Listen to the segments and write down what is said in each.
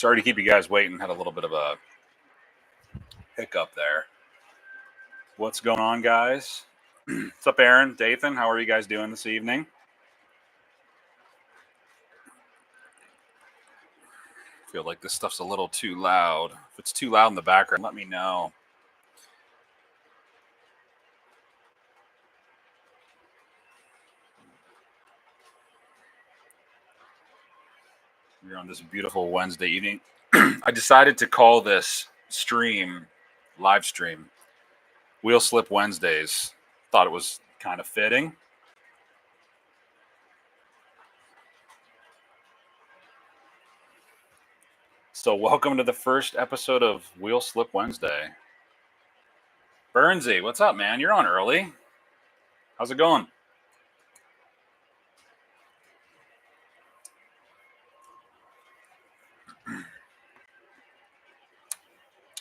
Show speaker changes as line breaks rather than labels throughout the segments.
Sorry to keep you guys waiting. Had a little bit of a hiccup there. What's going on, guys? What's up, Aaron, Dathan? How are you guys doing this evening? I feel like this stuff's a little too loud. If it's too loud in the background, let me know. We're on this beautiful Wednesday evening. I decided to call this live stream, Wheel Slip Wednesdays. Thought it was kind of fitting. So, welcome to the first episode of Wheel Slip Wednesday. Burnsy, what's up, man? You're on early. How's it going?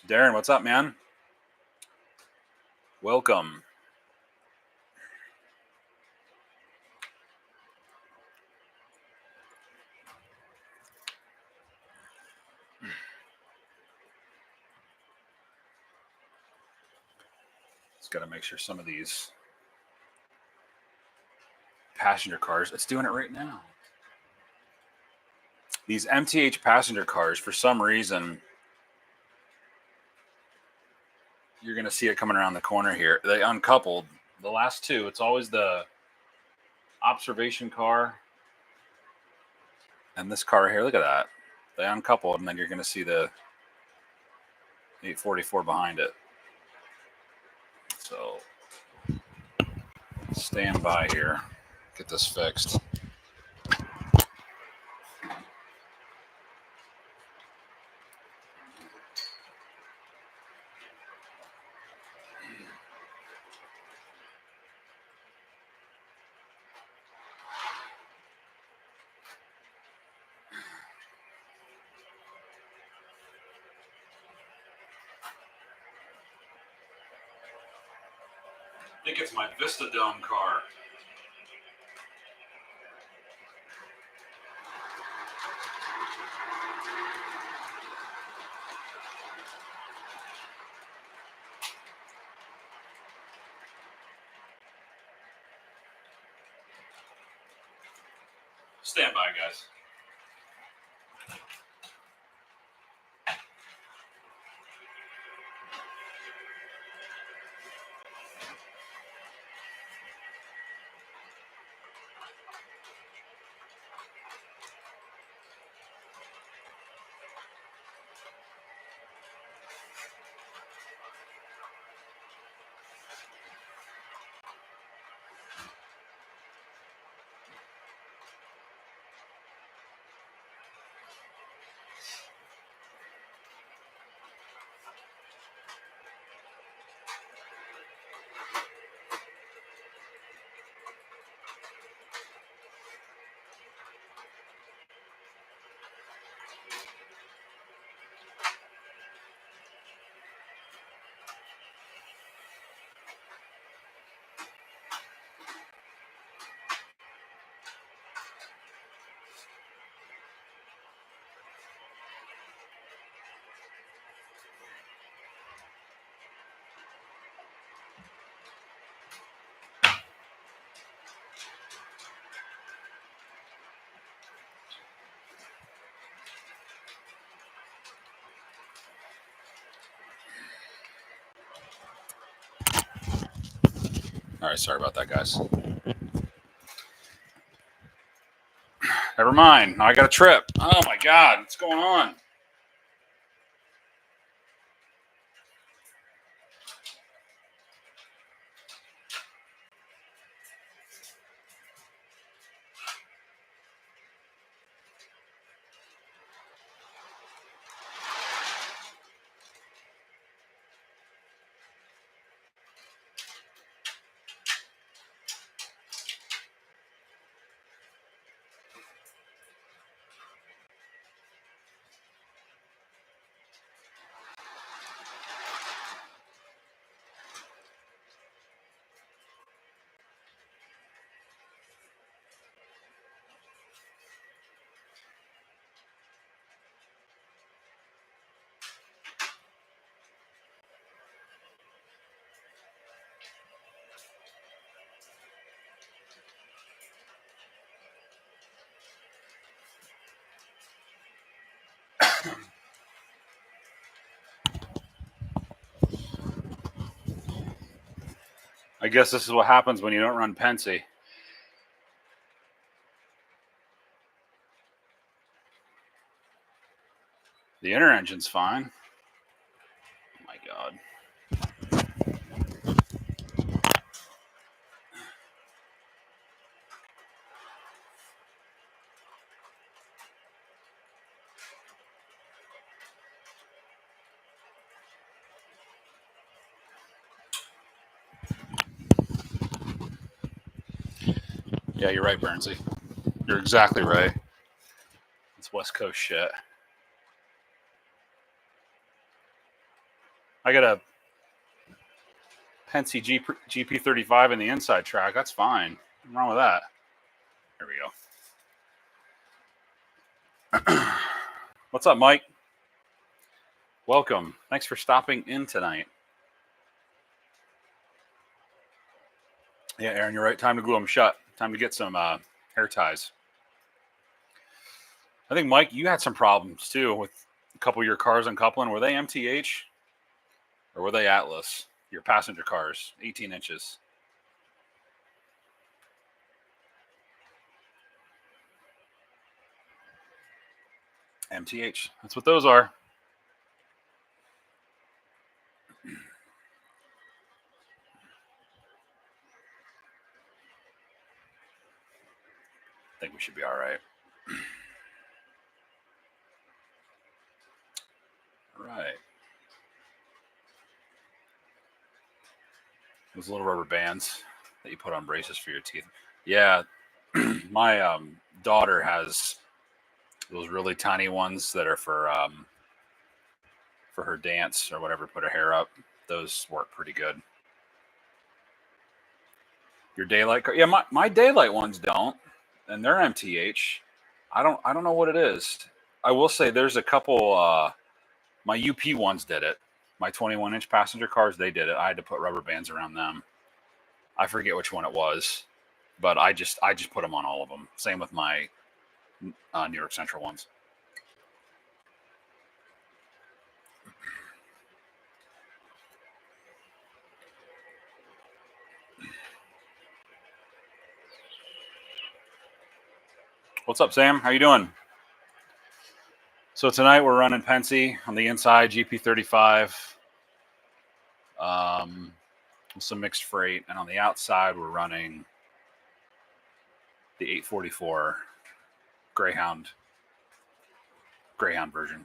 Darren, what's up, man? Welcome. Just got to make sure some of these passenger cars, it's doing it right now. These MTH passenger cars, for some reason, you're going to see it coming around the corner here. They uncoupled. The last two, it's always the observation car and this car here. Look at that. They uncoupled, and then you're going to see the 844 behind it. So stand by here. Get this fixed. I think it's my Vistadome car. Stand by, guys. All right, sorry about that, guys. Never mind. Now I got a trip. Oh my God, what's going on? I guess this is what happens when you don't run Pensy. The inner engine's fine. Oh my God. Yeah, you're right, Bernsey. You're exactly right. It's West Coast shit. I got a Pensy GP35 in the inside track. That's fine. Nothing wrong with that. There we go. What's up, Mike? Welcome. Thanks for stopping in tonight. Yeah, Aaron, you're right. Time to glue them shut. Time to get some hair ties. I think, Mike, you had some problems too with a couple of your cars uncoupling. Were they MTH or were they Atlas? Your passenger cars, 18 inches. MTH. That's what those are. I think we should be all right. All right. Those little rubber bands that you put on braces for your teeth. Yeah, my daughter has those really tiny ones that are for her dance or whatever, put her hair up. Those work pretty good. Your daylight car, yeah, my daylight ones don't, and they're MTH. I don't know what it is. I will say there's a couple. My UP ones did it. My 21-inch passenger cars, they did it. I had to put rubber bands around them. I forget which one it was, but I just put them on all of them. Same with my New York Central ones. What's up, Sam? How you doing? So tonight we're running Pensy on the inside, GP35, with some mixed freight, and on the outside we're running the 844 Greyhound version.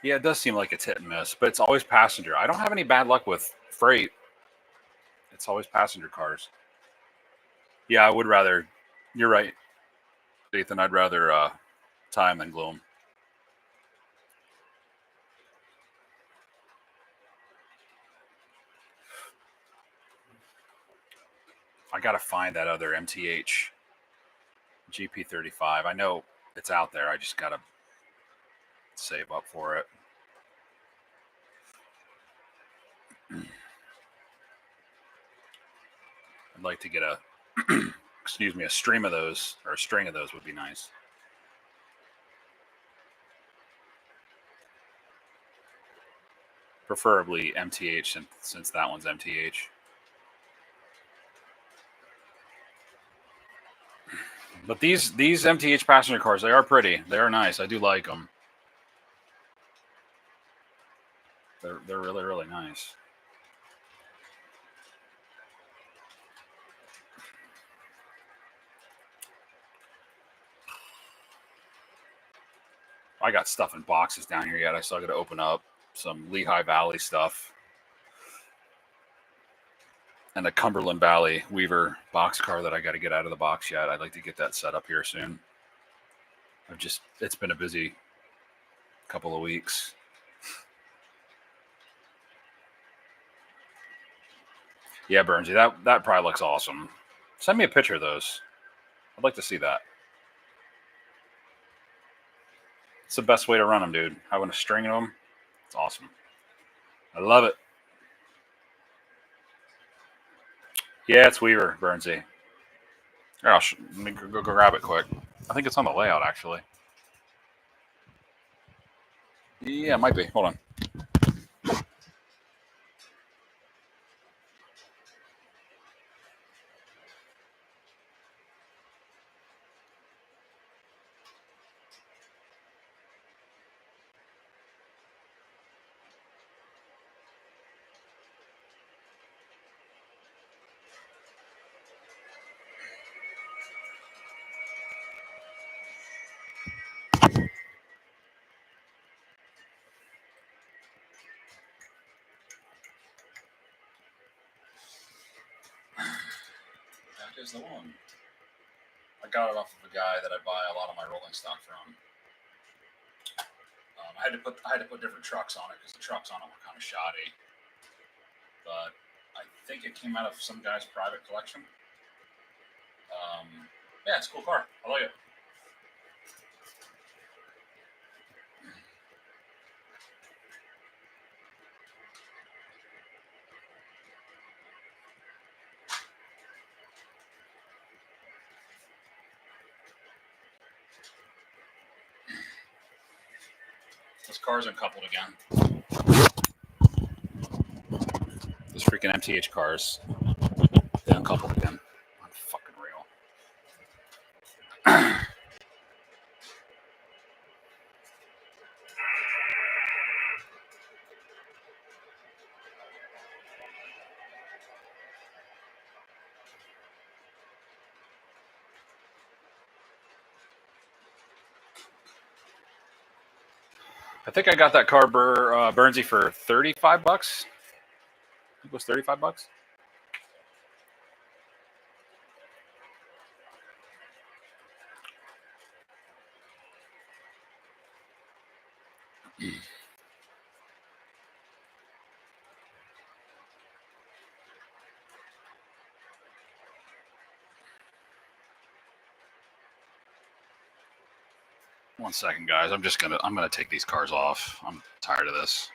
Yeah, it does seem like it's hit and miss, but it's always passenger. I don't have any bad luck with freight. It's always passenger cars. Yeah, I would rather. You're right, Ethan. I'd rather tie them than glue them. I gotta find that other MTH GP35. I know it's out there. I just gotta save up for it. I'd like to get a excuse me, a stream of those, or a string of those would be nice. Preferably MTH since that one's MTH. But these MTH passenger cars, they are pretty. They are nice. I do like them. They're really, really nice. I got stuff in boxes down here yet. I still got to open up some Lehigh Valley stuff and a Cumberland Valley Weaver box car that I got to get out of the box yet. I'd like to get that set up here soon. It's been a busy couple of weeks. Yeah, Bernsey, that probably looks awesome. Send me a picture of those. I'd like to see that. It's the best way to run them, dude. Having a string of them, it's awesome. I love it. Yeah, it's Weaver, Bernsey. Here, let me go grab it quick. I think it's on the layout, actually. Yeah, it might be. Hold on. That is the one. I got it off of a guy that I buy a lot of my rolling stock from. I had to put different trucks on it because the trucks on it were kind of shoddy. But I think it came out of some guy's private collection. Yeah, it's a cool car. I like it. This car's uncoupled again. This freaking MTH cars, they uncoupled again. Not fucking real. I think I got that car, Burnsy, for $35. I think it was $35. One second, guys. I'm gonna take these cars off. I'm tired of this.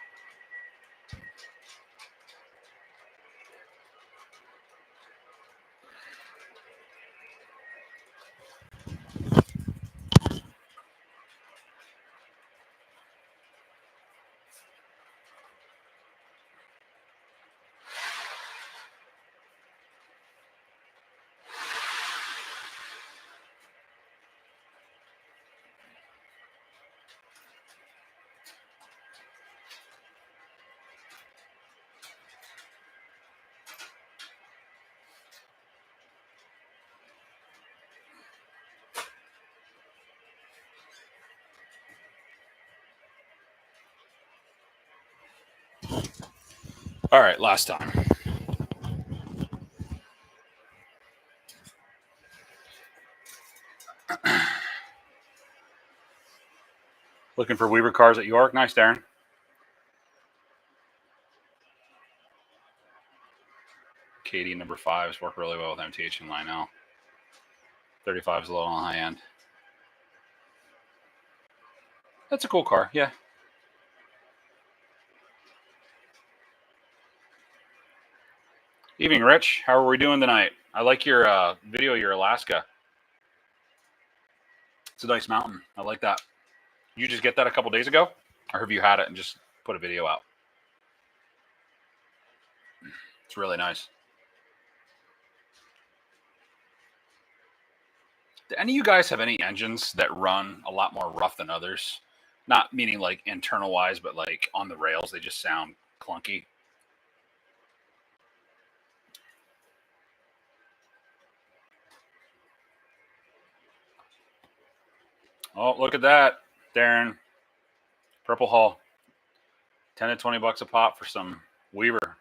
All right, last time. Looking for Weaver cars at York. Nice, Darren. Katie number 5s work really well with MTH and Lionel. 35 is a little on the high end. That's a cool car, yeah. Evening, Rich. How are we doing tonight? I like your video, your Alaska. It's a nice mountain. I like that. You just get that a couple days ago? Or have you had it and just put a video out? It's really nice. Do any of you guys have any engines that run a lot more rough than others? Not meaning like internal wise, but like on the rails, they just sound clunky. Oh, look at that, Darren. Purple Hull. 10 to 20 bucks a pop for some Weaver.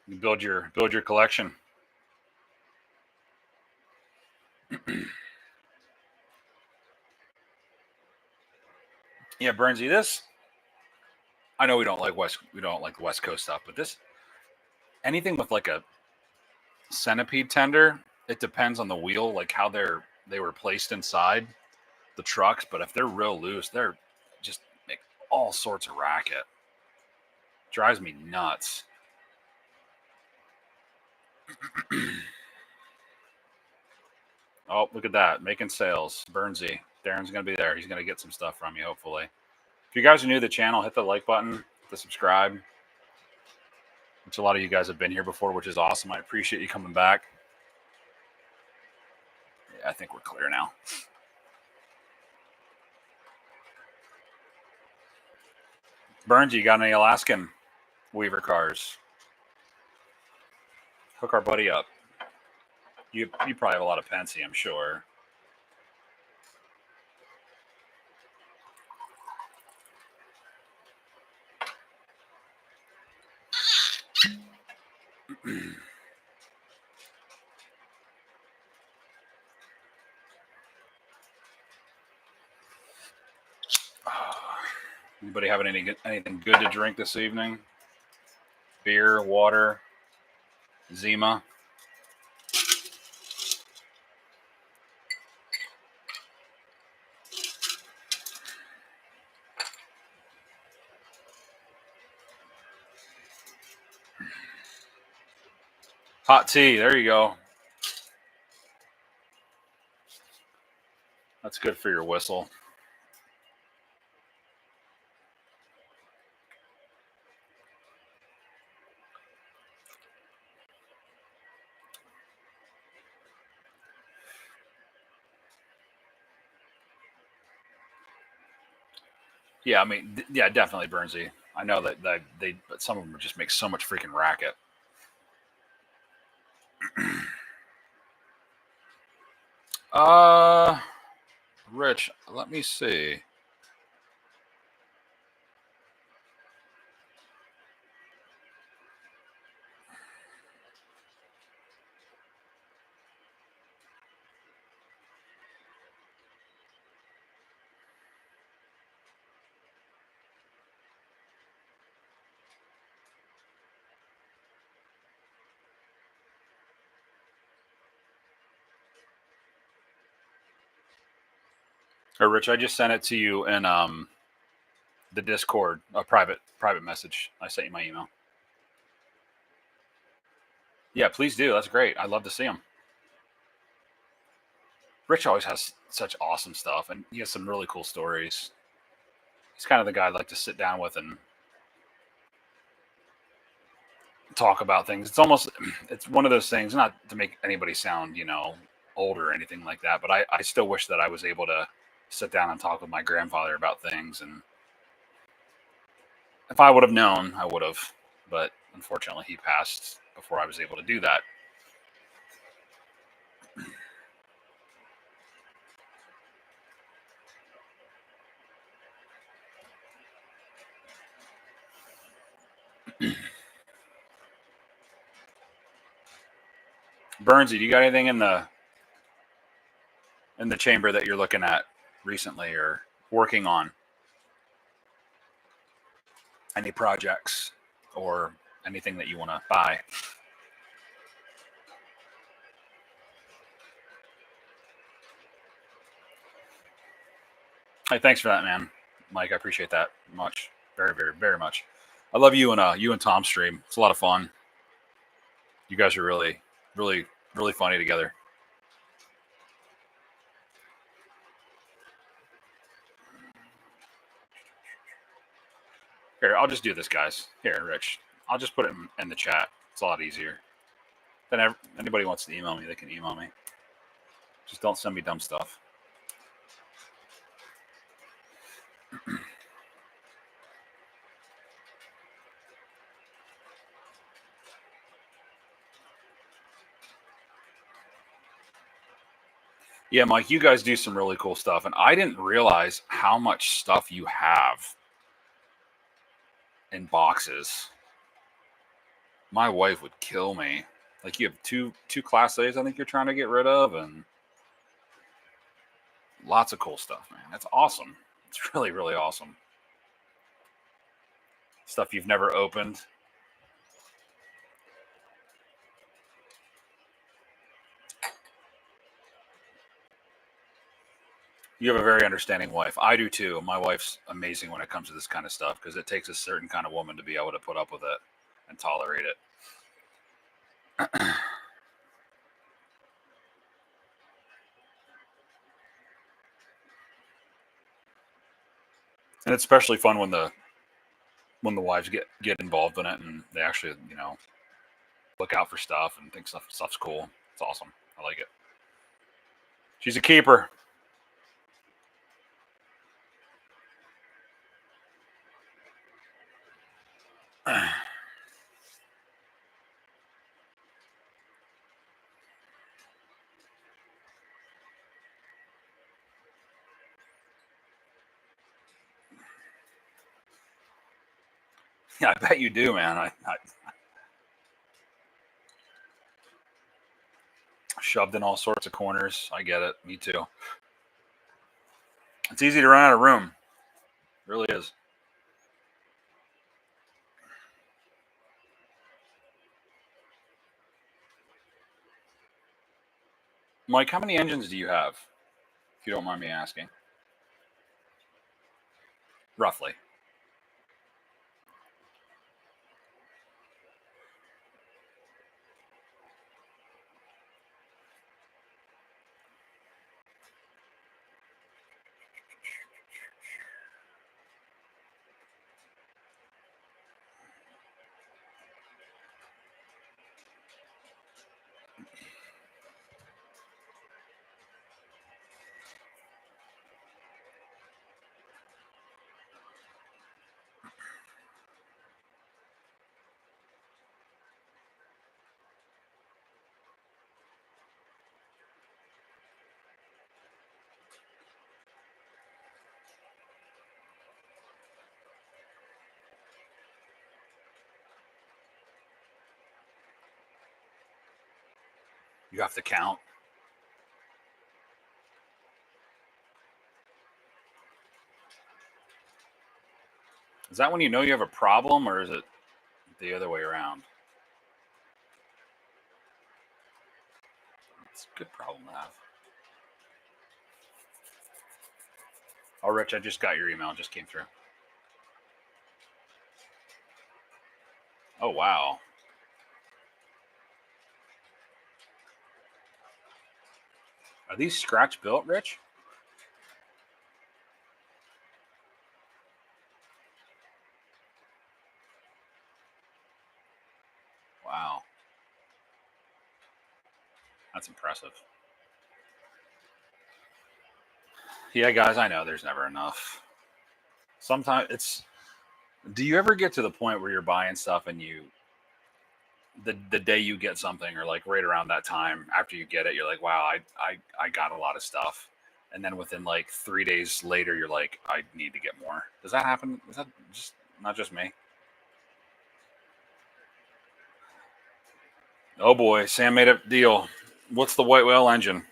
You build your collection. Yeah, Burnsy, this. I know we don't like the West Coast stuff, but this anything with like a centipede tender, it depends on the wheel, like how they were placed inside the trucks. But if they're real loose, they're just make all sorts of racket. Drives me nuts. Oh, look at that. Making sales. Burnsy. Darren's going to be there. He's going to get some stuff from you, hopefully. If you guys are new to the channel, hit the like button, the subscribe. Which a lot of you guys have been here before, which is awesome. I appreciate you coming back. Yeah, I think we're clear now. Burns, you got any Alaskan Weaver cars? Hook our buddy up. You probably have a lot of Pennsy, I'm sure. Anybody having anything good to drink this evening? Beer, water, Zima. Hot tea. There you go. That's good for your whistle. Yeah, I mean, yeah, definitely Burnsy. I know that but some of them just make so much freaking racket. Rich, let me see. Or Rich, I just sent it to you in the Discord, a private message. I sent you my email. Yeah, please do. That's great. I'd love to see them. Rich always has such awesome stuff, and he has some really cool stories. He's kind of the guy I'd like to sit down with and talk about things. It's one of those things, not to make anybody sound, old or anything like that, but I still wish that I was able to sit down and talk with my grandfather about things. And if I would have known, I would have. But unfortunately, he passed before I was able to do that. Burnsy, do you got anything in the chamber that you're looking at recently or working on? Any projects or anything that you want to buy? Hey, thanks for that, man, Mike. I appreciate that much, very, very, very much. I love you and Tom stream. It's a lot of fun. You guys are really, really, really funny together. Here, I'll just do this, guys. Here, Rich. I'll just put it in the chat. It's a lot easier. Then anybody wants to email me, they can email me. Just don't send me dumb stuff. Yeah, Mike, you guys do some really cool stuff, and I didn't realize how much stuff you have in boxes. My wife would kill me. Like you have two Class A's, I think you're trying to get rid of, and lots of cool stuff, man. That's awesome. It's really, really awesome. Stuff you've never opened. You have a very understanding wife. I do too. My wife's amazing when it comes to this kind of stuff because it takes a certain kind of woman to be able to put up with it and tolerate it. And it's especially fun when the wives get involved in it and they actually, look out for stuff and think stuff's cool. It's awesome. I like it. She's a keeper. Yeah, I bet you do, man. I shoved in all sorts of corners. I get it. Me too. It's easy to run out of room. It really is. Mike, how many engines do you have? If you don't mind me asking. Roughly. You have to count. Is that when you know you have a problem, or is it the other way around? It's a good problem to have. Oh, Rich, I just got your email. It just came through. Oh, wow. Are these scratch built, Rich? Wow. That's impressive. Yeah, guys, I know there's never enough. Sometimes it's. Do you ever get to the point where you're buying stuff and the day you get something, or like right around that time after you get it, you're like, wow, I got a lot of stuff, and then within like 3 days later, you're like, I need to get more. Does that happen? Is that just not just me? Oh boy, Sam made a deal. What's the white whale engine,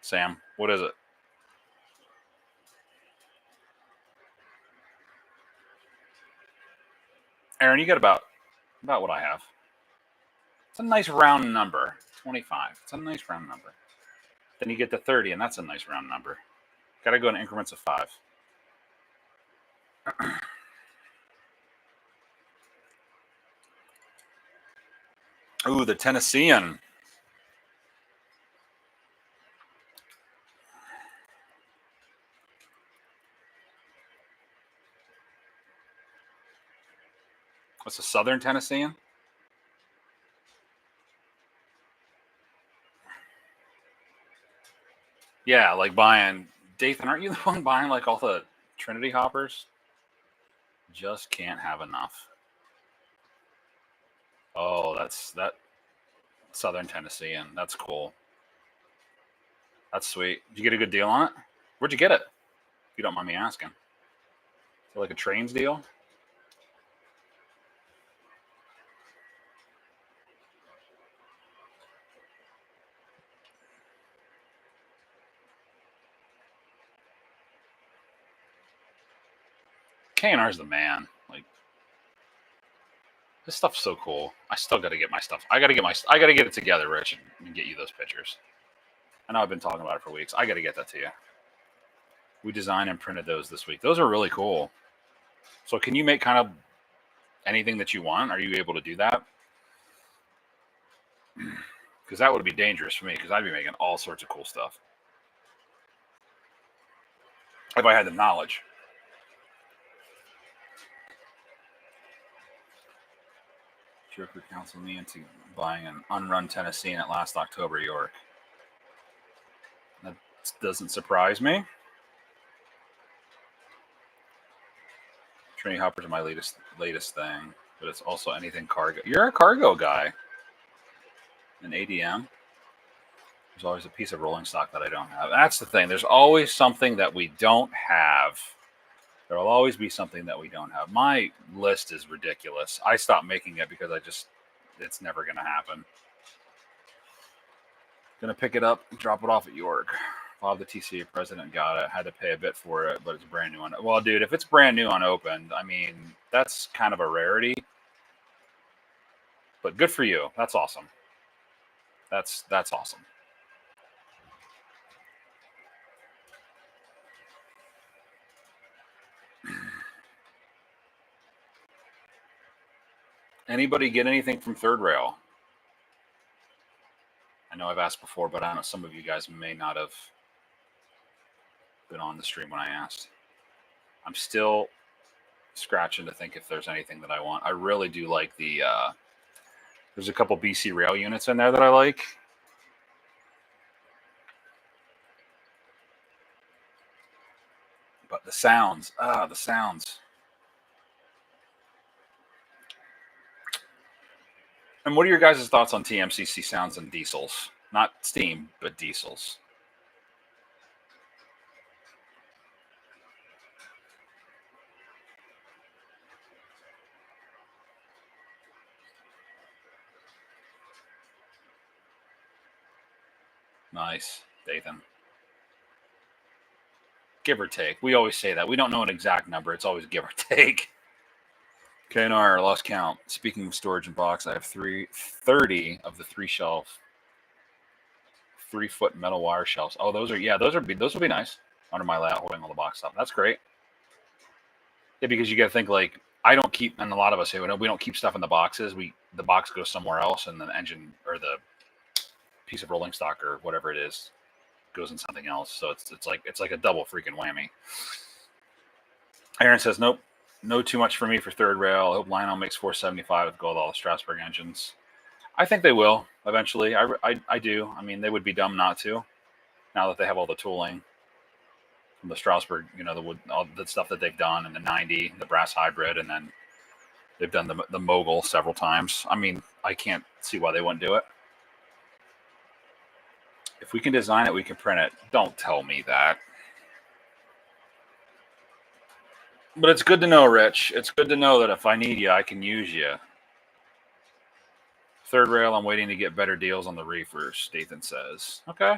Sam? What is it? Aaron, you got about what I have. It's a nice round number. 25. It's a nice round number. Then you get to 30, and that's a nice round number. Got to go in increments of 5. Ooh, the Tennessean. What's a Southern Tennessean? Yeah, like buying. Dathan, aren't you the one buying like all the Trinity hoppers? Just can't have enough. Oh, that's that Southern Tennessean. That's cool. That's sweet. Did you get a good deal on it? Where'd you get it? If you don't mind me asking. Is it like a trains deal? K&R's the man. Like, this stuff's so cool. I still got to get my stuff. I got to get it together, Rich, and get you those pictures. I know I've been talking about it for weeks. I got to get that to you. We designed and printed those this week. Those are really cool. So, can you make kind of anything that you want? Are you able to do that? Because that would be dangerous for me, because I'd be making all sorts of cool stuff if I had the knowledge. Joker counseled me into buying an unrun Tennessee at last October York. That doesn't surprise me. Trinity hoppers are my latest thing, but it's also anything cargo. You're a cargo guy. An ADM. There's always a piece of rolling stock that I don't have. That's the thing. There's always something that we don't have. There will always be something that we don't have. My list is ridiculous. I stopped making it because it's never going to happen. Going to pick it up, drop it off at York. Bob, the TCA president, got it. Had to pay a bit for it, but it's brand new. Well, dude, if it's brand new unopened, I mean, that's kind of a rarity. But good for you. That's awesome. That's awesome. Anybody get anything from Third Rail? I know I've asked before, but I know some of you guys may not have been on the stream when I asked. I'm still scratching to think if there's anything that I want. I really do like the there's a couple BC Rail units in there that I like. But the sounds, the sounds. And what are your guys' thoughts on TMCC sounds and diesels? Not steam, but diesels. Nice, Dathan. Give or take. We always say that. We don't know an exact number. It's always give or take. KNR, lost count. Speaking of storage and box, I have 30 of the 3-shelf, 3-foot metal wire shelves. Oh, those will be nice under my layout, holding all the box stuff. That's great. Yeah, because you got to think like I don't keep, and a lot of us here, we don't keep stuff in the boxes. The box goes somewhere else, and the engine or the piece of rolling stock or whatever it is goes in something else. So it's like a double freaking whammy. Aaron says, nope, no too much for me for Third Rail. I hope Lionel makes 475 with all the Strasburg engines. I think they will eventually. I do. I mean, they would be dumb not to. Now that they have all the tooling from the Strasburg, the wood, all the stuff that they've done, and the 90, the brass hybrid, and then they've done the Mogul several times. I mean, I can't see why they wouldn't do it. If we can design it, we can print it. Don't tell me that. But it's good to know, Rich. It's good to know that if I need you, I can use you. Third Rail, I'm waiting to get better deals on the reefers, Dathan says. Okay.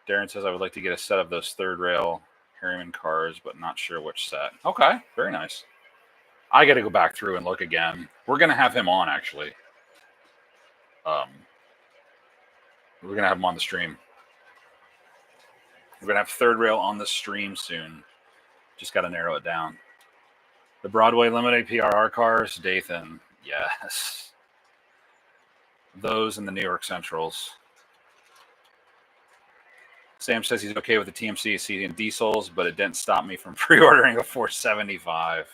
Darren says, I would like to get a set of those Third Rail Harriman cars, but not sure which set. Okay, very nice. I got to go back through and look again. We're going to have him on, actually. We're going to have him on the stream. We're going to have Third Rail on the stream soon. Just got to narrow it down. The Broadway Limited PRR cars, Dathan. Yes. Those and the New York Centrals. Sam says he's okay with the TMC and diesels, but it didn't stop me from pre-ordering a 475.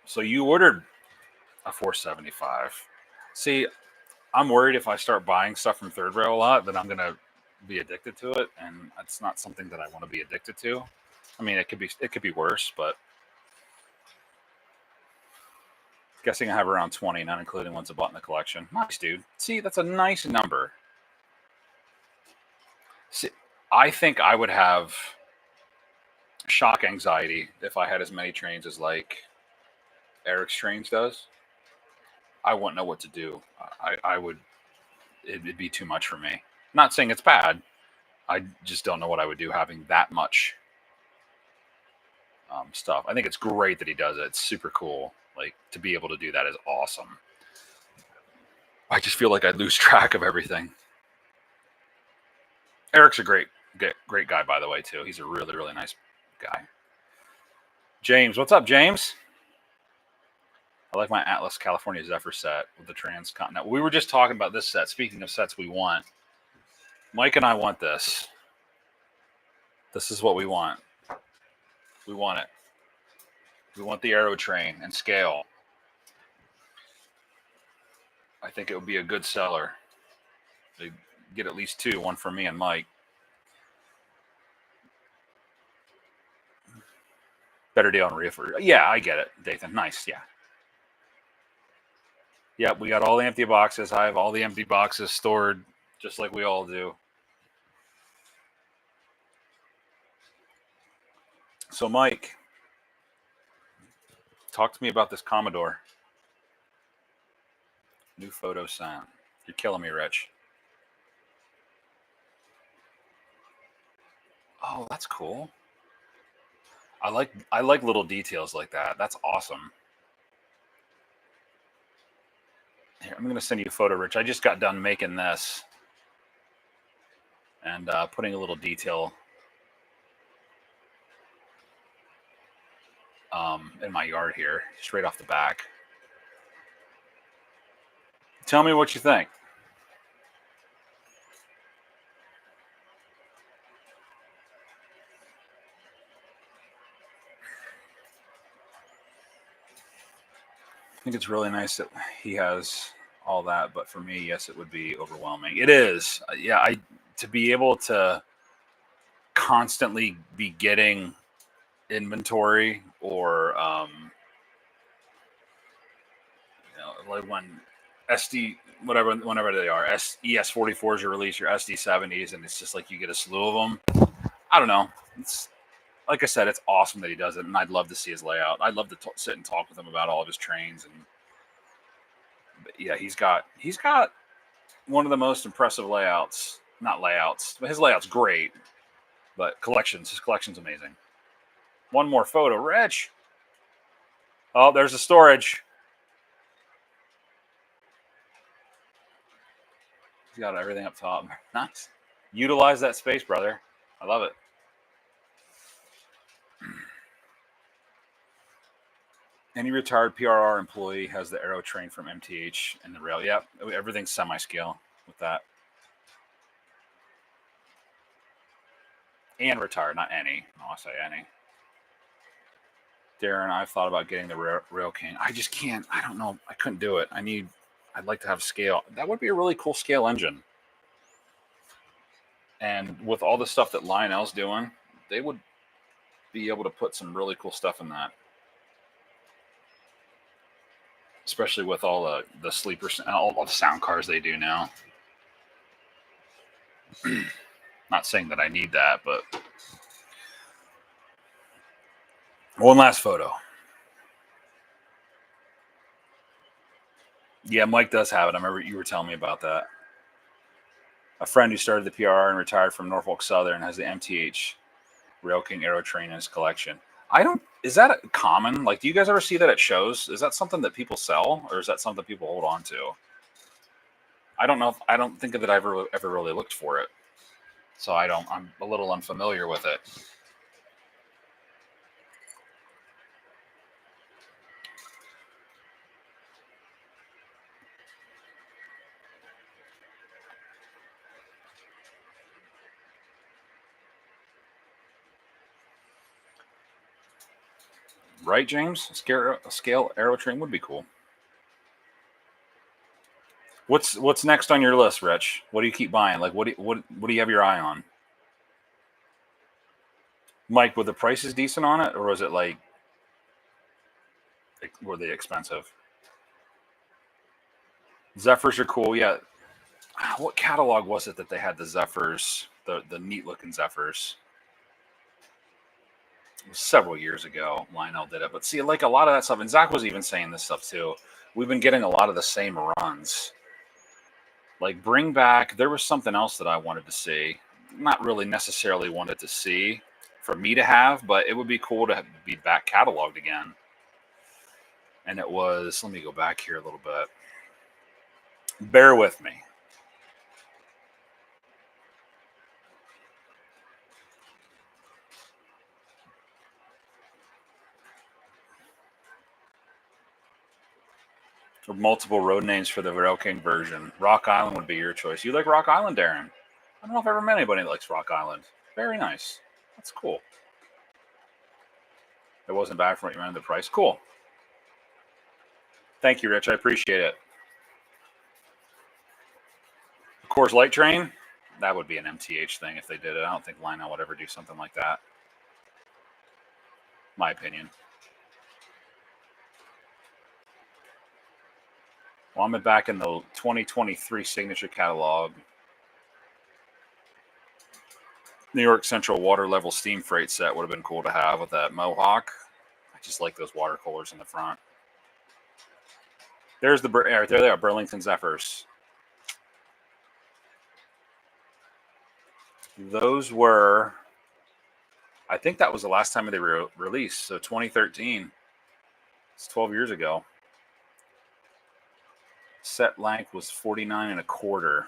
So you ordered a 475. See, I'm worried if I start buying stuff from Third Rail a lot, then I'm going to be addicted to it, and it's not something that I want to be addicted to. I mean, it could be worse, but guessing I have around 20, not including ones I bought in the collection. Nice, dude. See, that's a nice number. See, I think I would have shock anxiety if I had as many trains as like Eric's trains does. I wouldn't know what to do. I would. It'd be too much for me. Not saying it's bad. I just don't know what I would do having that much stuff. I think it's great that he does it. It's super cool. Like, to be able to do that is awesome. I just feel like I lose track of everything. Eric's a great guy, by the way, too. He's a really, really nice guy. James, what's up, James? I like my Atlas California Zephyr set with the Transcontinental. We were just talking about this set. Speaking of sets we want, Mike and I want this. This is what we want. We want it. We want the Aerotrain and scale. I think it would be a good seller. They get at least two, one for me and Mike. Better deal on reefer. Yeah, I get it, Dathan. Nice, yeah. Yep, we got all the empty boxes. I have all the empty boxes stored, just like we all do. So, Mike, talk to me about this Commodore. New photo sent. You're killing me, Rich. Oh, that's cool. I like little details like that. That's awesome. Here, I'm gonna send you a photo, Rich. I just got done making this and putting a little detail in my yard here, straight off the back. Tell me what you think. I think it's really nice that he has all that, but for me, yes, it would be overwhelming. It is, yeah. I to be able to constantly be getting inventory or like when SD whenever they are ES44s are released, your SD70s, and it's just like you get a slew of them. I don't know. It's like I said, it's awesome that he does it, and I'd love to see his layout. I'd love to sit and talk with him about all of his trains, and but yeah, he's got one of the most impressive layouts. Not layouts, but his layout's great. But his collection's amazing. One more photo, Rich. Oh, there's the storage. He's got everything up top. Nice. Utilize that space, brother. I love it. Any retired PRR employee has the Aerotrain from MTH and the rail. Yep, everything's semi-scale with that. And retired, not any. I'll say any. Darren, I've thought about getting the Rail King. I just can't. I don't know. I couldn't do it. I'd like to have scale. That would be a really cool scale engine. And with all the stuff that Lionel's doing, they would be able to put some really cool stuff in that. Especially with all the sleepers, all the sound cars they do now. Not saying that I need that, but one last photo. Yeah, Mike does have it. I remember you were telling me about that. A friend who started the PRR and retired from Norfolk Southern has the MTH Rail King Aerotrain in his collection. I don't. Is that common? Like, do you guys ever see that at shows? Is that something that people sell, or is that something people hold on to? I don't know. I don't think that I ever really looked for it, so I don't. I'm a little unfamiliar with it. Right, James? A scale Aerotrain would be cool. What's next on your list, Rich? What do you keep buying? Like, what do you have your eye on? Mike, were the prices decent on it, or was it like were they expensive? Zephyrs are cool. Yeah. What catalog was it that they had the Zephyrs? The neat looking Zephyrs. It was several years ago. Lionel did it, but see, like a lot of that stuff, and Zach was even saying this stuff too. We've been getting a lot of the same runs. Like bring back. There was something else that I wanted to see. Not really necessarily wanted to see for me to have, but it would be cool to be back cataloged again. And it was. Let me go back here a little bit. Bear with me. Or multiple road names for the Rail King version. Rock Island would be your choice. You like Rock Island, Darren? I don't know if I've ever met anybody that likes Rock Island. Very nice. That's cool. It wasn't bad for what you remember the price. Cool. Thank you, Rich. I appreciate it. Coors Light Train, that would be an MTH thing if they did it. I don't think Lionel would ever do something like that. My opinion. Well, I'm back in the 2023 signature catalog. New York Central water level steam freight set would have been cool to have with that Mohawk. I just like those watercolors in the front. There's the right there. They are Burlington Zephyrs. Those were, I think that was the last time they were released. So 2013. It's 12 years ago. Set length was 49 1/4.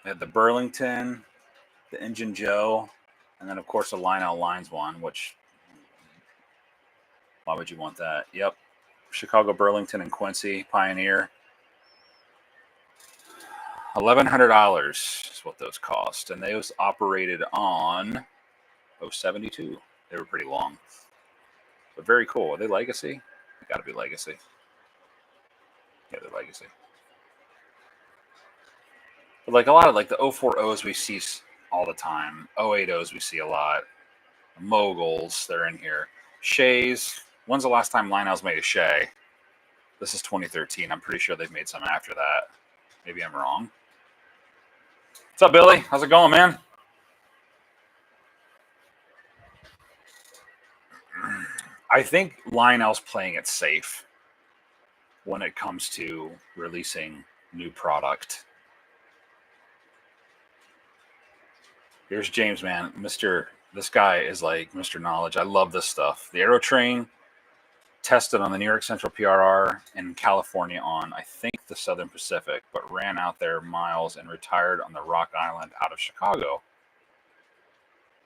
They had the Burlington, the Injun Joe, and then of course the Lionel Lines one, which, why would you want that? Yep. Chicago, Burlington, and Quincy Pioneer. $1,100 is what those cost, and those operated on 072. They were pretty long, but very cool. Are they Legacy? They got to be Legacy. Yeah, they're Legacy. But like a lot of like the 040s we see all the time. 080s we see a lot. Moguls, they're in here. Shays. When's the last time Lionel's made a Shay? This is 2013. I'm pretty sure they've made some after that. Maybe I'm wrong. What's up, Billy? How's it going, man? I think Lionel's playing it safe when it comes to releasing new product. Here's James, man. This guy is like Mr. Knowledge. I love this stuff. The Aerotrain tested on the New York Central PRR in California on, I think, the Southern Pacific, but ran out there miles and retired on the Rock Island out of Chicago.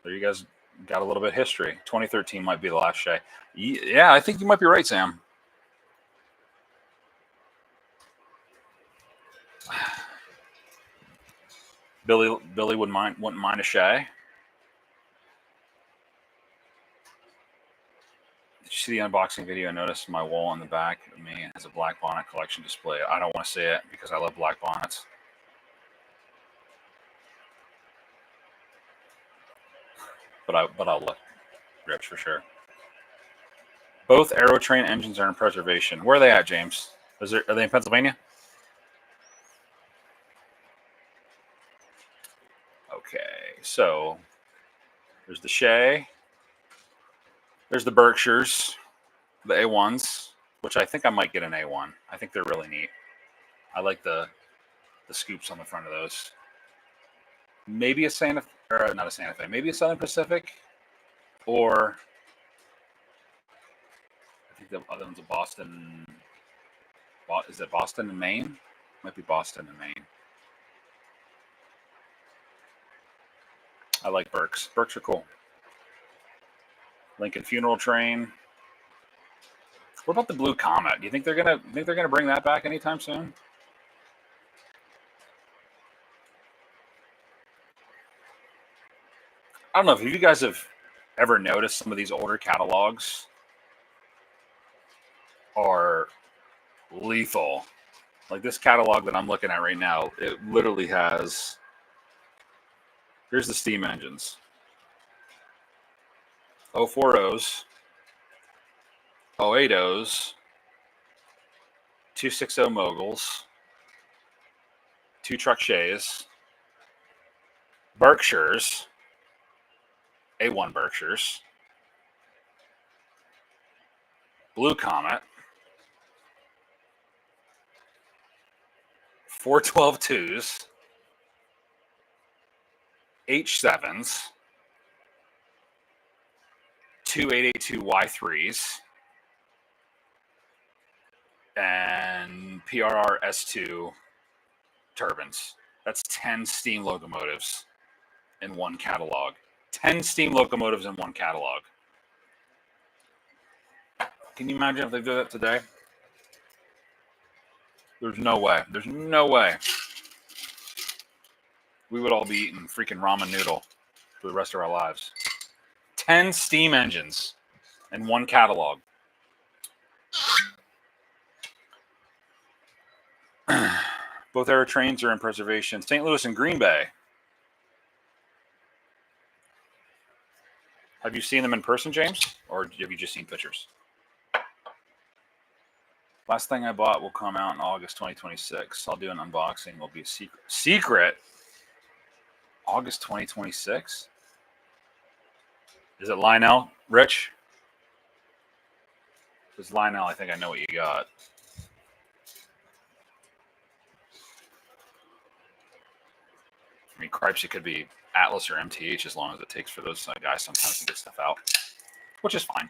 There you guys got a little bit of history. 2013 might be the last Shay. Yeah, I think you might be right, Sam. Billy wouldn't mind a Shay. Did you see the unboxing video? I noticed my wall on the back of me has a black bonnet collection display. I don't want to see it because I love black bonnets. But I'll look, Rich, for sure. Both Aerotrain engines are in preservation. Where are they at, James? Are they in Pennsylvania? Okay, so there's the Shay. There's the Berkshires, the A1s, which I think I might get an A1. I think they're really neat. I like the scoops on the front of those. Maybe a Santa Fe, or not a Santa Fe, maybe a Southern Pacific, or I think the other one's a Boston. Is it Boston and Maine? Might be Boston and Maine. I like Berks. Berks are cool. Lincoln Funeral Train. What about the Blue Comet? Do you think they're gonna bring that back anytime soon? I don't know if you guys have ever noticed some of these older catalogs are lethal. Like this catalog that I'm looking at right now, it literally has. Here's the steam engines. 040s, 080s, 260 Moguls, 2 truck Shays, Berkshires, A1 Berkshires, Blue Comet, 412 2s, H7s, 2 882 Y3s, and PRR S2 turbines. That's 10 steam locomotives in one catalog. 10 steam locomotives in one catalog. Can you imagine if they do that today? There's no way. There's no way. We would all be eating freaking ramen noodle. for the rest of our lives. 10 steam engines in one catalog. Both air trains are in preservation. St. Louis and Green Bay. Have you seen them in person, James? Or have you just seen pictures? Last thing I bought will come out in August 2026. I'll do an unboxing. It'll be a secret. Secret? August 2026? Is it Lionel, Rich? If it's Lionel, I think I know what you got. I mean, cripes, it could be Atlas or MTH as long as it takes for those guys sometimes to get stuff out, which is fine.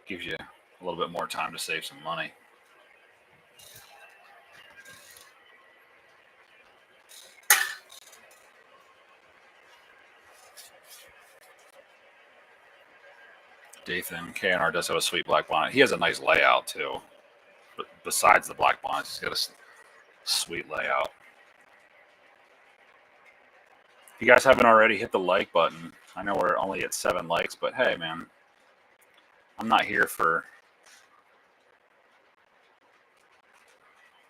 Gives you a little bit more time to save some money. Dathan KNR does have a sweet black bonnet. He has a nice layout too. But besides the black bonnet, he's got a sweet layout. If you guys haven't already, hit the like button. I know we're only at 7 likes, but hey, man, I'm not here for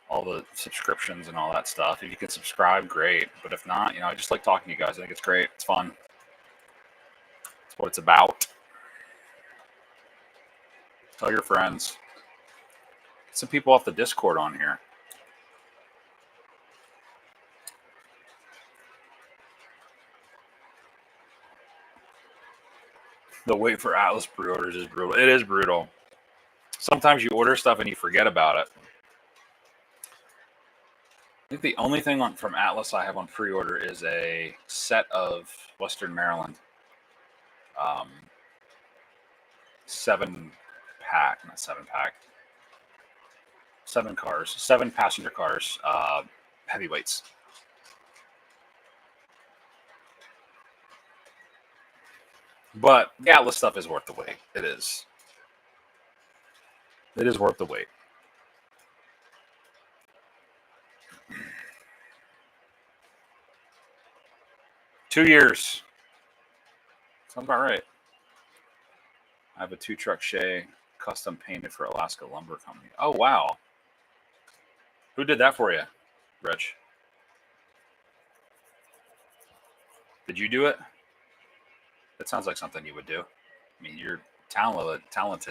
all the subscriptions and all that stuff. If you can subscribe, great. But if not, I just like talking to you guys. I think it's great. It's fun. That's what it's about. Tell your friends. Get some people off the Discord on here. The wait for Atlas pre-orders is brutal. It is brutal. Sometimes you order stuff and you forget about it. I think the only thing from Atlas I have on pre-order is a set of Western Maryland 7-pack, not 7-pack, 7 cars, 7 passenger cars, heavyweights. But the Atlas stuff is worth the wait. It is. It is worth the wait. Two years. Sounds about right. I have a 2-truck Shay custom painted for Alaska Lumber Company. Oh, wow. Who did that for you, Rich? Did you do it? That sounds like something you would do. I mean, you're talented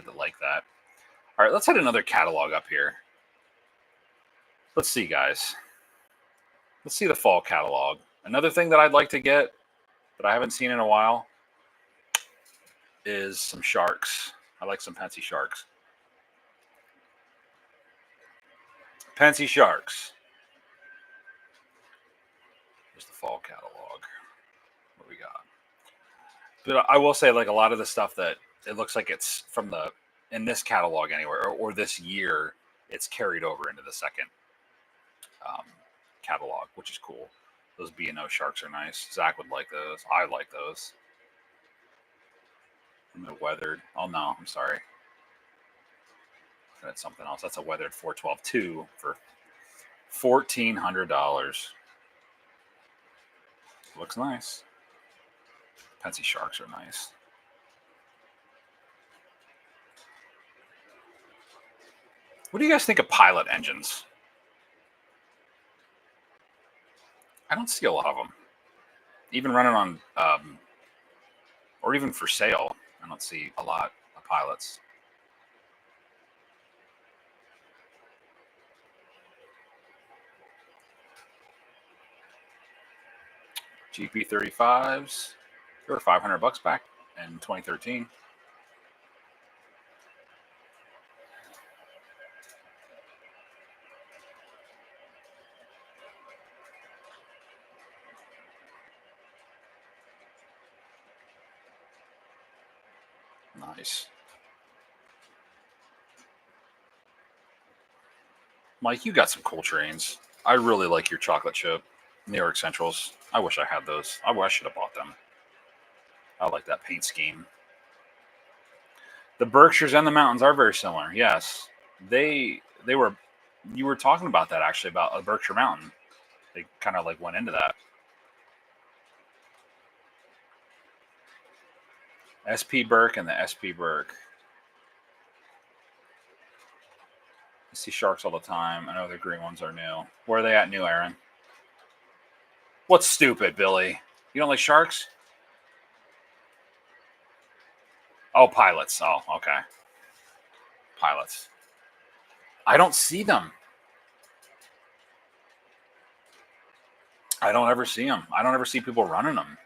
to like that. All right, let's hit another catalog up here. Let's see, guys. Let's see the fall catalog. Another thing that I'd like to get that I haven't seen in a while is some sharks. I like some Pennsy sharks. Pennsy sharks. Here's the fall catalog. What we got? But I will say, like, a lot of the stuff that it looks like it's from in this catalog anywhere, or this year, it's carried over into the second catalog, which is cool. Those B&O sharks are nice. Zach would like those. I like those. And they're weathered. Oh, no, I'm sorry. That's something else. That's a weathered 412-2 for $1,400. Looks nice. Pennsy sharks are nice. What do you guys think of Pilot engines? I don't see a lot of them. Even running on, or even for sale, I don't see a lot of Pilots. GP35s, they were $500 back in 2013. Nice. Mike, you got some cool trains. I really like your chocolate chip New York Centrals. I wish I had those. I should have bought them. I like that paint scheme. The Berkshires and the Mountains are very similar. Yes, they were. You were talking about that actually, about a Berkshire Mountain. They kind of like went into that. SP Burke and the SP Burke. I see sharks all the time. I know the green ones are new. Where are they at new, Aaron? What's stupid, Billy? You don't like sharks? Oh, pilots. Oh, okay. Pilots. I don't see them. I don't ever see them. I don't ever see people running them.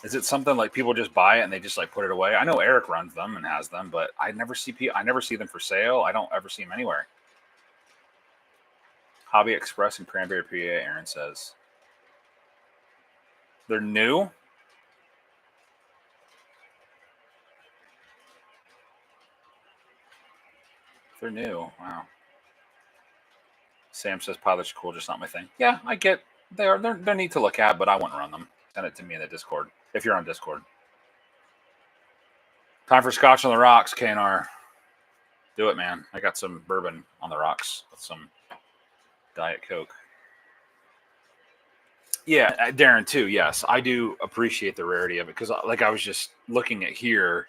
Is it something like people just buy it and they just like put it away? I know Eric runs them and has them, but I never see them for sale. I don't ever see them anywhere. Hobby Express in Cranberry, PA. Aaron says they're new. They're new. Wow. Sam says pilots are cool, just not my thing. Yeah, I get they're neat to look at, but I wouldn't run them. Send it to me in the Discord if you're on Discord. Time for Scotch on the rocks, KNR. Do it, man. I got some bourbon on the rocks with some Diet Coke. Yeah, Darren too. Yes, I do appreciate the rarity of it because, like, I was just looking at here,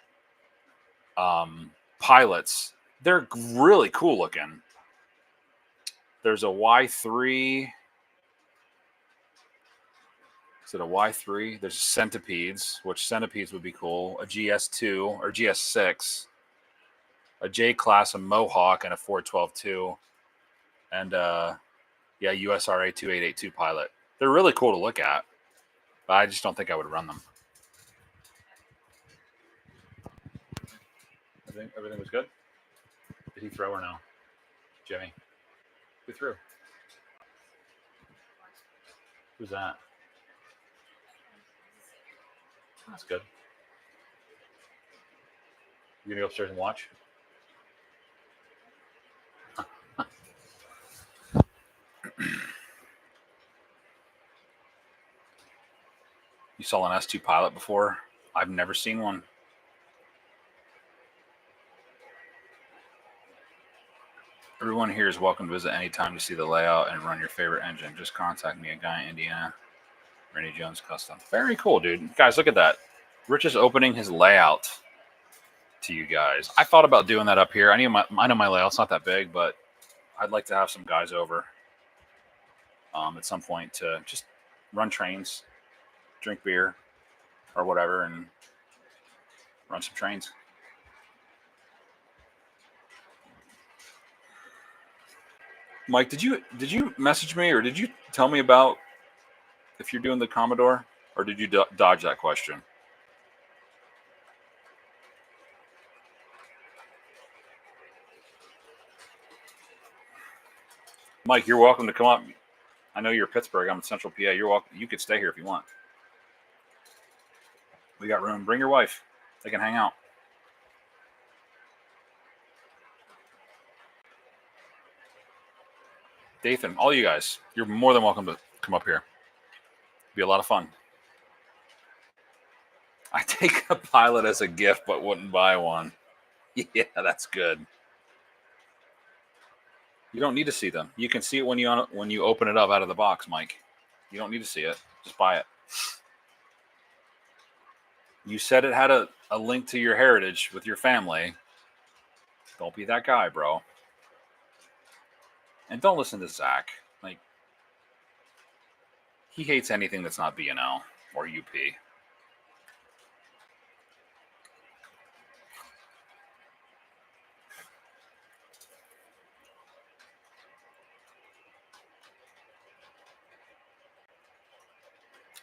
pilots. They're really cool looking. There's a Y3. Is it a Y3? There's centipedes, which centipedes would be cool. A GS2 or GS6, a J class, a Mohawk, and a 412-2, and yeah, USRA 2882 pilot. They're really cool to look at, but I just don't think I would run them. Everything was good. Did he throw or no? Jimmy, who threw? Who's that? That's good. You gonna go upstairs and watch? You saw an S2 pilot before? I've never seen one. Everyone here is welcome to visit anytime to see the layout and run your favorite engine. Just contact me, a guy in Indiana. Randy Jones Custom. Very cool, dude. Guys, look at that. Rich is opening his layout to you guys. I thought about doing that up here. I know my layout's not that big, but I'd like to have some guys over at some point to just run trains, drink beer, or whatever, and run some trains. Mike, did you message me or did you tell me about if you're doing the Commodore, or did you dodge that question? Mike, you're welcome to come up. I know you're Pittsburgh. I'm in Central PA. You're welcome. You could stay here if you want. We got room. Bring your wife. They can hang out. Dathan, all you guys, you're more than welcome to come up here. Be a lot of fun. I take a pilot as a gift, but wouldn't buy one. Yeah, that's good. You don't need to see them. You can see it when you open it up out of the box, Mike. You don't need to see it. Just buy it. You said it had a link to your heritage with your family. Don't be that guy, bro. And don't listen to Zach. Like, he hates anything that's not B&L or UP.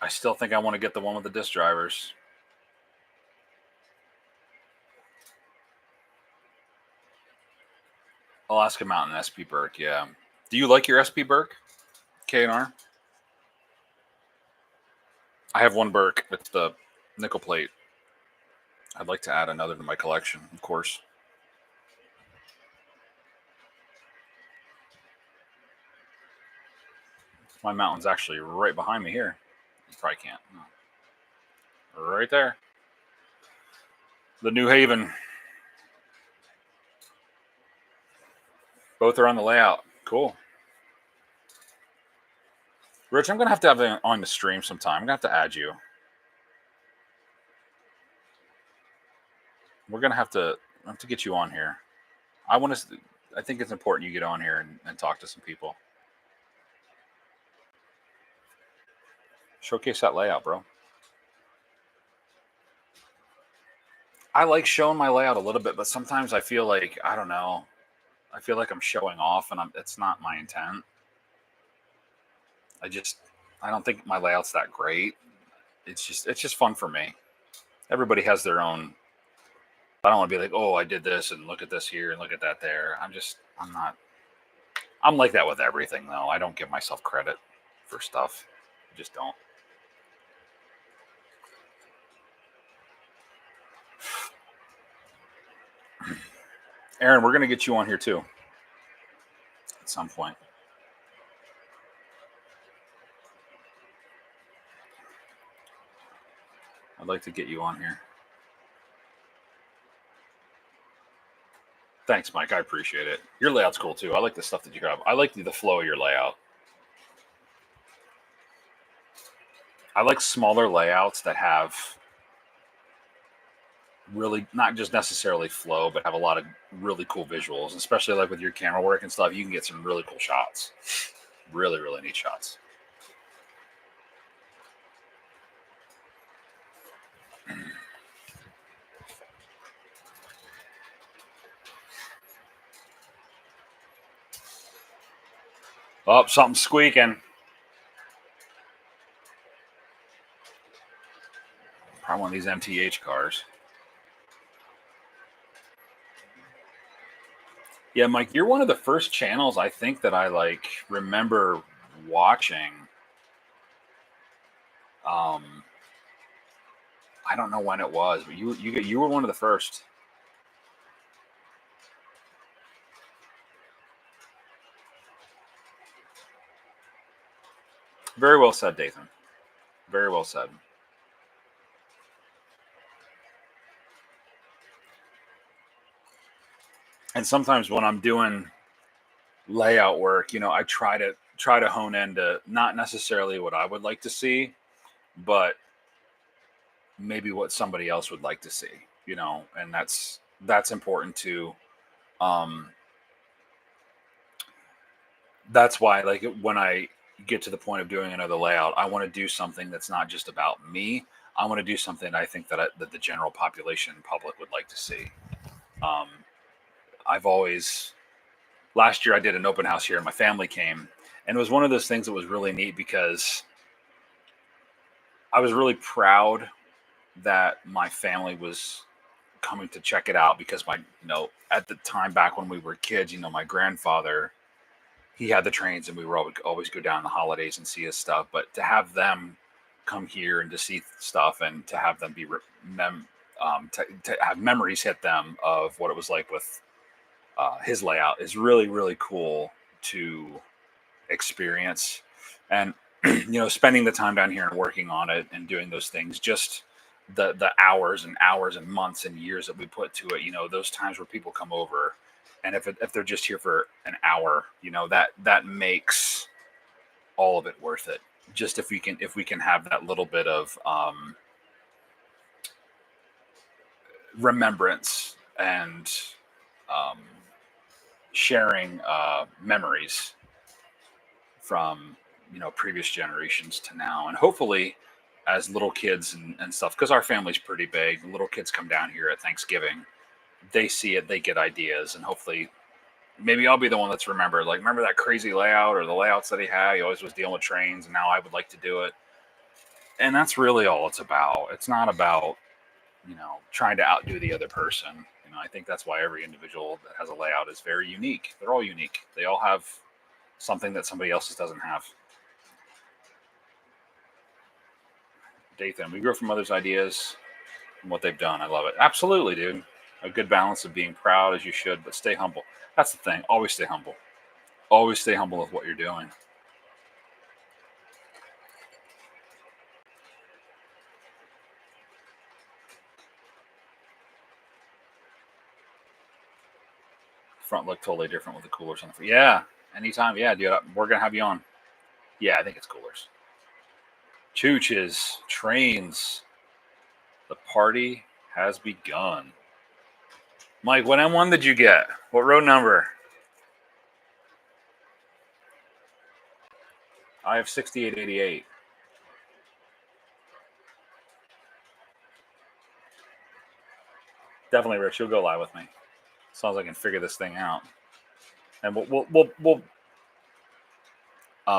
I still think I want to get the one with the disc drivers. Alaska Mountain SP Burke, yeah. Do you like your SP Burke, KNR? I have one Burke. It's the nickel plate. I'd like to add another to my collection, of course. My mountain's actually right behind me here. You probably can't. No. Right there. The New Haven. Both are on the layout. Cool. Rich, I'm going to have it on the stream sometime. I'm going to have to add you. We're gonna have to get you on here. I want to. I think it's important you get on here and talk to some people. Showcase that layout, bro. I like showing my layout a little bit, but sometimes I feel like I don't know. I feel like I'm showing off, and it's not my intent. I just I don't think my layout's that great. It's just fun for me. Everybody has their own. I don't want to be like, oh, I did this and look at this here and look at that there. I'm not. I'm like that with everything though. I don't give myself credit for stuff. I just don't. Aaron, we're gonna get you on here too at some point. I'd like to get you on here. Thanks, Mike. I appreciate it. Your layout's cool too. I like the stuff that you have. I like the flow of your layout. I like smaller layouts that have really not just necessarily flow, but have a lot of really cool visuals, especially like with your camera work and stuff. You can get some really cool shots. Really, really neat shots. Oh, something's squeaking. Probably one of these MTH cars. Yeah, Mike, you're one of the first channels I think that I like remember watching. Um, I don't know when it was, but you were one of the first. Very well said, Dathan. Very well said. And sometimes when I'm doing layout work, I try to hone into not necessarily what I would like to see, but maybe what somebody else would like to see, and that's important too. Um, that's why, like, when I get to the point of doing another layout, I want to do something that's not just about me. I want to do something I think that the general population public would like to see. Um, I've always last year I did an open house here, and my family came, and it was one of those things that was really neat because I was really proud that my family was coming to check it out because at the time back when we were kids, my grandfather, he had the trains and we were always go down the holidays and see his stuff. But to have them come here and to see stuff and to have them be to have memories hit them of what it was like with his layout is really, really cool to experience. And spending the time down here and working on it and doing those things, just the hours and hours and months and years that we put to it, those times where people come over, and if they're just here for an hour, that makes all of it worth it. Just if we can have that little bit of remembrance and um, sharing memories from previous generations to now, and hopefully as little kids and stuff, because our family's pretty big, little kids come down here at Thanksgiving, they see it, they get ideas, and hopefully maybe I'll be the one that's remembered, like, remember that crazy layout or the layouts that he had. He always was dealing with trains, and now I would like to do it. And that's really all it's about. It's not about trying to outdo the other person. I think that's why every individual that has a layout is very unique. They're all unique. They all have something that somebody else doesn't have. Dathan, we grow from others' ideas and what they've done. I love it. Absolutely, dude. A good balance of being proud as you should, but stay humble. That's the thing. Always stay humble. Always stay humble with what you're doing. Front look totally different with the coolers on the front. Yeah, anytime. Yeah, dude, we're gonna have you on. Yeah, I think it's coolers. Chooches, trains. The party has begun. Mike, what M1 did you get? What road number? I have 6888. Definitely, Rich. You'll go live with me. As long as I can figure this thing out, and we'll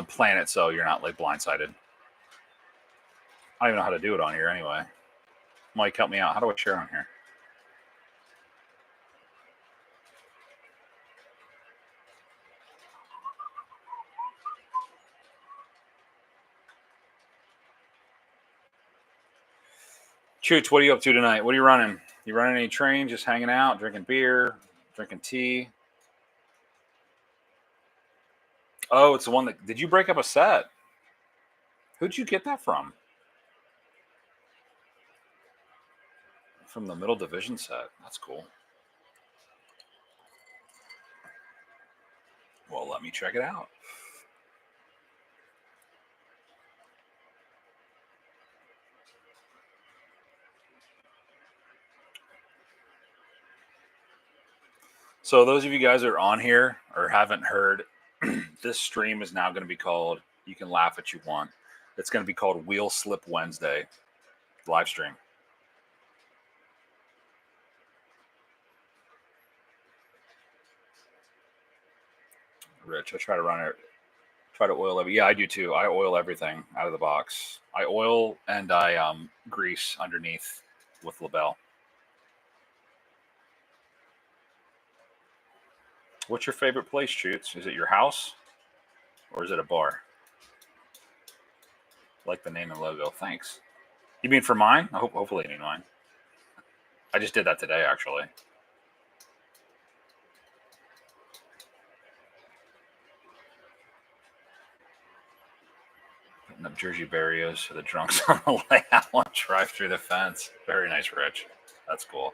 plan it so you're not like blindsided. I don't even know how to do it on here anyway. Mike, help me out. How do I share on here? Chooch, what are you up to tonight? What are you running? You running any train? Just hanging out, drinking beer, drinking tea? Oh, it's the one that. Did you break up a set? Who'd you get that from? From the middle division set. That's cool. Well, let me check it out. So those of you guys that are on here or haven't heard, this stream is now going to be called, you can laugh at you want. It's going to be called Wheel Slip Wednesday live stream. Rich, I try to run it, try to oil every. Yeah, I do too. I oil everything out of the box. I oil and I grease underneath with LaBelle. What's your favorite place, Shoots? Is it your house or is it a bar? Like the name and logo. Thanks. You mean for mine? Hopefully you mean mine. I just did that today, actually. Putting up Jersey barriers for the drunks on the way out and drive through the fence. Very nice, Rich. That's cool.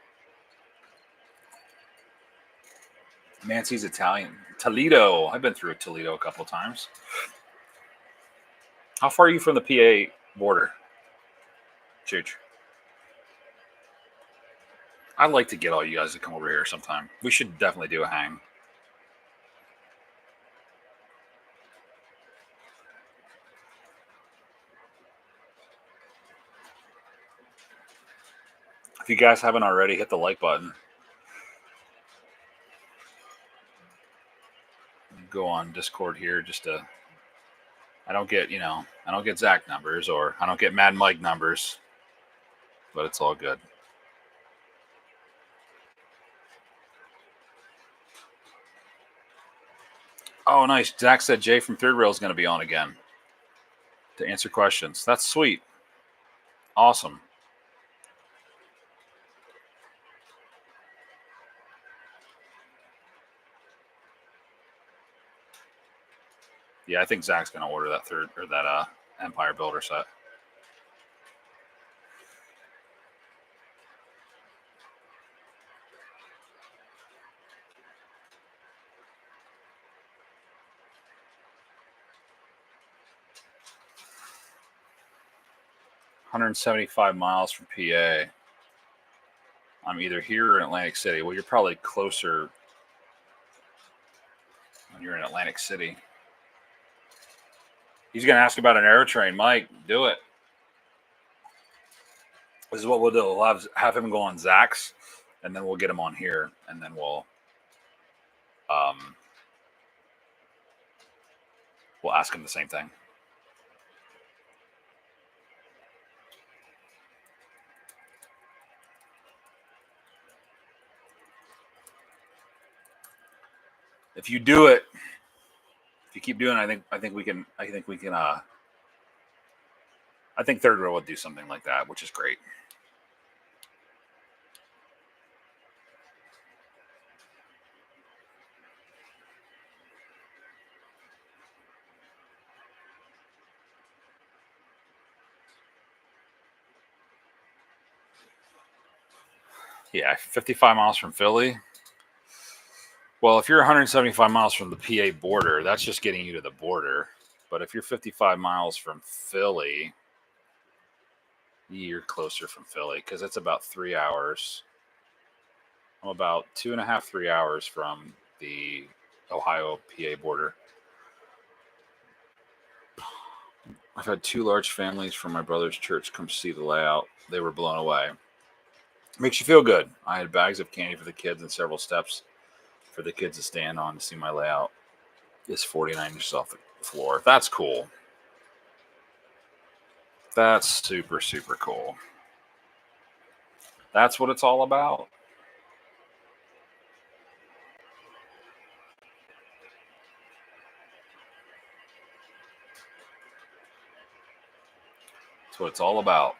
Nancy's Italian. Toledo. I've been through Toledo a couple of times. How far are you from the PA border? Chooch. I'd like to get all you guys to come over here sometime. We should definitely do a hang. If you guys haven't already, hit the like button. Go on Discord here just to. I don't get, I don't get Zach numbers or I don't get Mad Mike numbers, but it's all good. Oh, nice. Zach said Jay from Third Rail is going to be on again to answer questions. That's sweet. Awesome. Yeah, I think Zach's going to order that Empire Builder set. $175 miles from PA. I'm either here or in Atlantic City. Well, you're probably closer when you're in Atlantic City. He's going to ask about an aerotrain. Mike, do it. This is what we'll do. We'll have him go on Zach's, and then we'll get him on here, and then we'll ask him the same thing. If you do it, if you keep doing it, I think we can. I think Third Rail would do something like that, which is great. Yeah, 55 miles from Philly. Well, if you're 175 miles from the PA border, that's just getting you to the border. But if you're 55 miles from Philly, you're closer from Philly because it's about 3 hours. I'm about 2.5, 3 hours from the Ohio PA border. I've had two large families from my brother's church come see the layout. They were blown away. Makes you feel good. I had bags of candy for the kids and several steps for the kids to stand on to see my layout. It's 49 inches off the floor. That's cool. That's super, super cool. That's what it's all about. That's what it's all about.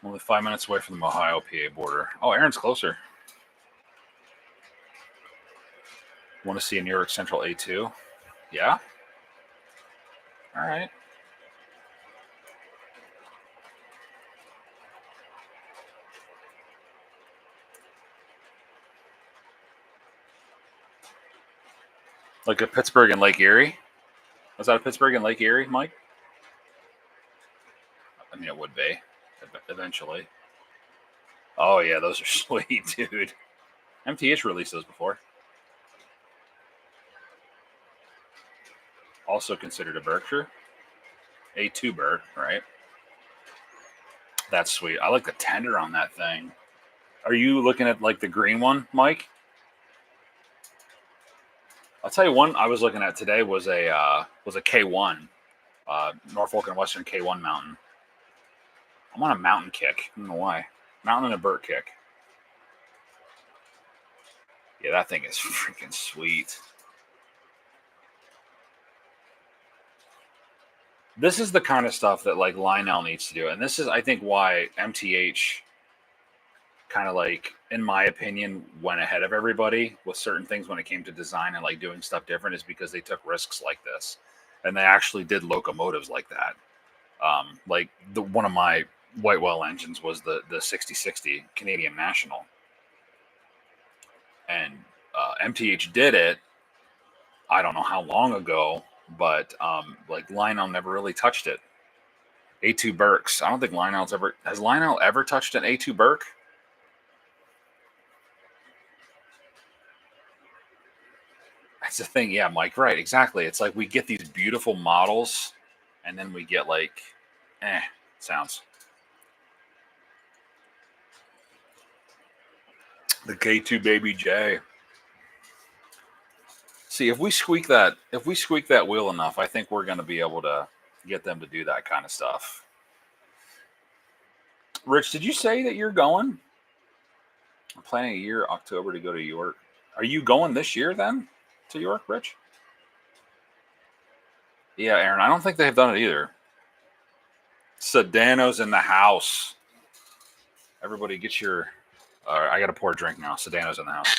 Only 5 minutes away from the Ohio PA border. Oh, Aaron's closer. Want to see a New York Central A2? Yeah? All right. Like a Pittsburgh and Lake Erie? Was that a Pittsburgh and Lake Erie, Mike? I mean, it would be eventually. Oh, yeah, those are sweet, dude. MTH released those before. Also considered a Berkshire. A2 Berk, right? That's sweet. I like the tender on that thing. Are you looking at like the green one, Mike? I'll tell you one I was looking at today was a K1, Norfolk and Western K1 mountain. I'm on a mountain kick. I don't know why. Mountain and a Burt kick. Yeah, that thing is freaking sweet. This is the kind of stuff that like Lionel needs to do, and this is I think why MTH kind of like, in my opinion, went ahead of everybody with certain things when it came to design and like doing stuff different, is because they took risks like this, and they actually did locomotives like that. Like the one of my Whitewell engines was the 6060 Canadian National, and MTH did it. I don't know how long ago, but like Lionel never really touched it. A2 Burks. I don't think Lionel's ever has Lionel ever touched an A2 Burke. That's the thing, yeah, Mike. Right, exactly. It's like we get these beautiful models, and then we get like, sounds. The K2 Baby J. See, if we squeak that wheel enough, I think we're going to be able to get them to do that kind of stuff. Rich, did you say that you're going? I'm planning a year October to go to York. Are you going this year then to York, Rich? Yeah, Aaron. I don't think they've done it either. Sedano's in the house. Everybody, get your. All right, I got to pour a drink now. Sedano's in the house.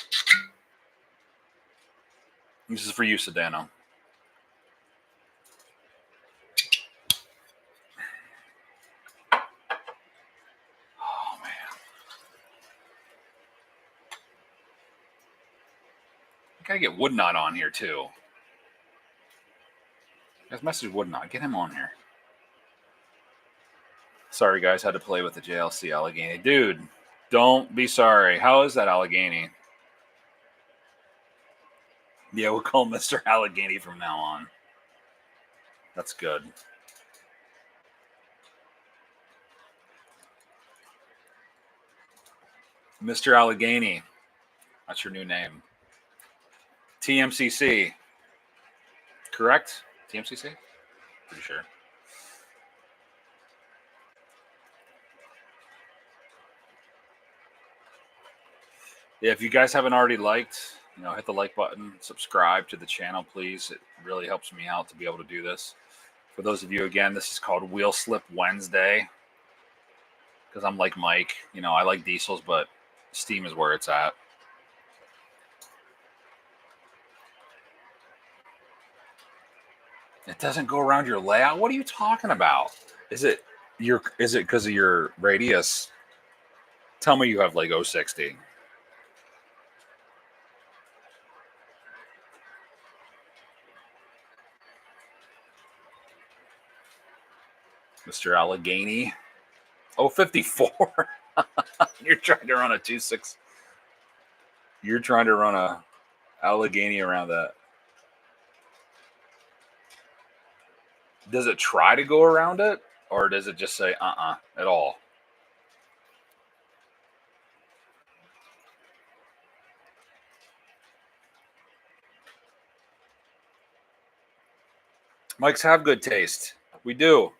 This is for you, Sedano. Oh man, I gotta get Woodnot on here too. Guys, message Woodnot. Get him on here. Sorry, guys, had to play with the JLC Allegheny. Dude, don't be sorry. How is that Allegheny? Yeah, we'll call Mr. Allegheny from now on. That's good. Mr. Allegheny. That's your new name. TMCC. Correct? TMCC? Pretty sure. Yeah, if you guys haven't already liked, hit the like button, subscribe to the channel, please. It really helps me out to be able to do this. For those of you, again, this is called Wheel Slip Wednesday, because I'm like Mike. I like diesels, but steam is where it's at. It doesn't go around your layout? What are you talking about? Is it Is it because of your radius? Tell me you have like 060. Mr. Allegheny. 054. You're trying to run a 26. You're trying to run a Allegheny around that. Does it try to go around it? Or does it just say at all? Mikes have good taste. We do.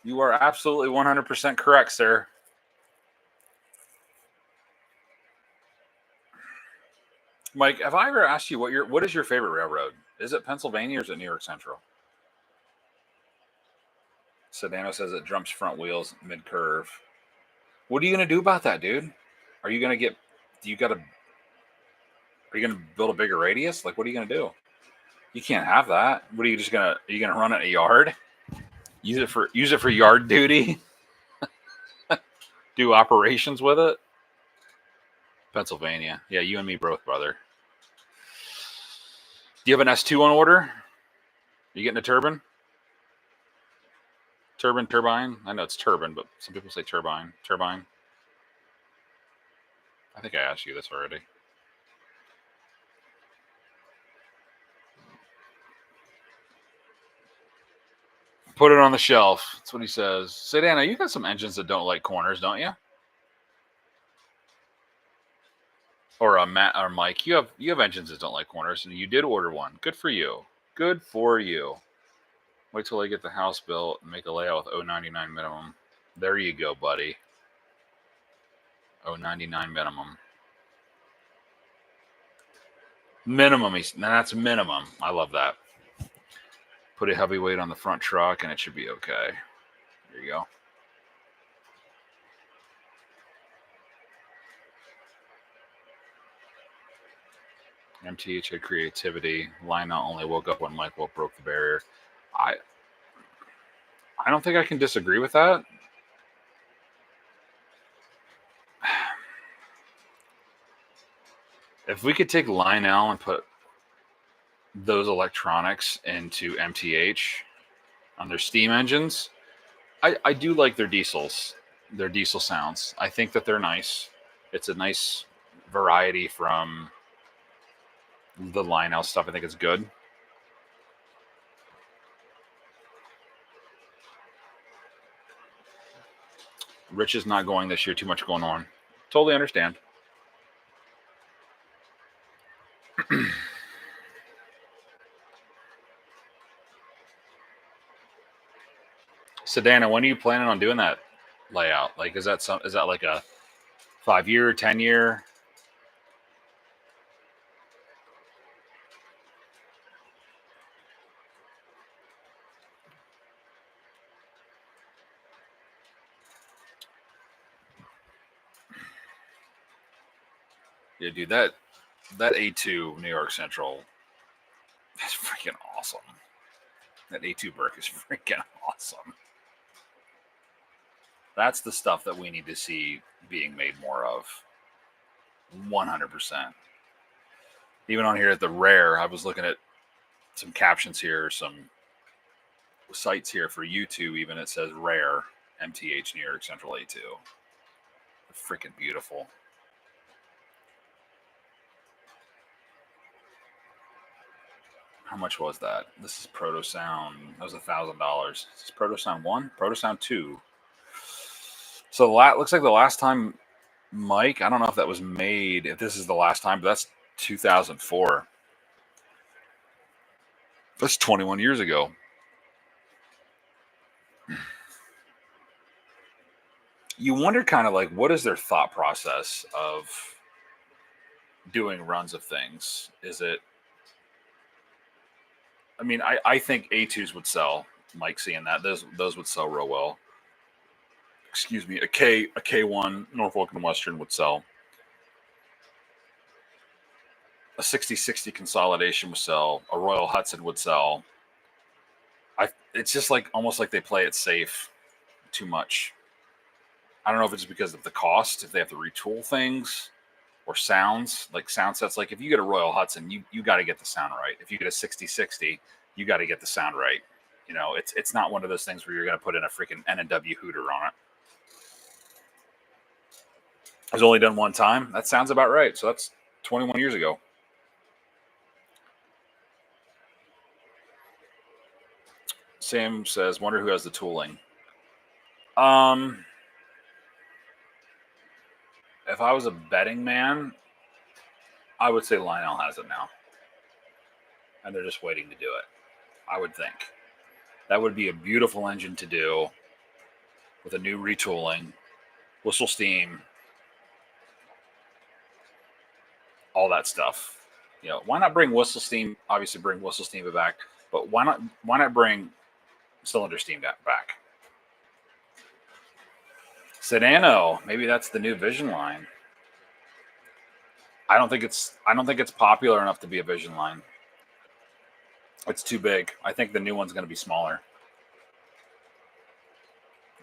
You are absolutely 100% correct, sir. Mike, have I ever asked you what is your favorite railroad? Is it Pennsylvania or is it New York Central? Sedano says it jumps front wheels mid curve. What are you gonna do about that, dude? Are you gonna get? Do you gotta? Are you gonna build a bigger radius? Like, what are you gonna do? You can't have that. What are you just gonna? Are you gonna run it in a yard? Use it for yard duty. Do operations with it. Pennsylvania. Yeah, you and me both, brother. Do you have an S2 on order? Are you getting a turbine? Turbine. I know it's turbine, but some people say turbine. Turbine. I think I asked you this already. Put it on the shelf. That's what he says. Sedana, you got some engines that don't like corners, don't you? Or Matt or Mike, you have engines that don't like corners, and you did order one. Good for you. Good for you. Wait till I get the house built and make a layout with 099 minimum. There you go, buddy. 099 minimum. Minimum. That's minimum. I love that. Put a heavyweight on the front truck, and it should be okay. There you go. MTH had creativity. Line not only woke up when Mike Wolf broke the barrier. I don't think I can disagree with that. If we could take Lionel and put those electronics into MTH on their steam engines, I do like their diesel sounds. I think that they're nice. It's a nice variety from the Lionel stuff. I think it's good. Rich is not going this year. Too much going on. Totally understand. Sedana, when are you planning on doing that layout? Like, is that like a 5-year, 10-year? Yeah, dude, that A2 New York Central is freaking awesome. That A2 Burke is freaking awesome. That's the stuff that we need to see being made more of. 100%. Even on here at the Rare, I was looking at some captions here, some sites here for YouTube. Even it says Rare MTH New York Central A2. Freaking beautiful. How much was that? This is Proto Sound. That was $1,000. Is this Proto Sound 1? Proto Sound 2. So looks like the last time, Mike, I don't know if that was made, if this is the last time, but that's 2004. That's 21 years ago. You wonder kind of like, what is their thought process of doing runs of things? Is it, I mean, I think A2s would sell. Mike seeing that. Those would sell real well. Excuse me, a K1 Norfolk and Western would sell. A 60/60 consolidation would sell. A Royal Hudson would sell. It's just like almost like they play it safe too much. I don't know if it's because of the cost, if they have to retool things or sounds, like sound sets. Like if you get a Royal Hudson, you got to get the sound right. If you get a 6060, you got to get the sound right. You know, it's not one of those things where you're going to put in a freaking N&W Hooter on it. It was only done one time. That sounds about right. So that's 21 years ago. Sam says, wonder who has the tooling. If I was a betting man, I would say Lionel has it now. And they're just waiting to do it. I would think. That would be a beautiful engine to do with a new retooling, whistle steam, all that stuff. You know, why not bring whistle steam? Obviously, bring whistle steam back, but why not bring cylinder steam back? Sedano, maybe that's the new Vision line. I don't think it's popular enough to be a Vision line. It's too big. I think the new one's going to be smaller.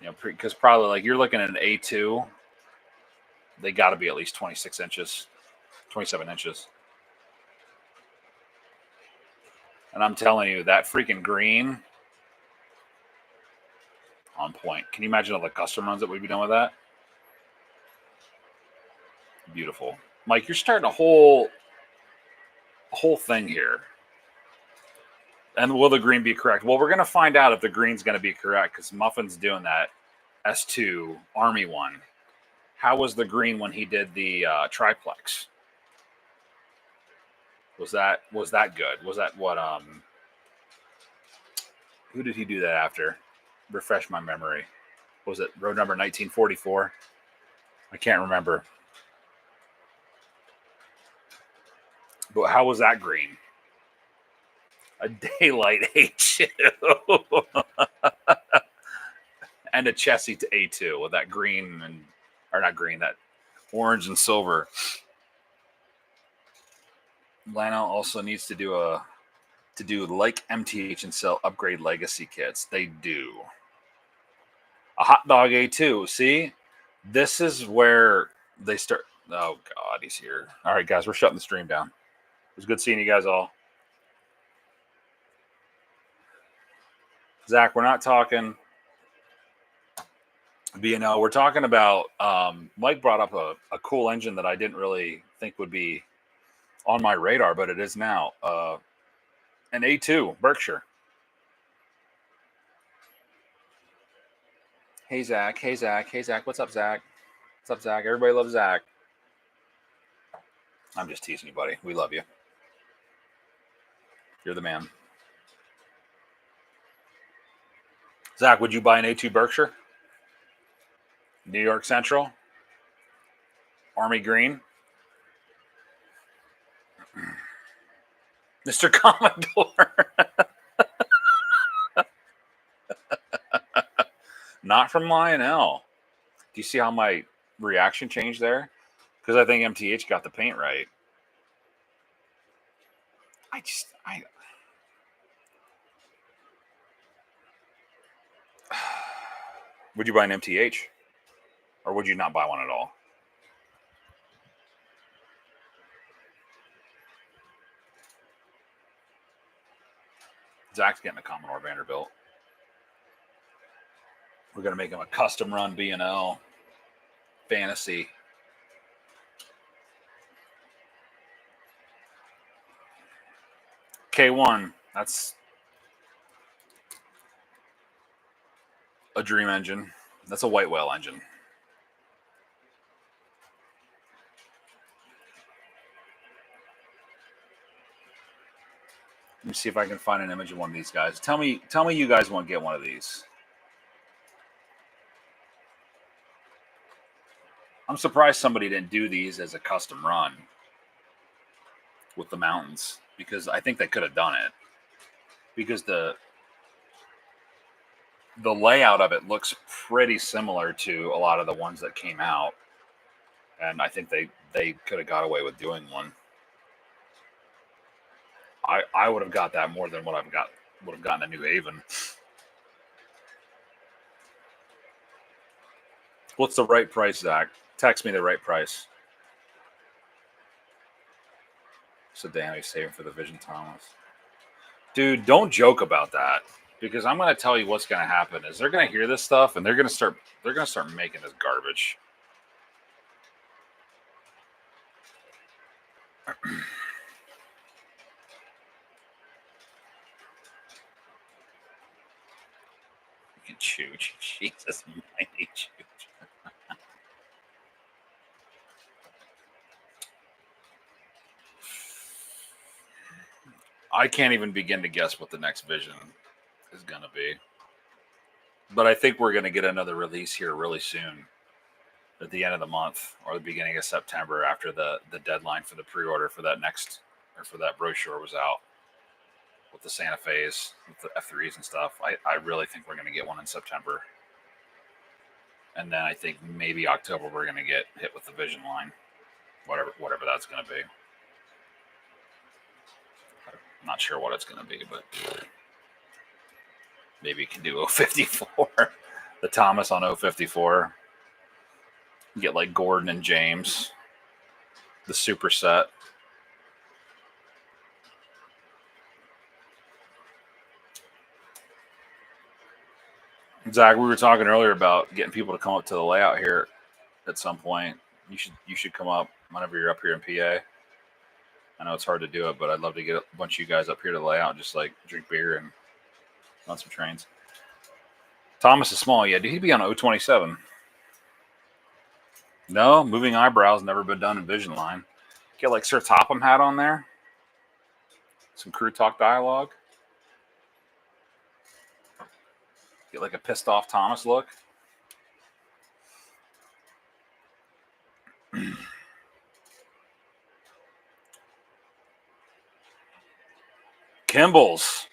You know, because probably like you're looking at an A2, they got to be at least 26 inches, 27 inches. And I'm telling you, that freaking green, on point. Can you imagine all the custom runs that we'd be done with that? Beautiful. Mike, you're starting a whole thing here. And will the green be correct? Well, we're going to find out if the green's going to be correct because Muffin's doing that S2 Army one. How was the green when he did the triplex? Was that good? Was that what who did he do that after? Refresh my memory. Was it road number 1944? I can't remember. But how was that green? A daylight A2 and a chassis to A2 with that green and or not green, that orange and silver. Lionel also needs to do like MTH and sell upgrade legacy kits. They do. A hot dog A2. See, this is where they start. Oh God, he's here. All right, guys, we're shutting the stream down. It was good seeing you guys all. Zach, we're not talking B&O. We're talking about Mike brought up a cool engine that I didn't really think would be on my radar, but it is now. An A2 Berkshire. Hey Zach. What's up, Zach? Everybody loves Zach. I'm just teasing you, buddy. We love you. You're the man. Zach, would you buy an A2 Berkshire? New York Central? Army Green? Mr. Commodore. Not from Lionel. Do you see how my reaction changed there? Because I think MTH got the paint right. Would you buy an MTH? Or would you not buy one at all? Zach's getting a Commodore Vanderbilt. We're going to make him a custom run B&L fantasy. K1, that's a dream engine. That's a white whale engine. Let me see if I can find an image of one of these guys. Tell me you guys want to get one of these. I'm surprised somebody didn't do these as a custom run with the mountains because I think they could have done it. Because the layout of it looks pretty similar to a lot of the ones that came out. And I think they could have got away with doing one. I would have got that more than what I've got would have gotten a New Haven. What's the right price, Zach? Text me the right price. So damn, he's saving for the Vision Thomas. Dude, don't joke about that, because I'm going to tell you what's going to happen is they're going to hear this stuff and they're going to start making this garbage. You can chooch. Jesus, mighty chooch. I can't even begin to guess what the next Vision is going to be. But I think we're going to get another release here really soon, at the end of the month or the beginning of September, after the deadline for the pre-order for that brochure was out with the Santa Fe's, with the F3s and stuff. I really think we're going to get one in September. And then I think maybe October we're going to get hit with the Vision line, whatever that's going to be. I'm not sure what it's going to be, but maybe you can do 054, the Thomas on 054. Get like Gordon and James, the super set. Zach, we were talking earlier about getting people to come up to the layout here at some point. You should come up whenever you're up here in PA. I know it's hard to do it, but I'd love to get a bunch of you guys up here to the layout, just like drink beer and on some trains. Thomas is small, yeah. Dude, he'd be on 027. No, moving eyebrows never been done in Vision line. Get like Sir Topham hat on there. Some crew talk dialogue. Get like a pissed off Thomas look. Kimball's.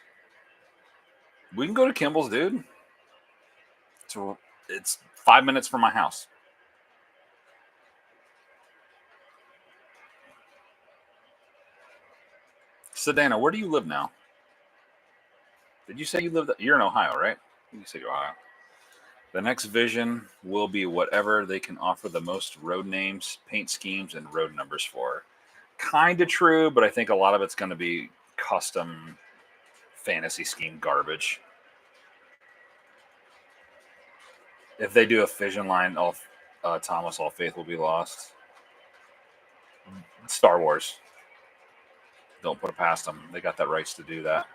We can go to Kimball's, dude. It's 5 minutes from my house. Sedana, where do you live now? Did you say you live? You're in Ohio, right? You said Ohio. The next Vision will be whatever they can offer the most road names, paint schemes, and road numbers for. Kind of true, but I think a lot of it's going to be custom fantasy scheme garbage. If they do a Vision line, Thomas, all faith will be lost. Star Wars. Don't put it past them. They got that rights to do that.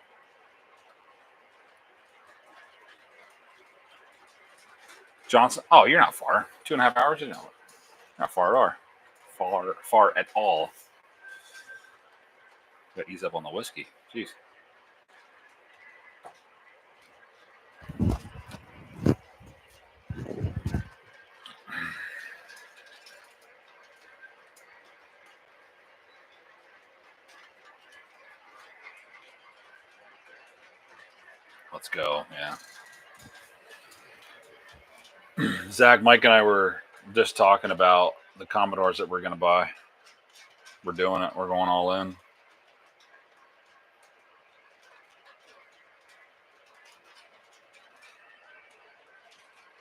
Johnson. Oh, you're not far. 2.5 hours. You know, not far at all. Far at all. Got to ease up on the whiskey. Jeez. Let's go. Yeah. Zach, Mike, and I were just talking about the Commodores that we're going to buy. We're doing it. We're going all in.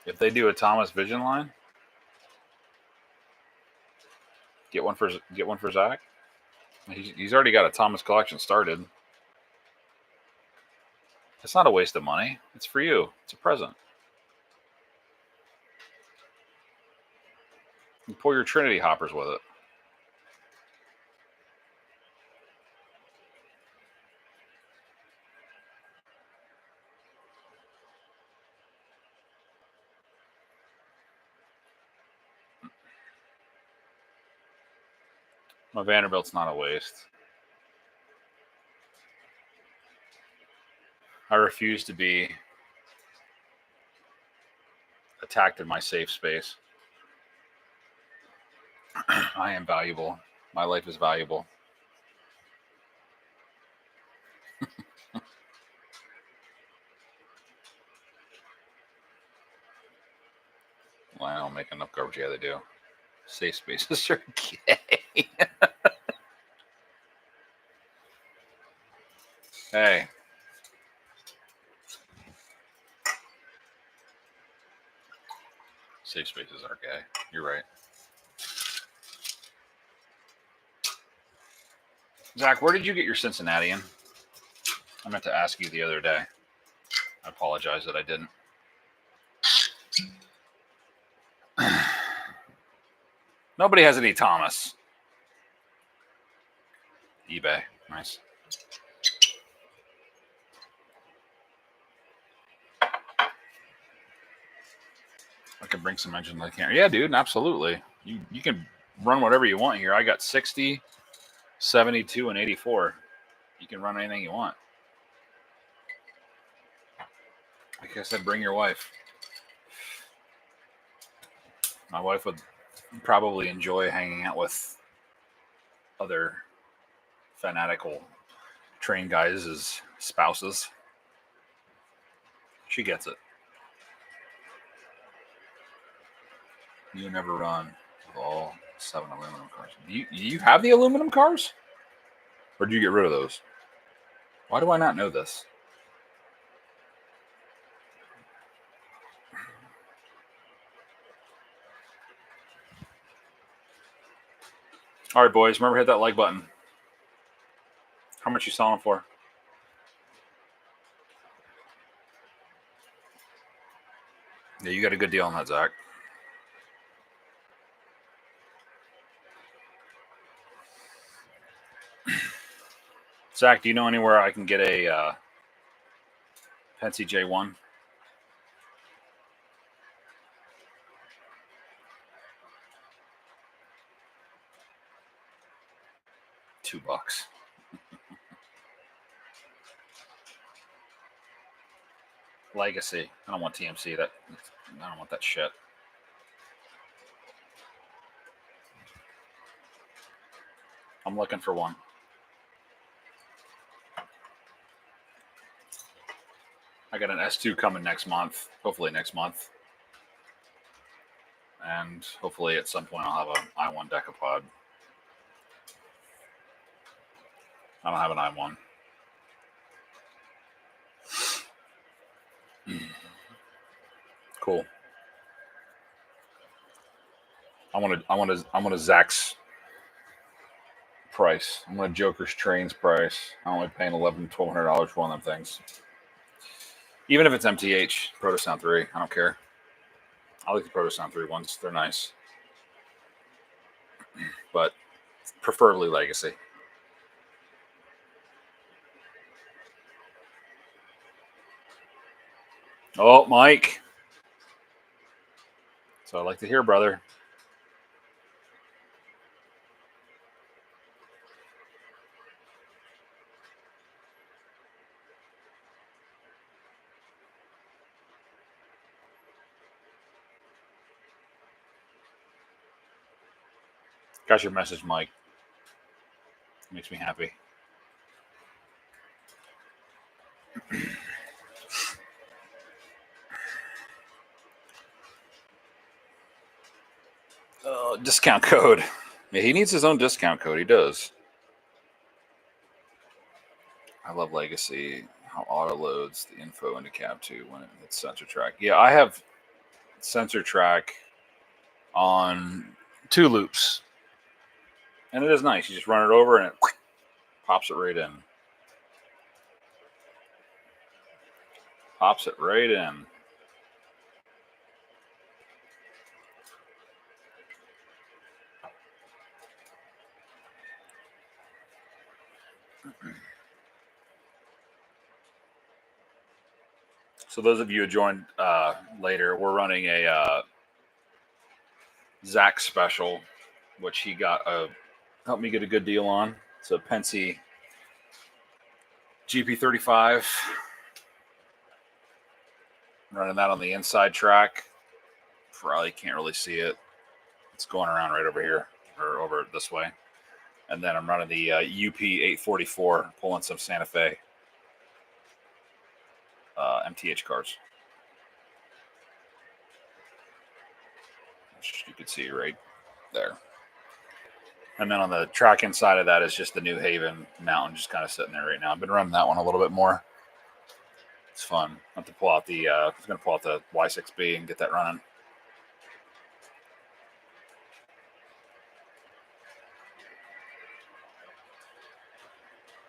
If they do a Thomas Vision line, get one for Zach. He's already got a Thomas collection started. It's not a waste of money. It's for you. It's a present. You pour your Trinity hoppers with it. My Vanderbilt's not a waste. I refuse to be attacked in my safe space. I am valuable. My life is valuable. Well, I don't make enough garbage. Yeah, they do. Safe spaces are gay. Hey, Safe spaces are gay. You're right. Zach, where did you get your Cincinnatian? I meant to ask you the other day. I apologize that I didn't. Nobody has any Thomas. eBay. Nice. I can bring some engine like here. Yeah, dude, absolutely. You can run whatever you want here. I got 60, 72, and 84. You can run anything you want. Like I said, bring your wife. My wife would probably enjoy hanging out with other fanatical train guys as spouses. She gets it. You never run with all 7 aluminum cars. Do you have the aluminum cars? Or do you get rid of those? Why do I not know this? All right, boys. Remember, hit that like button. How much you selling for? Yeah, you got a good deal on that, Zach. Zach, do you know anywhere I can get a Penske J1? $2. Legacy. I don't want TMC. I don't want that shit. I'm looking for one. I got an S2 coming next month. Hopefully next month. And hopefully at some point I'll have an i1 Decapod. I don't have an i1. Cool. I want a Zach's price. I'm going to Joker's Trains price. I'm only paying $1,100-$1,200 for one of them things. Even if it's MTH, Protosound 3, I don't care. I like the Protosound 3 ones. They're nice. But preferably Legacy. Oh, Mike. So I like to hear, brother. Got your message, Mike. Makes me happy. Discount code. Yeah, he needs his own discount code. He does. I love Legacy. How auto loads the info into Cab 2 when it hits sensor track. Yeah, I have sensor track on 2 loops. And it is nice. You just run it over and it pops it right in. Pops it right in. So those of you who joined later, we're running a Zach special, which he got helped me get a good deal on. It's a Penske GP35. Running that on the inside track. Probably can't really see it. It's going around right over here or over this way. And then I'm running the UP 844, pulling some Santa Fe MTH cars. Which you can see right there. And then on the track inside of that is just the New Haven Mountain, just kind of sitting there right now. I've been running that one a little bit more. It's fun. I have to pull out the. I was going to pull out the Y6B and get that running.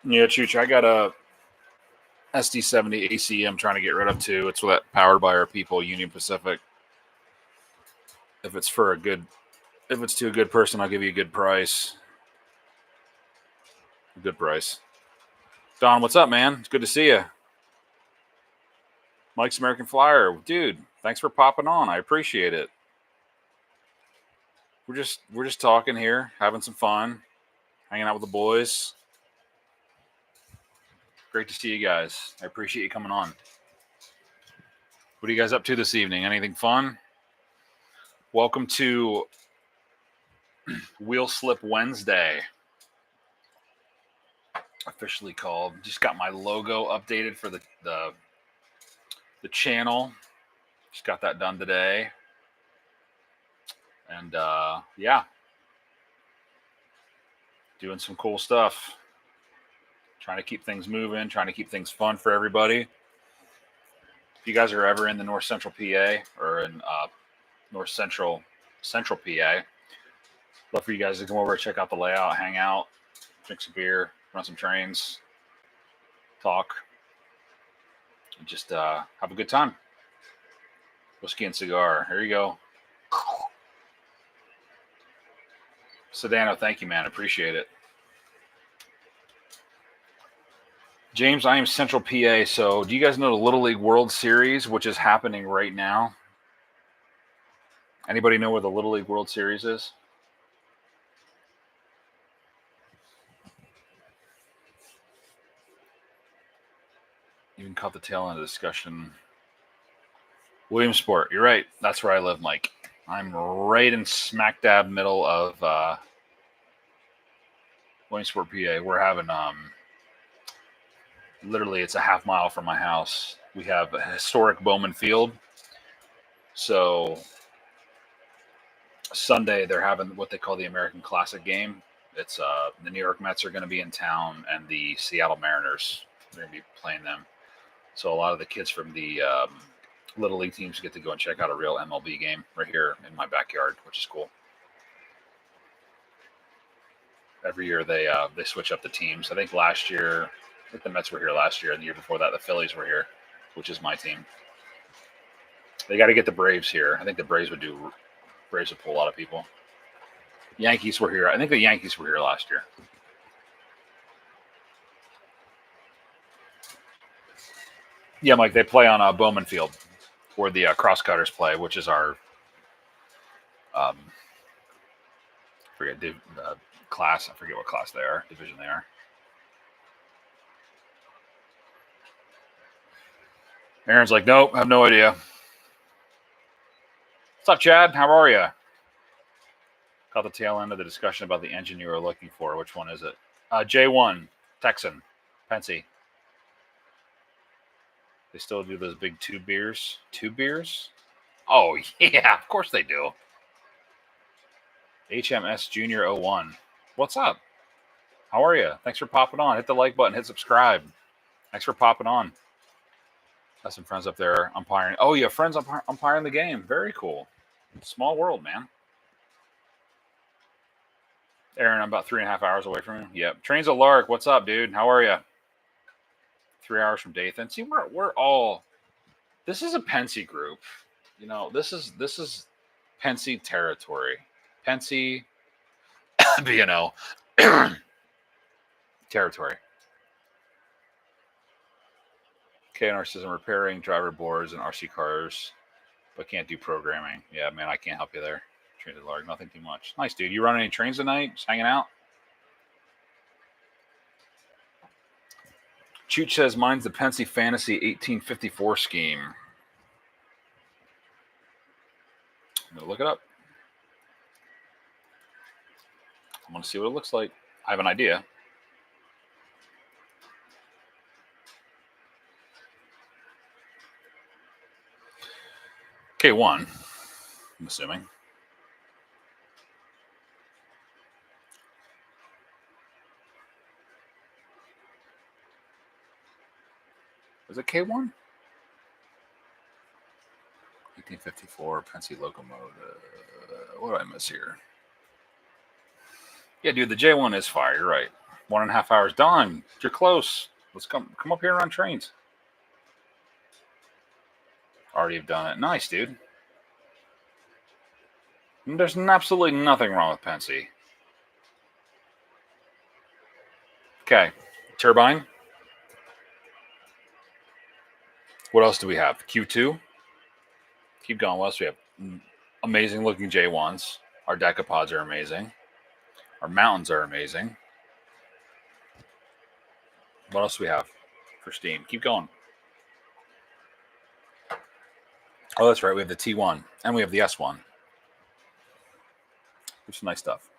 Yeah, Chooch, I got a SD70 AC I'm trying to get rid of too. It's that powered by our people, Union Pacific. If it's to a good person, I'll give you a good price. A good price. Don, what's up, man? It's good to see you. Mike's American Flyer, dude. Thanks for popping on. I appreciate it. We're just talking here, having some fun, hanging out with the boys. Great to see you guys. I appreciate you coming on. What are you guys up to this evening? Anything fun? Welcome to Wheel Slip Wednesday. Officially called. Just got my logo updated for the channel. Just got that done today. And yeah, doing some cool stuff. Trying to keep things moving, trying to keep things fun for everybody. If you guys are ever in the North Central PA or in North Central PA, love for you guys to come over, check out the layout, hang out, drink some beer, run some trains, talk, and just have a good time. Whiskey and cigar. Here you go. Sedano, thank you, man. Appreciate it. James, I am Central PA. So do you guys know the Little League World Series, which is happening right now? Anybody know where the Little League World Series is? Even caught the tail end of the discussion. Williamsport, you're right. That's where I live, Mike. I'm right in smack dab middle of Williamsport, PA. We're having literally it's a half mile from my house. We have a historic Bowman Field. So Sunday they're having what they call the American Classic game. It's the New York Mets are going to be in town, and the Seattle Mariners are going to be playing them. So a lot of the kids from the Little League teams get to go and check out a real MLB game right here in my backyard, which is cool. Every year they switch up the teams. I think last year, the Mets were here last year, and the year before that, the Phillies were here, which is my team. They got to get the Braves here. I think the Braves would pull a lot of people. Yankees were here. I think the Yankees were here last year. Yeah, Mike, they play on Bowman Field, where the Crosscutters play, which is our class. I forget what class they are, division they are. Aaron's like, nope, I have no idea. What's up, Chad? How are you? Caught the tail end of the discussion about the engine you were looking for. Which one is it? J1, Texan, Pennsy. They still do those big tube beers? Tube beers? Oh, yeah, of course they do. HMS Junior 01. What's up? How are you? Thanks for popping on. Hit the like button. Hit subscribe. Thanks for popping on. Got some friends up there umpiring. Oh, you have friends umpiring the game. Very cool. Small world, man. Aaron, I'm about 3.5 hours away from you. Yep. Trains of Lark. What's up, dude? How are you? 3 hours from Dathan. See, we're all. This is a Pensy group. You know, this is Pensy territory. Pensy, B&O territory. KNR says I'm repairing driver boards and RC cars, but can't do programming. Yeah, man, I can't help you there. Trains at Lark, nothing too much. Nice, dude. You run any trains tonight? Just hanging out? Chooch says mine's the Pensy Fantasy 1854 scheme. I'm going to look it up. I want to see what it looks like. I have an idea. K1, I'm assuming. Is it K1? 1854 Pensy locomotive. What did I miss here? Yeah, dude, the J1 is fire. You're right. 1.5 hours done. You're close. Let's come up here and run trains. Already have done it. Nice, dude. There's absolutely nothing wrong with Pensy. Okay, turbine. What else do we have? Q2. Keep going. What else do we have? Amazing looking J1s. Our decapods are amazing. Our mountains are amazing. What else do we have for Steam? Keep going. Oh, that's right. We have the T1 and we have the S1. There's some nice stuff.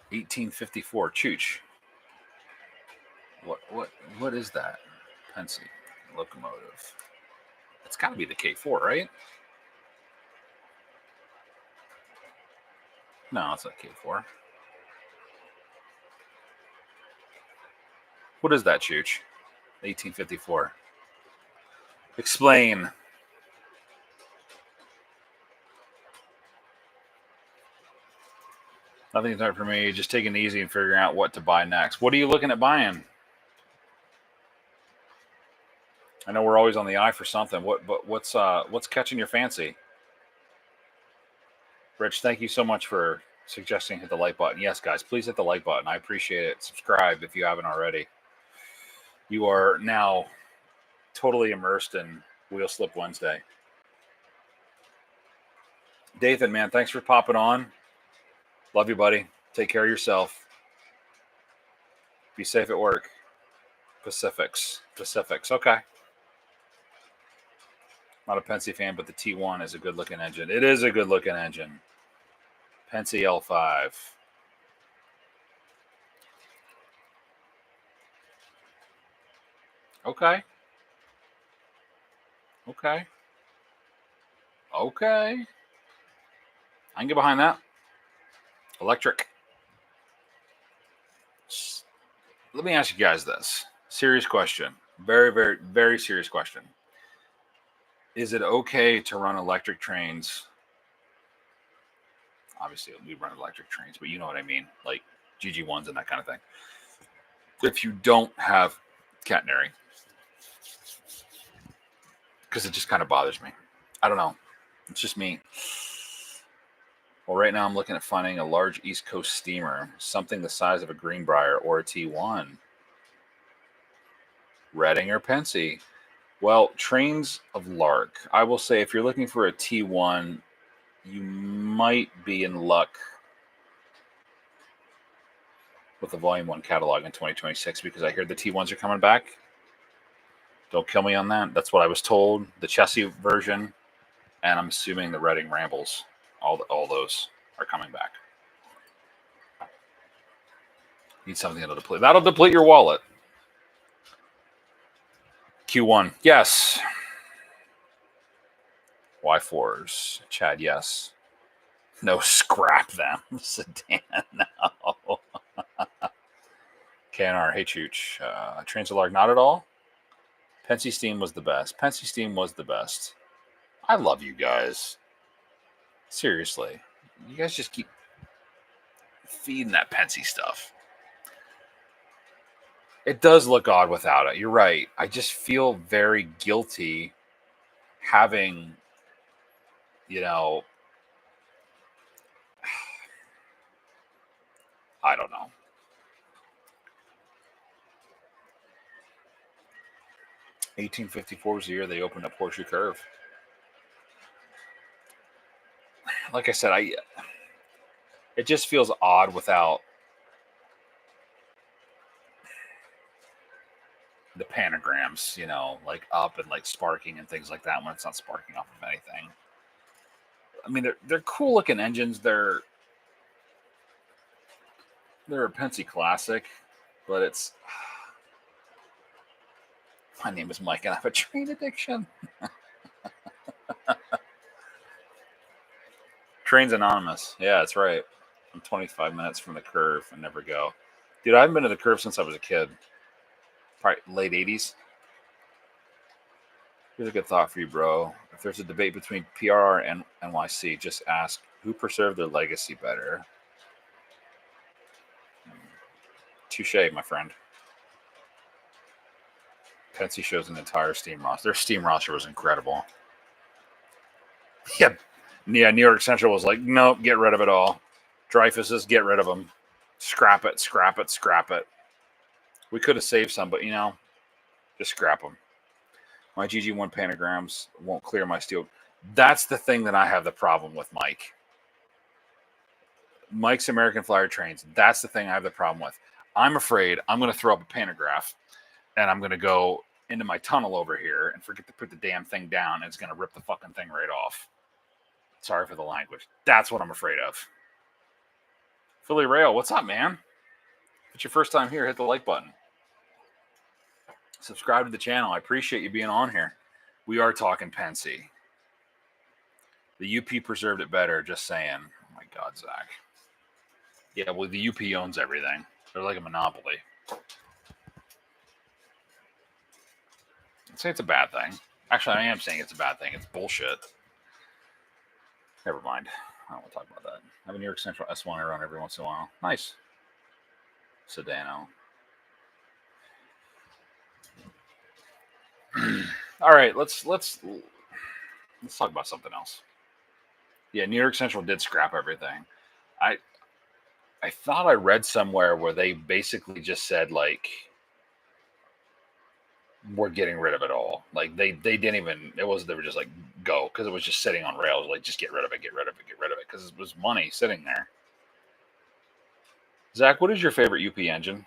1854 Chooch. What is that? Pensy locomotive. It's got to be the K4, right? No, it's not K4. What is that, Chooch? 1854. Explain. Nothing's hard for me. Just taking it easy and figuring out what to buy next. What are you looking at buying? I know we're always on the eye for something. What's catching your fancy? Rich, thank you so much for suggesting hit the like button. Yes, guys, please hit the like button. I appreciate it. Subscribe if you haven't already. You are now totally immersed in Wheel Slip Wednesday. Dathan, man, thanks for popping on. Love you, buddy. Take care of yourself. Be safe at work. Pacifics. Okay. Not a Pensy fan, but the T1 is a good-looking engine. It is a good-looking engine. Pensy L5. Okay. I can get behind that. Electric. Let me ask you guys this. Serious question. Very, very, very serious question. Is it okay to run electric trains? Obviously, we run electric trains, but you know what I mean. Like GG1s and that kind of thing. If you don't have catenary. Because it just kind of bothers me. I don't know. It's just me. Well, right now I'm looking at finding a large East Coast steamer, something the size of a Greenbrier or a T1. Reading or Pensy? Well, trains of Lark. I will say if you're looking for a T1, you might be in luck with the Volume 1 catalog in 2026 because I hear the T1s are coming back. Don't kill me on that. That's what I was told. The Chessie version, and I'm assuming the Reading Rambles. All those are coming back. Need something that'll deplete. That'll deplete your wallet. Q1, yes. Y4s, Chad, yes. No, scrap them. Sedan, no. KNR, hey Chooch. Trains of Lark, not at all. Pensy Steam was the best. I love you guys. Seriously. You guys just keep feeding that Pensy stuff. It does look odd without it. You're right. I just feel very guilty having, I don't know. $1854 was the year they opened up Horseshoe Curve. Like I said, it just feels odd without the panagrams, like up and like sparking and things like that when it's not sparking off of anything. I mean, they're cool looking engines. They're a Pensy classic, but it's. My name is Mike, and I have a train addiction. Trains Anonymous. Yeah, that's right. I'm 25 minutes from the curve and never go. Dude, I haven't been to the curve since I was a kid. Probably late 80s. Here's a good thought for you, bro. If there's a debate between PRR and NYC, just ask Who preserved their legacy better? Touche, my friend. Petsy shows an entire Steam roster. Their Steam roster was incredible. Yeah, New York Central was like, nope, get rid of it all. Dreyfus's, get rid of them. Scrap it, scrap it, scrap it. We could have saved some, but just scrap them. My GG1 pentagrams won't clear my steel. That's the thing that I have the problem with, Mike. Mike's American Flyer trains. That's the thing I have the problem with. I'm afraid I'm going to throw up a pantograph and I'm going to go into my tunnel over here and forget to put the damn thing down, and it's going to rip the fucking thing right off. Sorry for the language. That's what I'm afraid of. Philly Rail, what's up, man? If it's your first time here, hit the like button. Subscribe to the channel. I appreciate you being on here. We are talking Pensy. The UP preserved it better, just saying. Oh my God, Zach. Yeah, well, the UP owns everything. They're like a monopoly. I'd say it's a bad thing. Actually, I am saying it's a bad thing. It's bullshit. Never mind. I don't want to talk about that. I have a New York Central S1 I run every once in a while. Nice. Sedano. All right, let's talk about something else. Yeah, New York Central did scrap everything. I thought I read somewhere where they basically just said, like, we're getting rid of it all. Like they didn't even, they were just like, go, because it was just sitting on rails. Like, just get rid of it, get rid of it, get rid of it, because it was money sitting there. Zach, what is your favorite UP engine?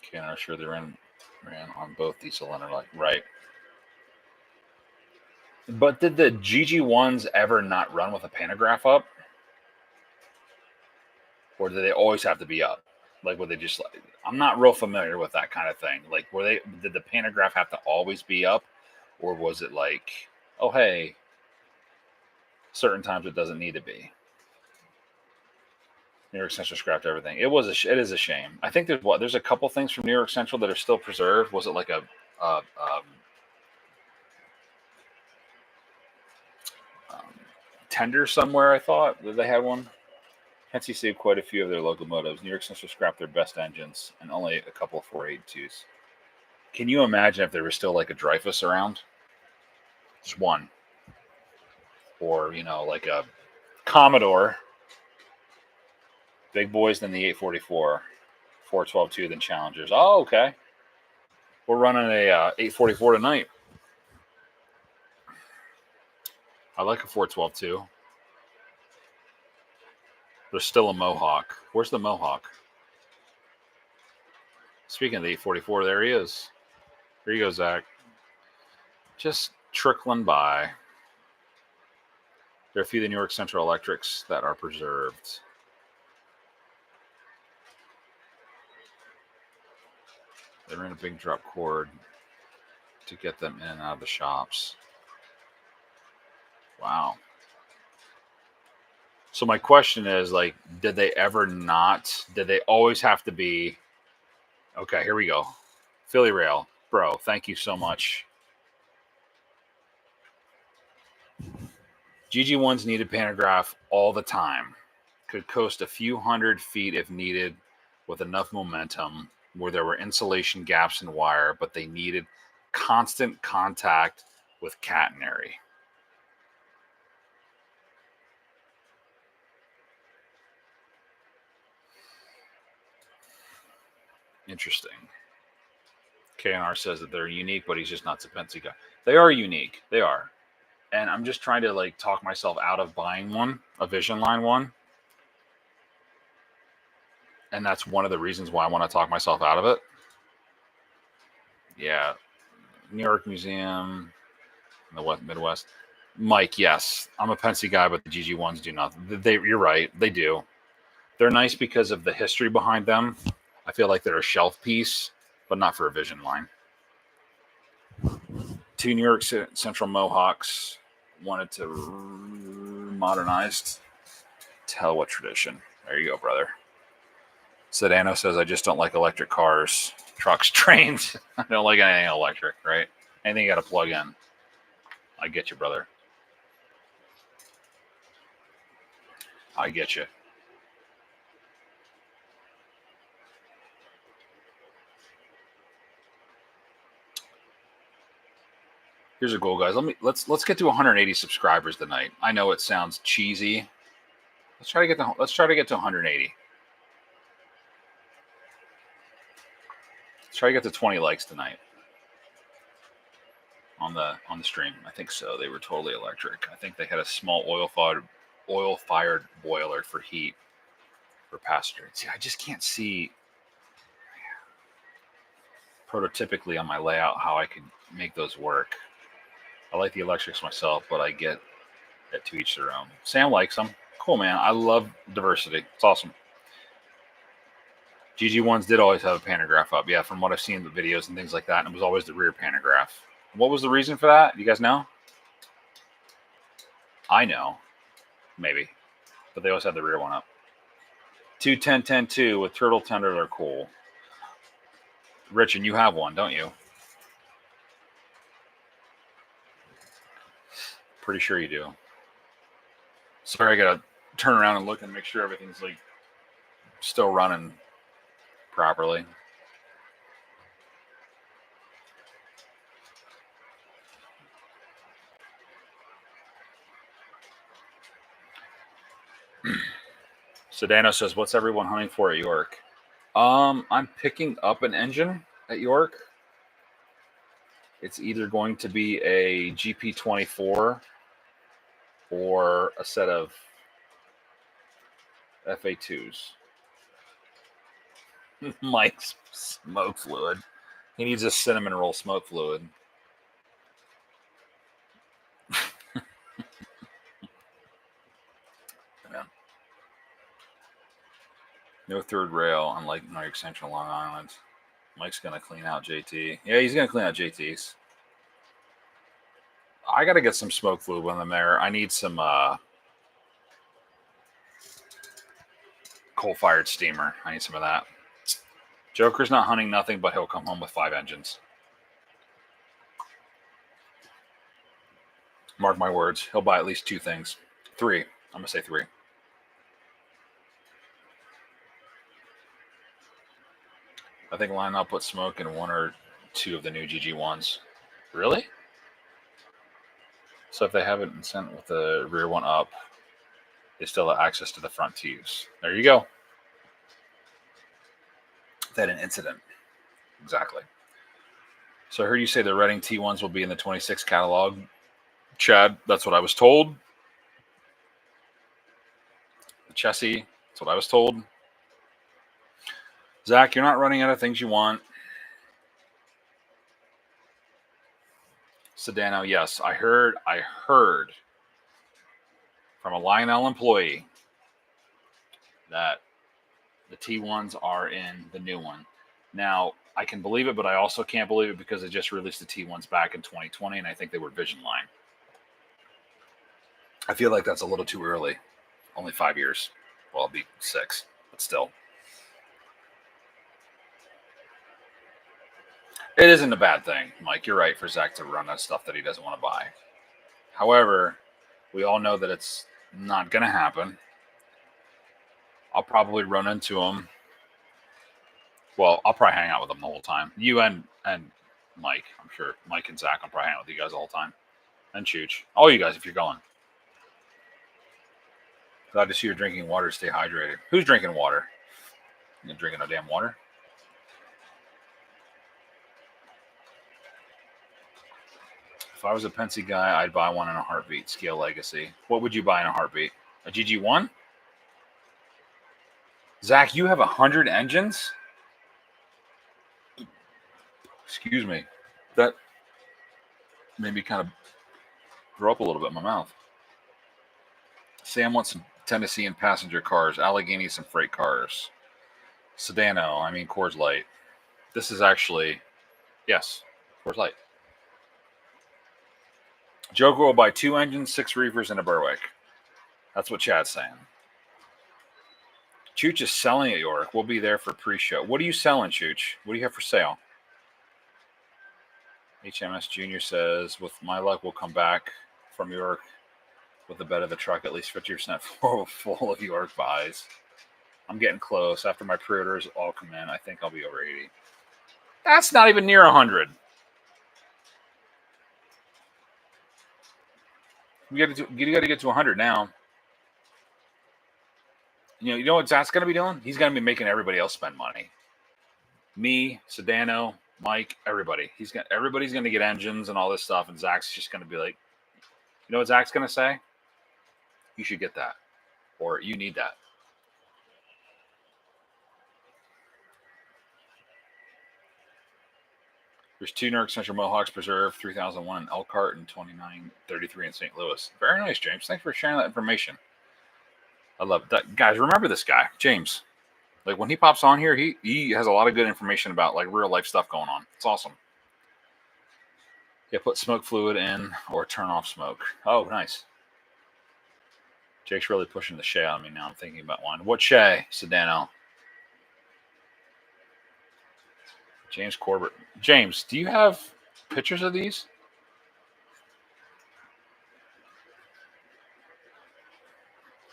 Okay, I'm sure they ran on both diesel and like right. But did the GG1s ever not run with a pantograph up? Or do they always have to be up? Like, would they just like, I'm not real familiar with that kind of thing. Like, did the pantograph have to always be up? Or was it like, oh, hey, certain times it doesn't need to be? New York Central scrapped everything. It is a shame. I think there's a couple things from New York Central that are still preserved. Was it like a tender somewhere? I thought that they had one. Hence, saved quite a few of their locomotives. New York Central scrapped their best engines and only a couple of 482s. Can you imagine if there was still like a Dreyfus around? Just one. Or, like a Commodore. Big boys, then the 844. 412-2, then Challengers. Oh, okay. We're running a 844 tonight. I like a 412-2. There's still a Mohawk. Where's the Mohawk? Speaking of the 844, there he is. Here you go, Zach. Just trickling by. There are a few of the New York Central Electrics that are preserved. They ran a big drop cord to get them in and out of the shops. Wow. So my question is, like, did they always have to be? Okay, here we go. Philly Rail. Bro, thank you so much. GG1s needed pantograph all the time. Could coast a few hundred feet if needed with enough momentum, where there were insulation gaps in wire, but they needed constant contact with catenary. Interesting. KNR says that they're unique, but he's just not a Pensy guy. They are unique. They are. And I'm just trying to like talk myself out of buying one, a Vision Line one. And that's one of the reasons why I want to talk myself out of it. Yeah. New York Museum, in the Midwest. Mike, yes. I'm a Pensy guy, but the GG1s do not. You're right. They do. They're nice because of the history behind them. I feel like they're a shelf piece, but not for a Vision Line. 2 New York Central Mohawks wanted to modernize. Tell what tradition. There you go, brother. Sedano says, I just don't like electric cars, trucks, trains. I don't like anything electric, right? Anything you got to plug in. I get you, brother. I get you. Here's a goal, guys. Let's get to 180 subscribers tonight. I know it sounds cheesy. Let's try to get to 180. Let's try to get to 20 likes tonight on the stream. I think so. They were totally electric. I think they had a small oil fired boiler for heat for passenger. See, I just can't see prototypically on my layout how I could make those work. I like the electrics myself, but I get it to each their own. Sam likes them. Cool, man. I love diversity. It's awesome. GG1s did always have a pantograph up. Yeah, from what I've seen in the videos and things like that. And it was always the rear pantograph. What was the reason for that? Do you guys know? I know. Maybe. But they always had the rear one up. 210-10-2 with turtle tender are cool. Rich, and you have one, don't you? Pretty sure you do. Sorry, I gotta turn around and look and make sure everything's like still running properly. Sedano says, "What's everyone hunting for at York?" I'm picking up an engine at York. It's either going to be a GP24 or a set of FA2s. Mike's smoke fluid. He needs a cinnamon roll smoke fluid. Yeah. No third rail, unlike Nordic Central Long Island. Mike's going to clean out JT. Yeah, he's going to clean out JT's. I got to get some smoke fluid when I'm there. I need some coal-fired steamer. I need some of that. Joker's not hunting nothing, but he'll come home with 5 engines. Mark my words. He'll buy at least 2 things. 3. I'm going to say 3. I think Lionel put smoke in 1 or 2 of the new GG1s. Really? So if they haven't been sent with the rear one up, they still have access to the front to use. There you go. They had an incident. Exactly. So I heard you say the Reading T1s will be in the 26 catalog. Chad, that's what I was told. The Chessie, that's what I was told. Zach, you're not running out of things you want. Sedano, yes, I heard from a Lionel employee that the T1s are in the new one. Now, I can believe it, but I also can't believe it because they just released the T1s back in 2020, and I think they were Vision Line. I feel like that's a little too early. Only 5 years. Well, I'll be 6, but still. It isn't a bad thing, Mike. You're right for Zach to run that stuff that he doesn't want to buy. However, we all know that it's not going to happen. I'll probably run into him. Well, I'll probably hang out with him the whole time. You and Mike. I'm sure Mike and Zach will probably hang out with you guys the whole time. And Chooch. All you guys if you're going. Glad to see you're drinking water to stay hydrated. Who's drinking water? You drinking no damn water? If I was a Penske guy, I'd buy one in a heartbeat. Scale Legacy. What would you buy in a heartbeat? A GG1? Zach, you have 100 engines? Excuse me. That made me kind of throw up a little bit in my mouth. Sam wants some Tennessee and passenger cars. Allegheny some freight cars. Sedano, I mean Coors Light. This is actually, yes, Coors Light. Joker will buy 2 engines, 6 reefers, and a Berwick. That's what Chad's saying. Chooch is selling at York. We'll be there for pre-show. What are you selling, Chooch? What do you have for sale? HMS Junior says, with my luck, we'll come back from York with the bed of the truck at least 50% full of York buys. I'm getting close. After my pre-orders all come in, I think I'll be over 80. That's not even near 100. You got to get to 100 now. You know what Zach's going to be doing? He's going to be making everybody else spend money. Me, Sedano, Mike, everybody. Everybody's going to get engines and all this stuff, and Zach's just going to be like, you know what Zach's going to say? You should get that, or you need that. There's 2 Newark Central Mohawks Preserve, 3001 in Elkhart and 2933 in St. Louis. Very nice, James. Thanks for sharing that information. I love that. Guys, remember this guy, James. Like when he pops on here, he has a lot of good information about like real life stuff going on. It's awesome. Yeah, put smoke fluid in or turn off smoke. Oh, nice. Jake's really pushing the Shay on me now. I'm thinking about one. What Shay, Sedano? James Corbett. James, do you have pictures of these?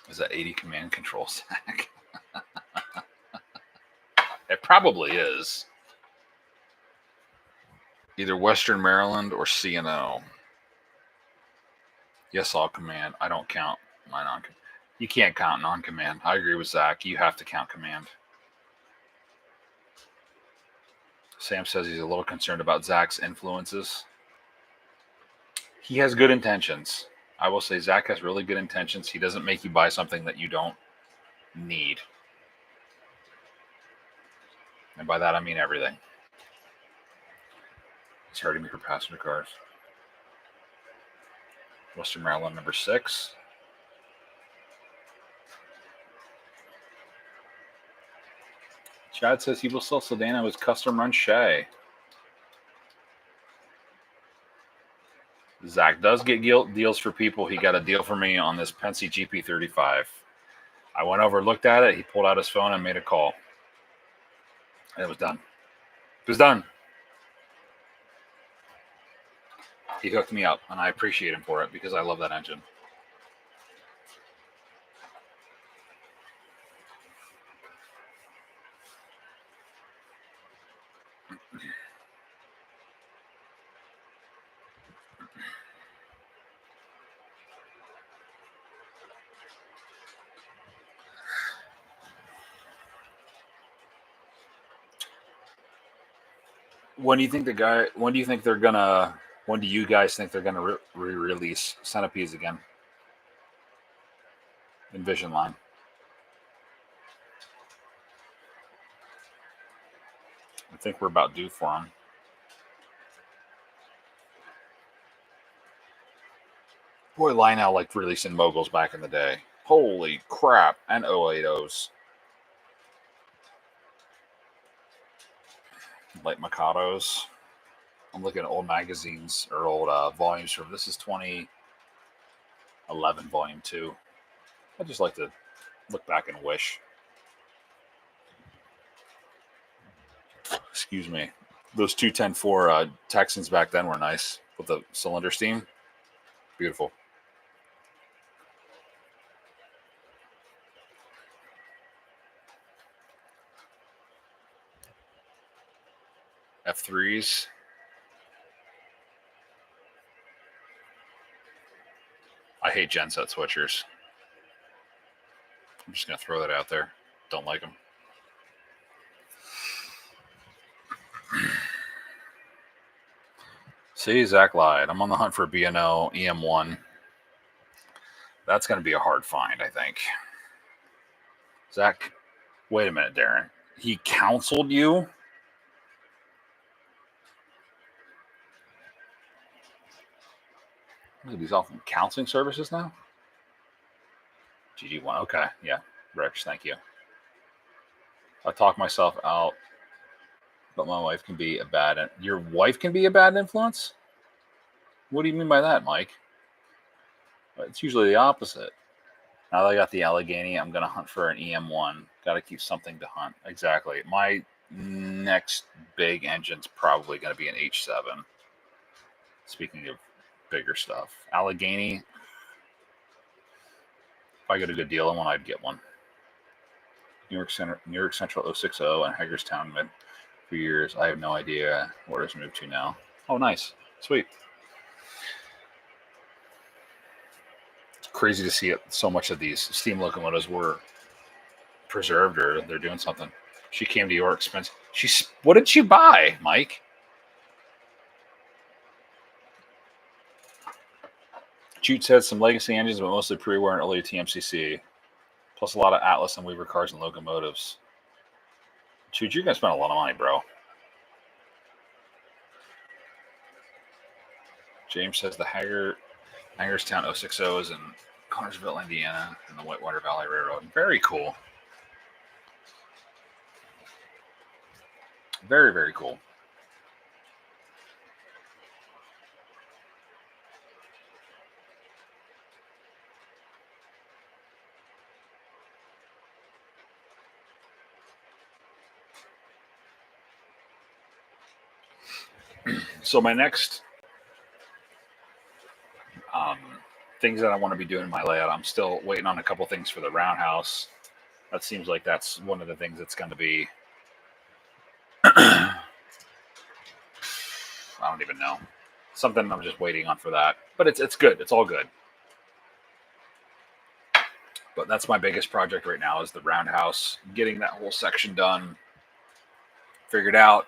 Is that 80 command control stack? It probably is. Either Western Maryland or CNO. Yes, all command. I don't count my non-command. You can't count non-command. I agree with Zach. You have to count command. Sam says he's a little concerned about Zach's influences. He has good intentions. I will say Zach has really good intentions. He doesn't make you buy something that you don't need. And by that, I mean everything. He's hurting me for passenger cars. Western Maryland, number 6. Chad says he will sell Sedano as custom run Shay. Zach does get deals for people. He got a deal for me on this Penske GP35. I went over, looked at it. He pulled out his phone and made a call. And it was done. It was done. He hooked me up, and I appreciate him for it because I love that engine. When do you think when do you guys think they're gonna re-release Centipedes again? Envision line. I think we're about due for them. Boy, Lionel liked releasing moguls back in the day. Holy crap. And 080s. Like Mikados. I'm looking at old magazines or old volumes from this is 2011 volume 2. I just like to look back and wish. Excuse me. Those 210-4 Texans back then were nice with the cylinder steam. Beautiful. F3s. I hate genset switchers. I'm just going to throw that out there. Don't like them. See, Zach lied. I'm on the hunt for a B&O EM1. That's going to be a hard find, I think. Zach, wait a minute, Darren. He counseled you? These all from counseling services now? GG1. Okay. Yeah. Rich, thank you. I talk myself out, but my wife can be a bad... Your wife can be a bad influence? What do you mean by that, Mike? It's usually the opposite. Now that I got the Allegheny, I'm gonna hunt for an EM1. Got to keep something to hunt. Exactly. My next big engine's probably gonna be an H7. Speaking of bigger stuff, Allegheny. If I get a good deal on one, I'd get one. New York Central 060 and Hagerstown mid for years. I have no idea where it's moved to now. Oh, nice, sweet. It's crazy to see it. So much of these steam locomotives were preserved, or they're doing something. She came to York, spent. What did she buy, Mike? Jute said some legacy engines, but mostly pre-war and early TMCC. Plus a lot of Atlas and Weaver cars and locomotives. Jute, you're gonna spend a lot of money, bro. James says the Hagerstown 060 is in Connersville, Indiana, and the Whitewater Valley Railroad. Very cool. Very, very cool. So my next things that I want to be doing in my layout, I'm still waiting on a couple things for the roundhouse. That seems like that's one of the things that's going to be. I don't even know. Something I'm just waiting on for that. But it's good. It's all good. But that's my biggest project right now is the roundhouse, getting that whole section done, figured out.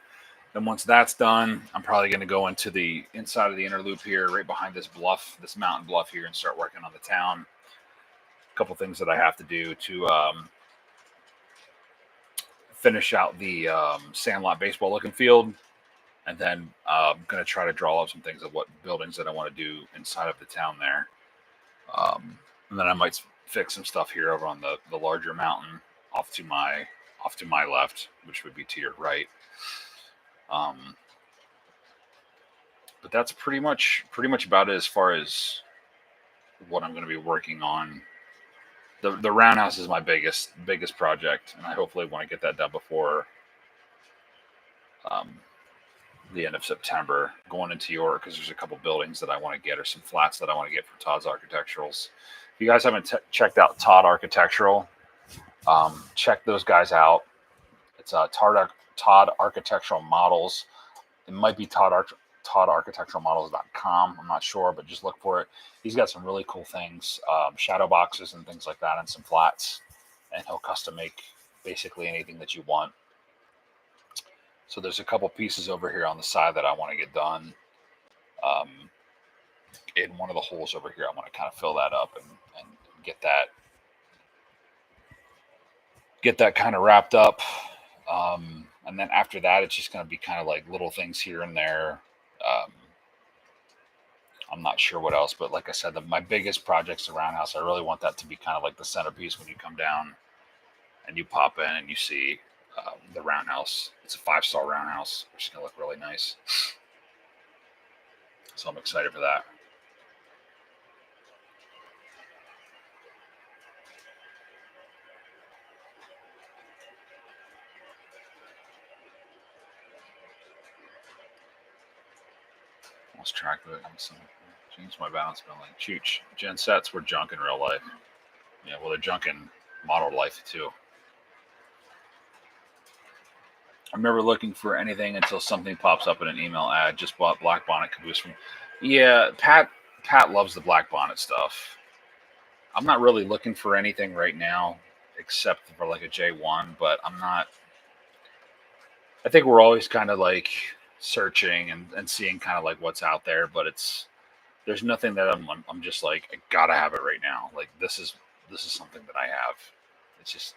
Then once that's done, I'm probably going to go into the inside of the inner loop here, right behind this bluff, this mountain bluff here, and start working on the town. A couple things that I have to do to finish out the Sandlot baseball looking field. And then I'm going to try to draw up some things of what buildings that I want to do inside of the town there. And then I might fix some stuff here over on the larger mountain off to my left, which would be to your right. But that's pretty much about it as far as what I'm going to be working on. The roundhouse is my biggest project, and I hopefully want to get that done before the end of September, going into York, because there's a couple buildings that I want to get, or some flats that I want to get for Todd's Architecturals. If you guys haven't checked out Todd Architectural, check those guys out. It's Todd Architectural Models. It might be toddarchitecturalmodels.com. I'm not sure, but just look for it. He's got some really cool things, shadow boxes and things like that, and some flats. And he'll custom make basically anything that you want. So there's a couple pieces over here on the side that I want to get done. In one of the holes over here, I want to kind of fill that up and get that kind of wrapped up. And then after that, it's just going to be kind of like little things here and there. I'm not sure what else, but like I said, my biggest project's the roundhouse. I really want that to be kind of like the centerpiece when you come down and you pop in and you see the roundhouse. It's a 5-star roundhouse, which is going to look really nice. So I'm excited for that. Lost track of it. Changed my balance spelling. Chooch. Gen sets were junk in real life. Yeah, well, they're junk in model life too. I'm never looking for anything until something pops up in an email ad. Just bought Black Bonnet caboose from. Yeah, Pat loves the Black Bonnet stuff. I'm not really looking for anything right now except for like a J1, but I'm not. I think we're always kind of like searching and seeing kind of like what's out there, but there's nothing that I'm just like, I gotta have it right now. Like this is something that I have. It's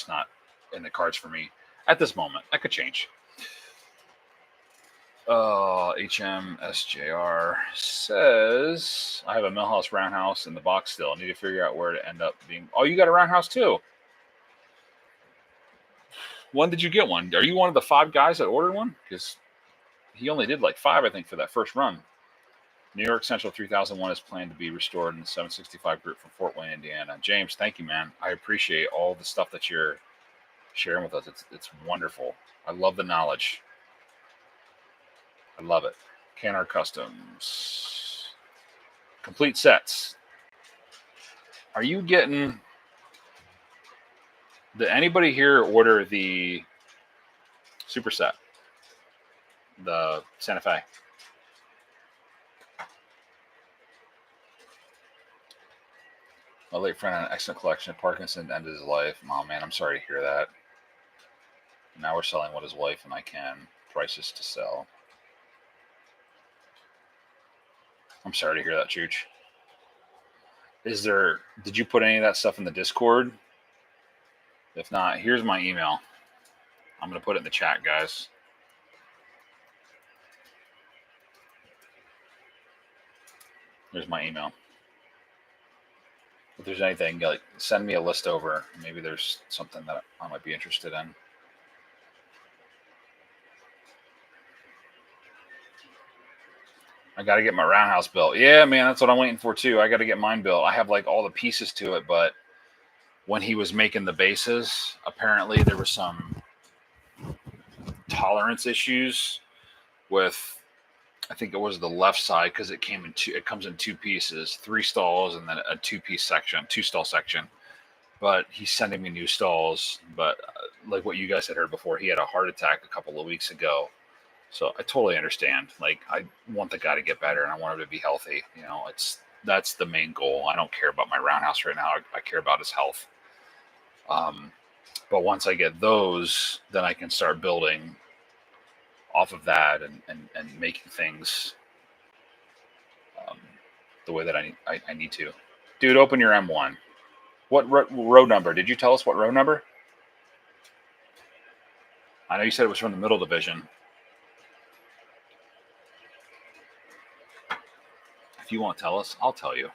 not in the cards for me at this moment. That could change. HMSJR says I have a Millhouse roundhouse in the box still. I need to figure out where to end up being. Oh, you got a roundhouse too. When did you get one? Are you one of the 5 guys that ordered one? Because he only did like 5, I think, for that first run. New York Central 3001 is planned to be restored in the 765 group from Fort Wayne, Indiana. James, thank you, man. I appreciate all the stuff that you're sharing with us. It's wonderful. I love the knowledge. I love it. Canar Customs. Complete sets. Are you getting... Did anybody here order the superset? The Santa Fe? My late friend had an excellent collection. Parkinson ended his life. Oh man, I'm sorry to hear that. Now we're selling what his wife and I can. Prices to sell. I'm sorry to hear that, Chooch. Did you put any of that stuff in the Discord? If not, here's my email. I'm going to put it in the chat, guys. There's my email. If there's anything, like, send me a list over. Maybe there's something that I might be interested in. I got to get my roundhouse built. Yeah, man, that's what I'm waiting for too. I got to get mine built. I have like all the pieces to it, but when he was making the bases, apparently there were some tolerance issues with, I think it was the left side, because it comes in two pieces, 3 stalls and then a 2-piece section, 2-stall section. But he's sending me new stalls. But like what you guys had heard before, he had a heart attack a couple of weeks ago. So I totally understand. Like, I want the guy to get better and I want him to be healthy. You know, that's the main goal. I don't care about my roundhouse right now. I care about his health. But once I get those, then I can start building off of that and making things the way that I need to. Dude, open your M1. What road number? Did you tell us what road number? I know you said it was from the middle division. If you won't tell us, I'll tell you.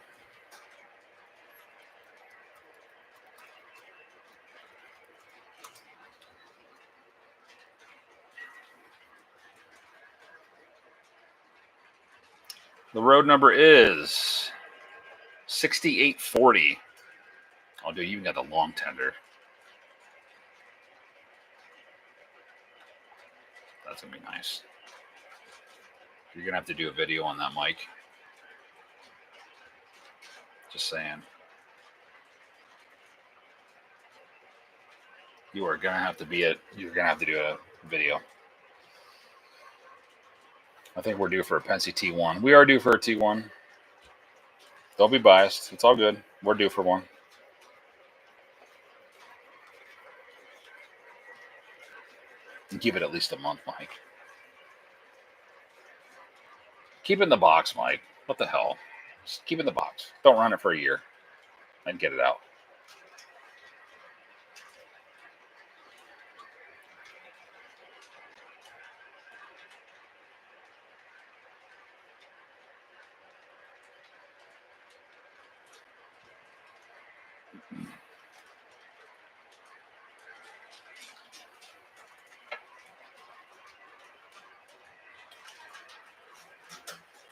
The road number is 6840. Oh, dude, you even got the long tender. That's going to be nice. You're going to have to do a video on that mic. Just saying. You are going to have to you're going to have to do a video. I think we're due for a Penske T1. We are due for a T1. Don't be biased. It's all good. We're due for one. Give it at least a month, Mike. Keep it in the box, Mike. What the hell? Just keep it in the box. Don't run it for a year and get it out.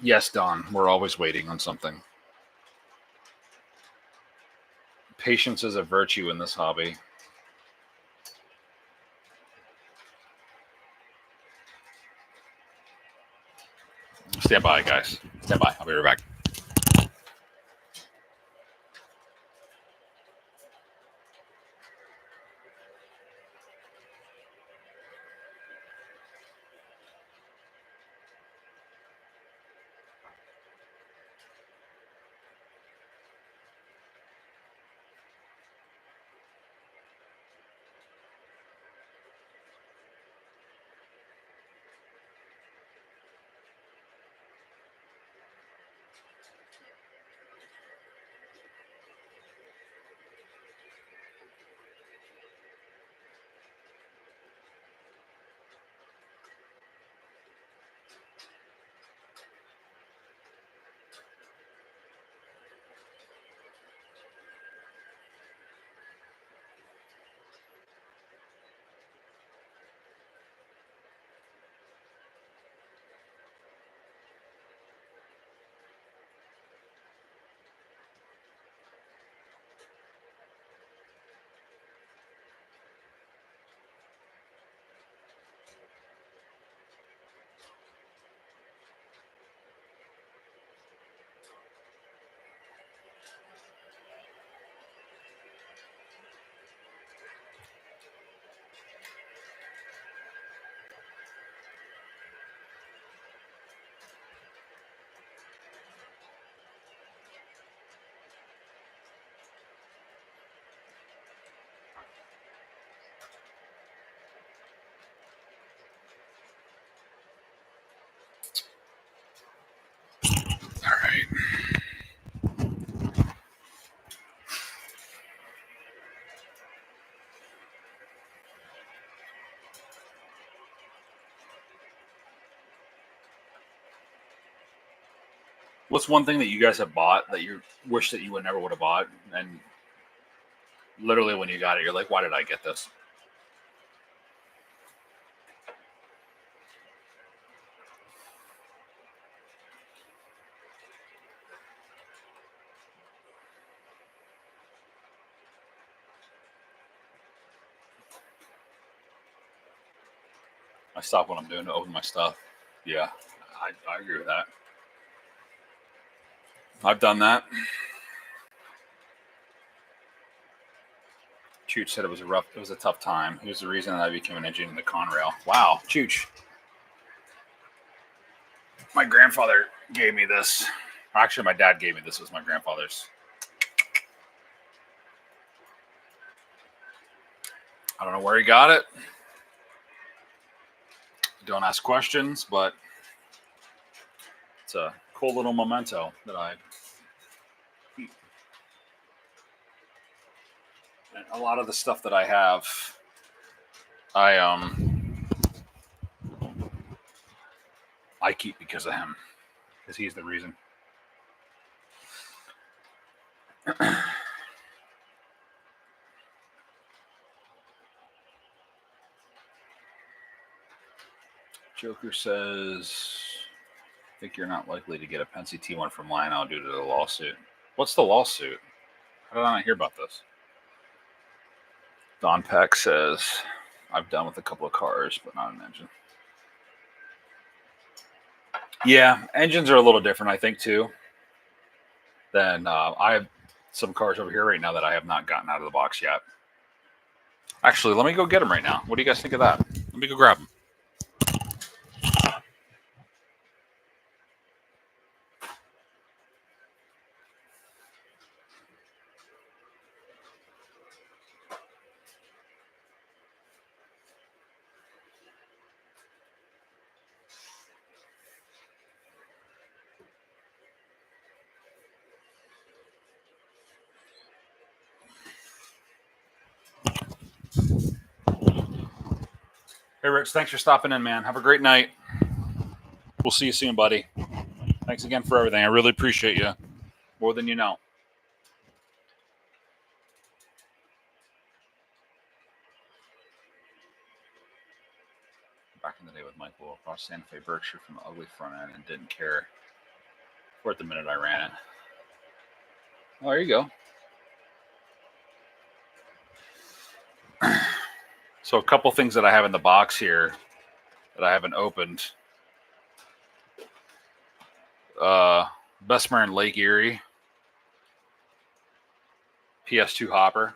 Yes, Don. We're always waiting on something. Patience is a virtue in this hobby. Stand by, guys. Stand by. I'll be right back. What's one thing that you guys have bought that you wish that you would never would have bought, and literally when you got it, you're like, "Why did I get this?" I stop what I'm doing to open my stuff. Yeah, I agree with that. I've done that. Chooch said it was a tough time. He was the reason that I became an engineer in the Conrail. Wow, Chooch. My grandfather gave me this. Actually, my dad gave me this. It was my grandfather's. I don't know where he got it. Don't ask questions, but it's a cool little memento that I keep. And a lot of the stuff that I have, I keep because of him, because he's the reason. Joker says, I think you're not likely to get a Penske T1 from Lionel due to the lawsuit. What's the lawsuit? How did I not hear about this? Don Peck says, I've done with a couple of cars, but not an engine. Yeah, engines are a little different, I think, too. Then I have some cars over here right now that I have not gotten out of the box yet. Actually, let me go get them right now. What do you guys think of that? Let me go grab them. Hey, Rich, thanks for stopping in, man. Have a great night. We'll see you soon, buddy. Thanks again for everything. I really appreciate you. More than you know. Back in the day with Michael across Santa Fe Berkshire from the ugly front end and didn't care for it the minute I ran it. Oh, there you go. So a couple things that I have in the box here that I haven't opened. Bessemer and Lake Erie PS2 hopper.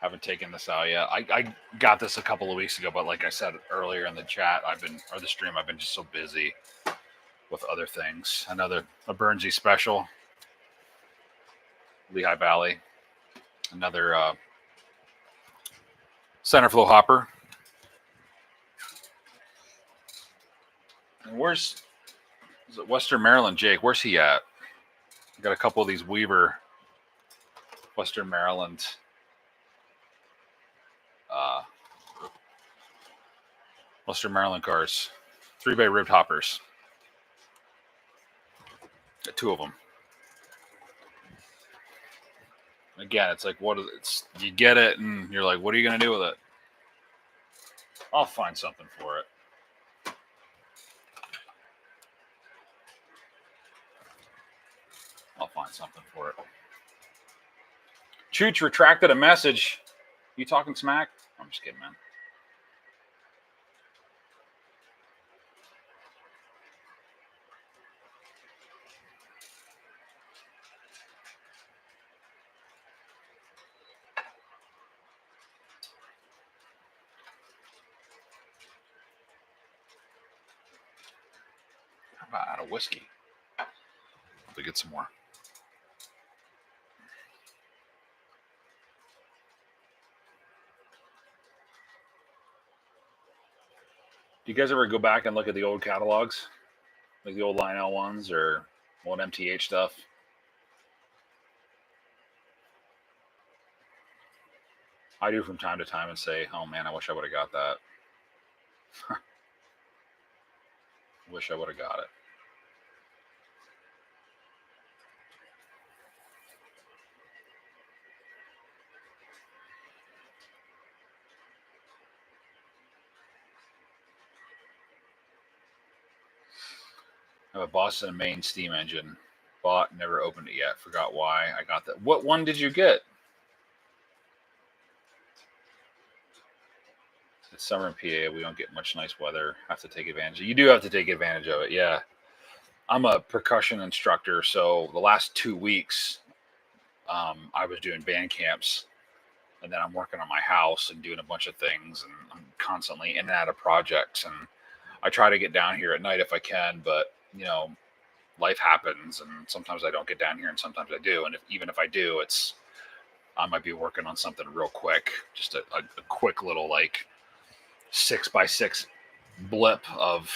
Haven't taken this out yet. I got this a couple of weeks ago, but like I said earlier in the chat, the stream, I've been just so busy with other things. A Bernsey special, Lehigh Valley. Another center flow hopper. And is it Western Maryland, Jake? Where's he at? I got a couple of these Weaver Western Maryland cars, 3-bay ribbed hoppers. Got 2 of them. Again, it's like you get it and you're like, what are you gonna do with it? I'll find something for it. Chooch retracted a message. You talking smack? I'm just kidding, man. How about out of whiskey? To get some more. Do you guys ever go back and look at the old catalogs? Like the old Lionel ones or old MTH stuff? I do from time to time and say, oh man, I wish I would have got that. Wish I would have got it. I have a Boston and Maine steam engine. Bought, never opened it yet. Forgot why I got that. What one did you get? It's summer in PA. We don't get much nice weather. Have to take advantage. You do have to take advantage of it. Yeah. I'm a percussion instructor, so the last 2 weeks, I was doing band camps, and then I'm working on my house and doing a bunch of things, and I'm constantly in and out of projects. And I try to get down here at night if I can, but life happens, and sometimes I don't get down here, and sometimes I do. And even if I do, I might be working on something real quick, just a quick little like 6x6 blip of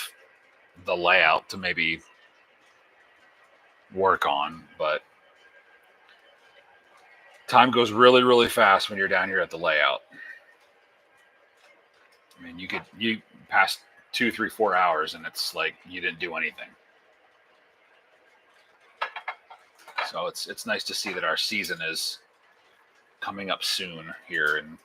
the layout to maybe work on. But time goes really, really fast when you're down here at the layout. I mean, you pass 2, 3, 4 hours, and it's like you didn't do anything. So it's nice to see that our season is coming up soon here, and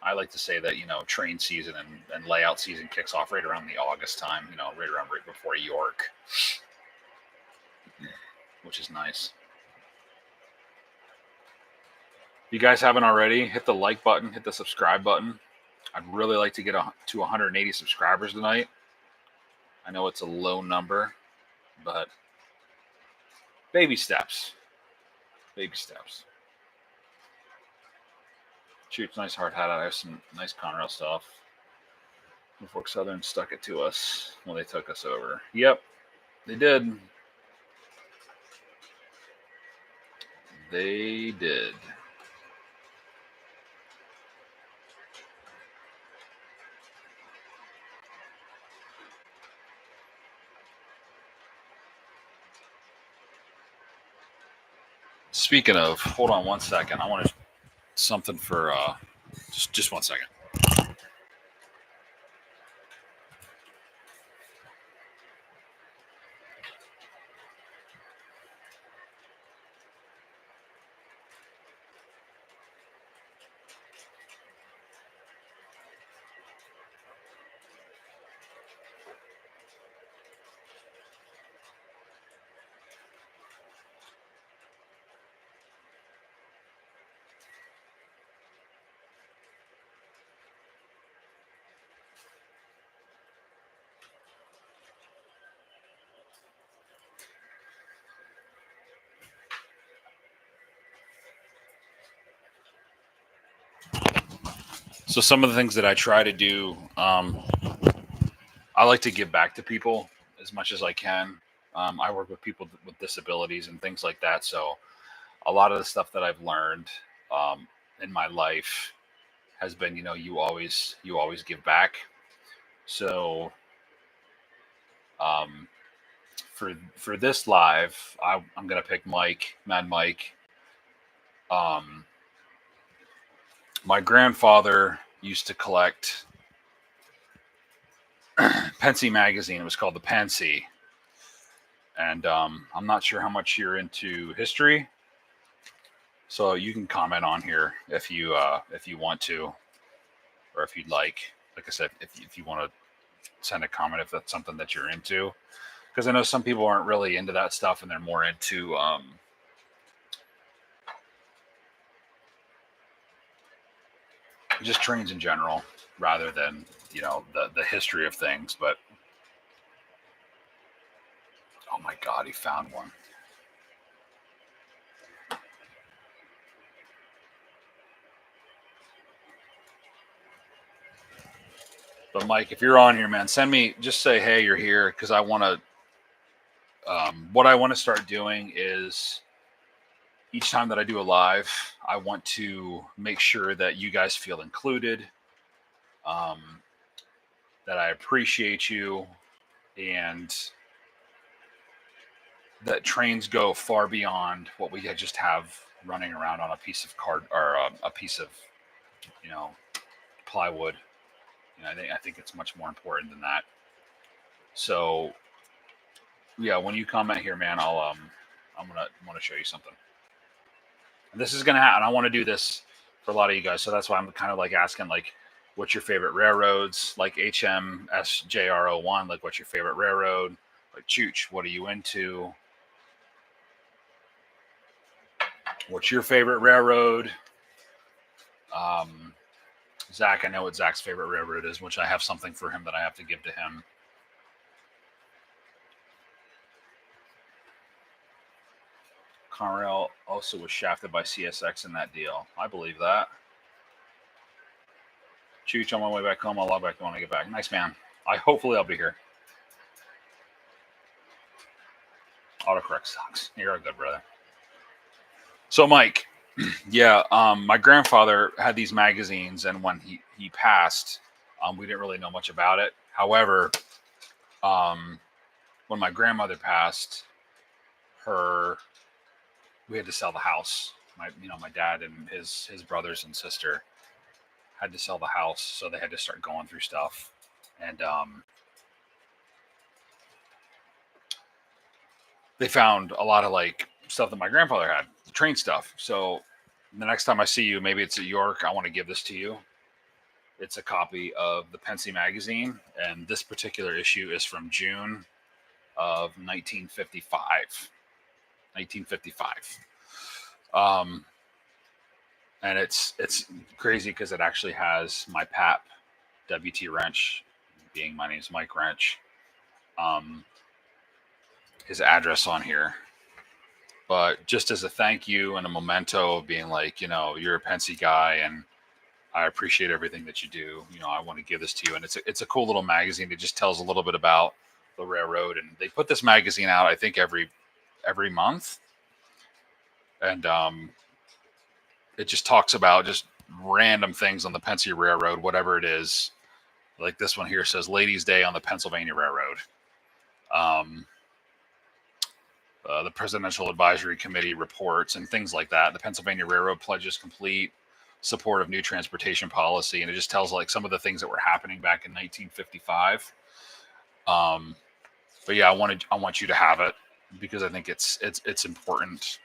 I like to say that train season and layout season kicks off right around the August time. Right before York, which is nice. If you guys haven't already, hit the like button, hit the subscribe button. I'd really like to get to 180 subscribers tonight. I know it's a low number, but baby steps. Baby steps. Shoots nice hard hat. I have some nice Conrail stuff. Norfolk Southern stuck it to us when they took us over. Yep, they did. They did. Speaking of, hold on one second. I want something for just 1 second. So some of the things that I try to do, I like to give back to people as much as I can. I work with people with disabilities and things like that. So a lot of the stuff that I've learned in my life has been, you always give back. So for this live, I'm gonna pick Mad Mike. My grandfather used to collect Pensy magazine. It was called the Pensy, and I'm not sure how much you're into history, so you can comment on here if you want to, or if you'd like. Like I said, if you want to send a comment if that's something that you're into, because I know some people aren't really into that stuff, and they're more into just trains in general rather than the history of things. But oh my god, he found one. But Mike, if you're on here, man, just say hey, you're here, because I want to what I want to start doing is each time that I do a live, I want to make sure that you guys feel included, that I appreciate you, and that trains go far beyond what we just have running around on a piece of card or a piece of plywood. I think it's much more important than that. So yeah, when you comment here, man, I'm gonna show you something. And this is gonna happen. I want to do this for a lot of you guys, so that's why I'm kind of like asking, like, what's your favorite railroads, like HMSJR01, like what's your favorite railroad, Like, Chooch, what are you into? What's your favorite railroad? Zach, I know what Zach's favorite railroad is, which I have something for him that I have to give to him. Conrail also was shafted by CSX in that deal. I believe that. Chooch, on my way back home. I'll log back when I get back. Nice, man. Hopefully I'll be here. Autocorrect sucks. You're a good brother. So, Mike, yeah, my grandfather had these magazines, and when he passed, we didn't really know much about it. However, when my grandmother passed, we had to sell the house. My dad and his brothers and sister had to sell the house, so they had to start going through stuff, and they found a lot of like stuff that my grandfather had, train stuff. So the next time I see you, maybe it's at York, I want to give this to you. It's a copy of the Pensy magazine, and this particular issue is from June of 1955. 1955. And it's crazy because it actually has my pap, W.T. Wrench, being my name's Mike Wrench, his address on here. But just as a thank you and a memento of being like, you're a Pensy guy, and I appreciate everything that you do. I want to give this to you, and it's a cool little magazine. It just tells a little bit about the railroad, and they put this magazine out, I think, every month, and it just talks about just random things on the Pensy Railroad, whatever it is. Like this one here says Ladies' Day on the Pennsylvania Railroad. The Presidential Advisory Committee reports and things like that. The Pennsylvania Railroad pledges complete support of new transportation policy, and it just tells like some of the things that were happening back in 1955. But yeah, I want you to have it because I think it's important,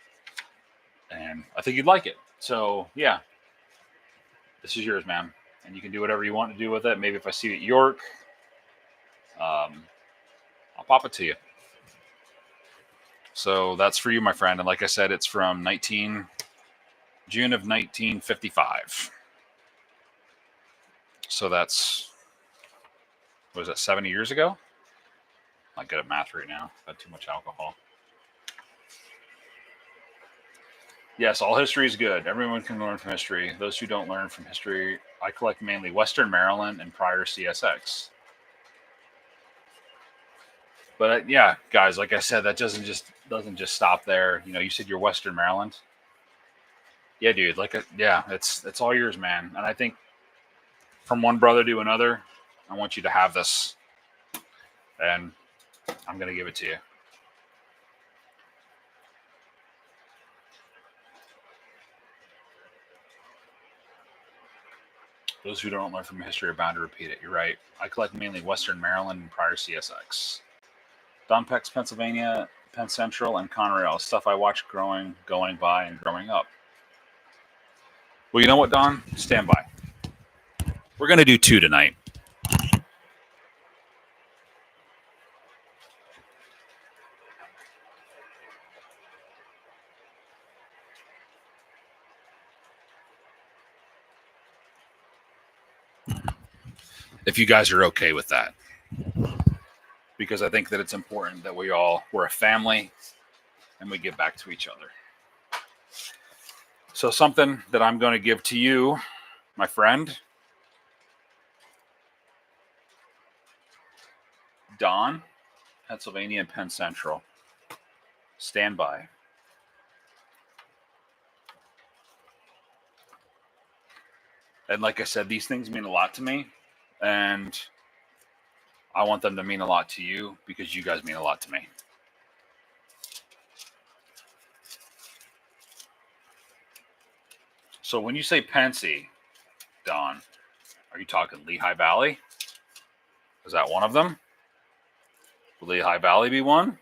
and I think you'd like it. So yeah, this is yours, man, and you can do whatever you want to do with it. Maybe if I see you at York, I'll pop it to you. So that's for you, my friend. And like I said, it's from June of 1955. So that's, what is that, 70 years ago? I'm not good at math right now. I've had too much alcohol. Yes, all history is good. Everyone can learn from history. Those who don't learn from history, I collect mainly Western Maryland and prior CSX. But yeah, guys, like I said, that doesn't just stop there. You said you're Western Maryland. Yeah, dude. It's all yours, man. And I think from one brother to another, I want you to have this, and I'm gonna give it to you. Those who don't learn from history are bound to repeat it. You're right. I collect mainly Western Maryland and prior CSX. Don Peck's Pennsylvania, Penn Central, and Conrail. Stuff I watched going by, and growing up. Well, you know what, Don? Stand by. We're going to do 2 tonight. If you guys are okay with that. Because I think that it's important that we're a family and we give back to each other. So something that I'm going to give to you, my friend, Don, Pennsylvania and Penn Central. Stand by. And like I said, these things mean a lot to me, and I want them to mean a lot to you because you guys mean a lot to me. So when you say Pensy, Don, are you talking Lehigh Valley? Is that one of them? Will Lehigh Valley be one?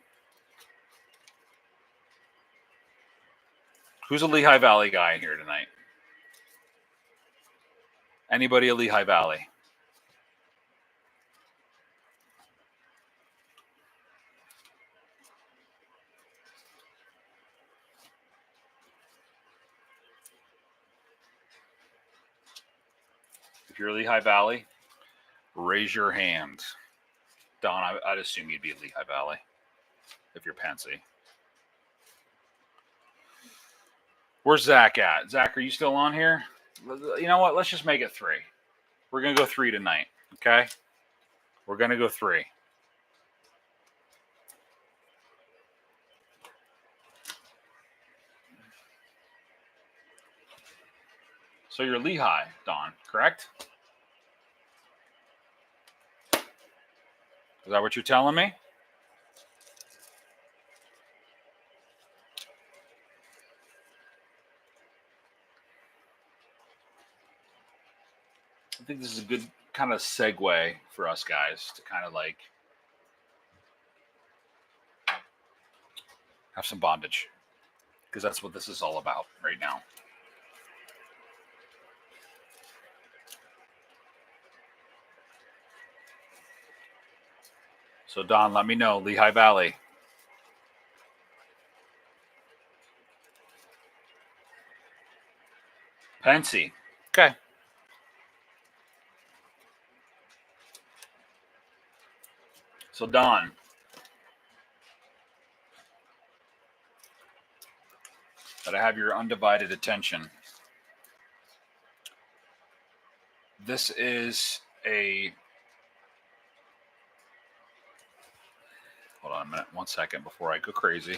Who's a Lehigh Valley guy here tonight? Anybody a Lehigh Valley? If you're Lehigh Valley, raise your hand. Don, I'd assume you'd be Lehigh Valley if you're Pensy. Where's Zach at? Zach, are you still on here? You know what? Let's just make it 3. We're going to go 3 tonight, okay? We're going to go 3. So you're Lehigh, Don, correct? Is that what you're telling me? I think this is a good kind of segue for us guys to kind of like have some bondage, because that's what this is all about right now. So Don, let me know, Lehigh Valley. Pensy. Okay. So Don, that I have your undivided attention. This is a... Hold on a minute, 1 second before I go crazy.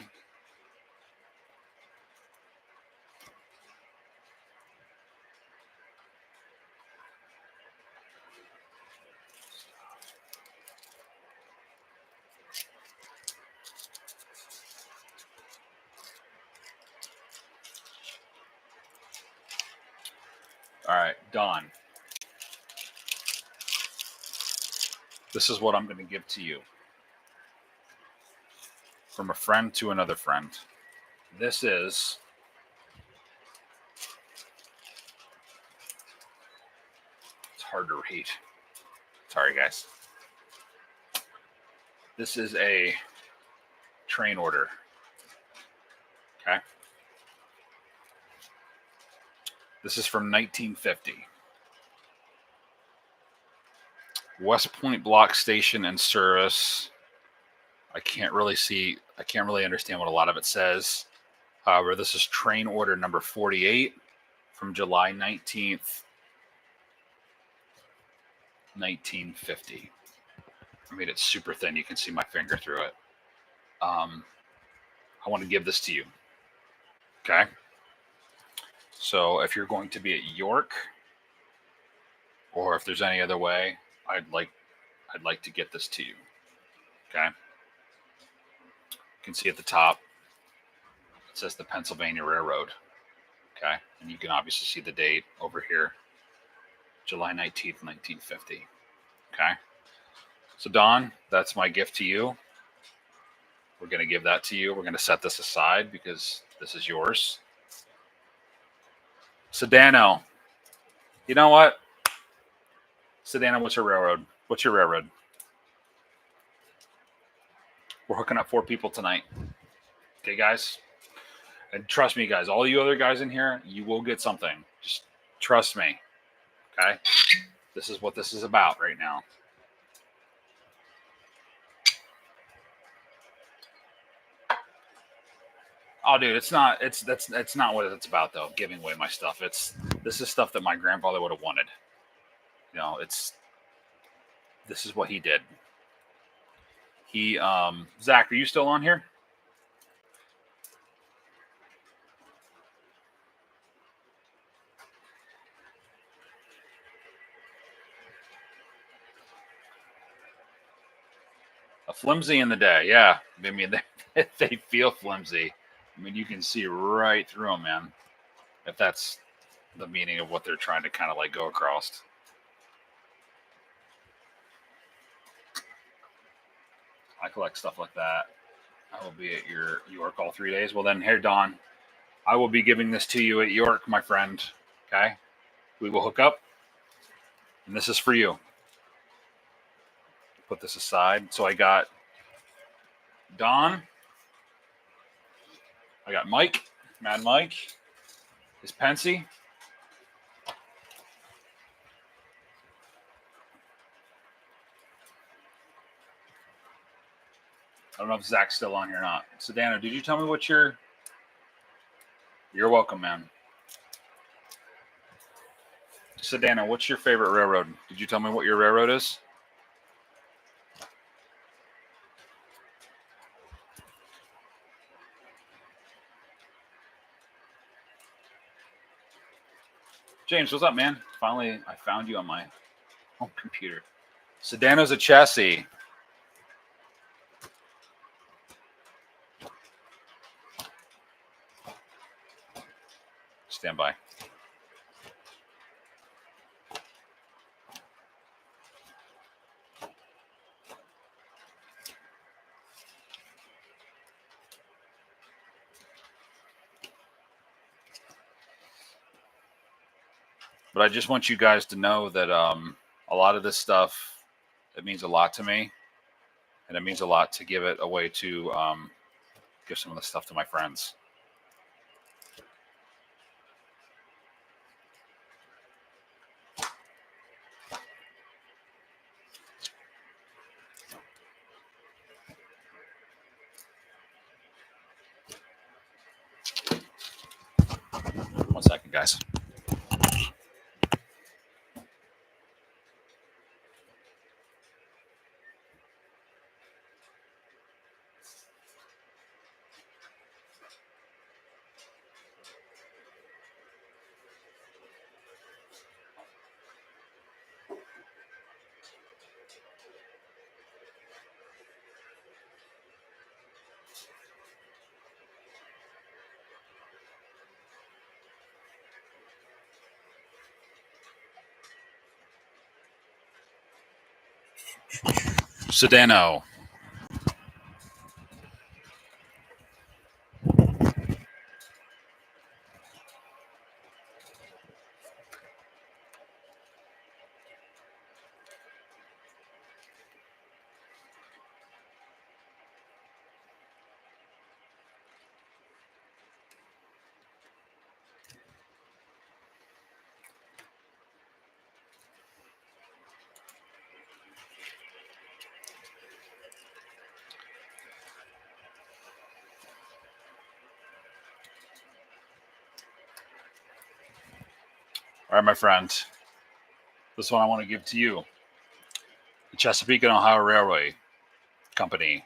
All right, Don. This is what I'm going to give to you. From a friend to another friend. This is... It's hard to read. Sorry, guys. This is a train order. Okay? This is from 1950. West Point Block Station and Service. I can't really understand what a lot of it says. However, this is train order number 48 from July 19th, 1950. I made it super thin. You can see my finger through it. I want to give this to you. Okay? So if you're going to be at York, or if there's any other way, I'd like to get this to you. Okay? You can see at the top, it says the Pennsylvania Railroad. Okay? And you can obviously see the date over here, July 19th, 1950. Okay? So Don, that's my gift to you. We're going to give that to you. We're going to set this aside because this is yours. Sedano. You know what? Sedano, what's your railroad? What's your railroad? We're hooking up 4 people tonight. Okay, guys? And trust me, guys, all you other guys in here, you will get something. Just trust me. Okay? This is what this is about right now. Oh, dude, that's not what it's about though. Giving away my stuff. This is stuff that my grandfather would have wanted. You know, this is what he did. Zach, are you still on here? A flimsy in the day, yeah. I mean, they feel flimsy. I mean, you can see right through them, man. If that's the meaning of what they're trying to kind of like go across. I collect stuff like that. I will be at your York all 3 days. Well, then, here, Don, I will be giving this to you at York, my friend. Okay? We will hook up. And this is for you. Put this aside. So I got Don. I got Mike, Mad Mike. Is Pensy. don't know if Zach's still on here or not. Sedano, did you tell me what your... You're welcome, man. Sedano, what's your favorite railroad? Did you tell me what your railroad is? James, what's up, man? Finally, I found you on my home computer. Sedano's a chassis. Stand by. But I just want you guys to know that a lot of this stuff, it means a lot to me. And it means a lot to give it away to give some of the stuff to my friends. One second, guys. Sedano. All right, my friend. This one I want to give to you. The Chesapeake and Ohio Railway Company,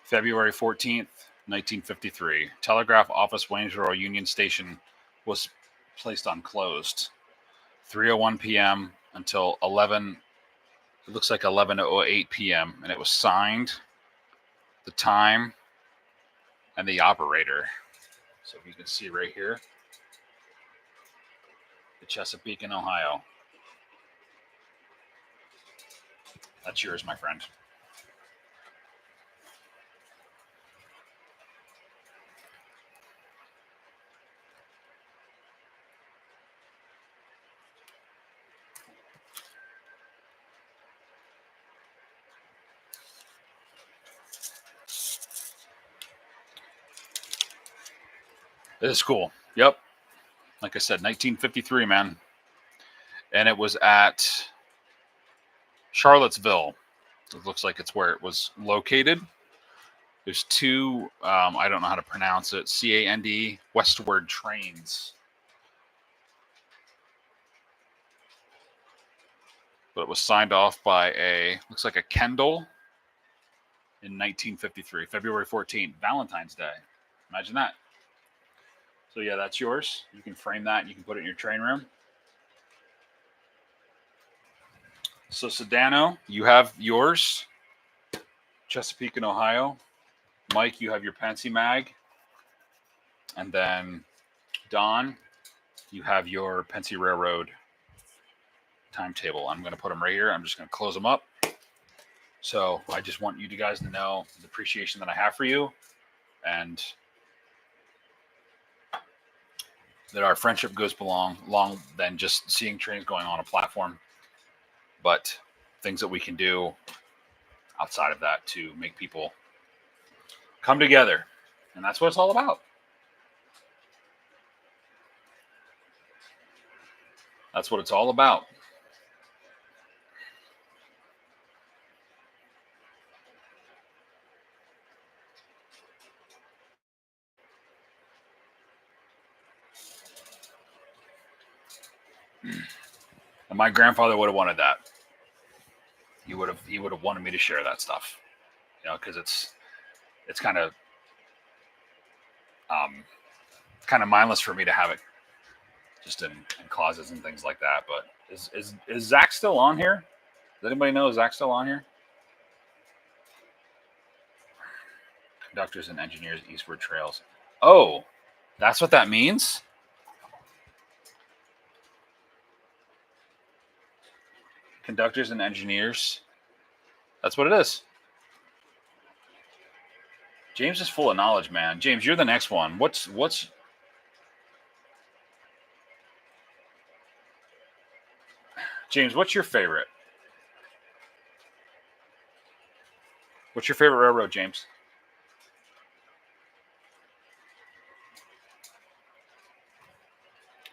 February 14th, 1953. Telegraph office, Waynesboro Union Station, was placed on closed. 3:01 p.m. until 11. It looks like 11:08 p.m. and it was signed, the time, and the operator. So you can see right here, the Chesapeake in Ohio. That's yours, my friend. It is cool. Yep. Like I said, 1953, man. And it was at Charlottesville. It looks like it's where it was located. There's two, I don't know how to pronounce it, CAND westward trains. But it was signed off by looks like a Kendall in 1953, February 14th, Valentine's Day. Imagine that. So yeah, that's yours. You can frame that and you can put it in your train room. So Sedano, you have yours. Chesapeake in Ohio. Mike, you have your Pensy Mag. And then Don, you have your Pensy Railroad timetable. I'm going to put them right here. I'm just going to close them up. So I just want you guys to know the appreciation that I have for you and that our friendship goes long than just seeing trains going on a platform, but things that we can do outside of that to make people come together. And that's what it's all about. That's what it's all about. And my grandfather would have wanted that. He would have wanted me to share that stuff, because it's kind of mindless for me to have it just in closets and things like that. But is Zach still on here? Does anybody know Zach's still on here? Conductors and engineers, eastward trails. Oh, that's what that means? Conductors and engineers. That's what it is. James is full of knowledge, man. James, you're the next one. What's James, what's your favorite? What's your favorite railroad, James?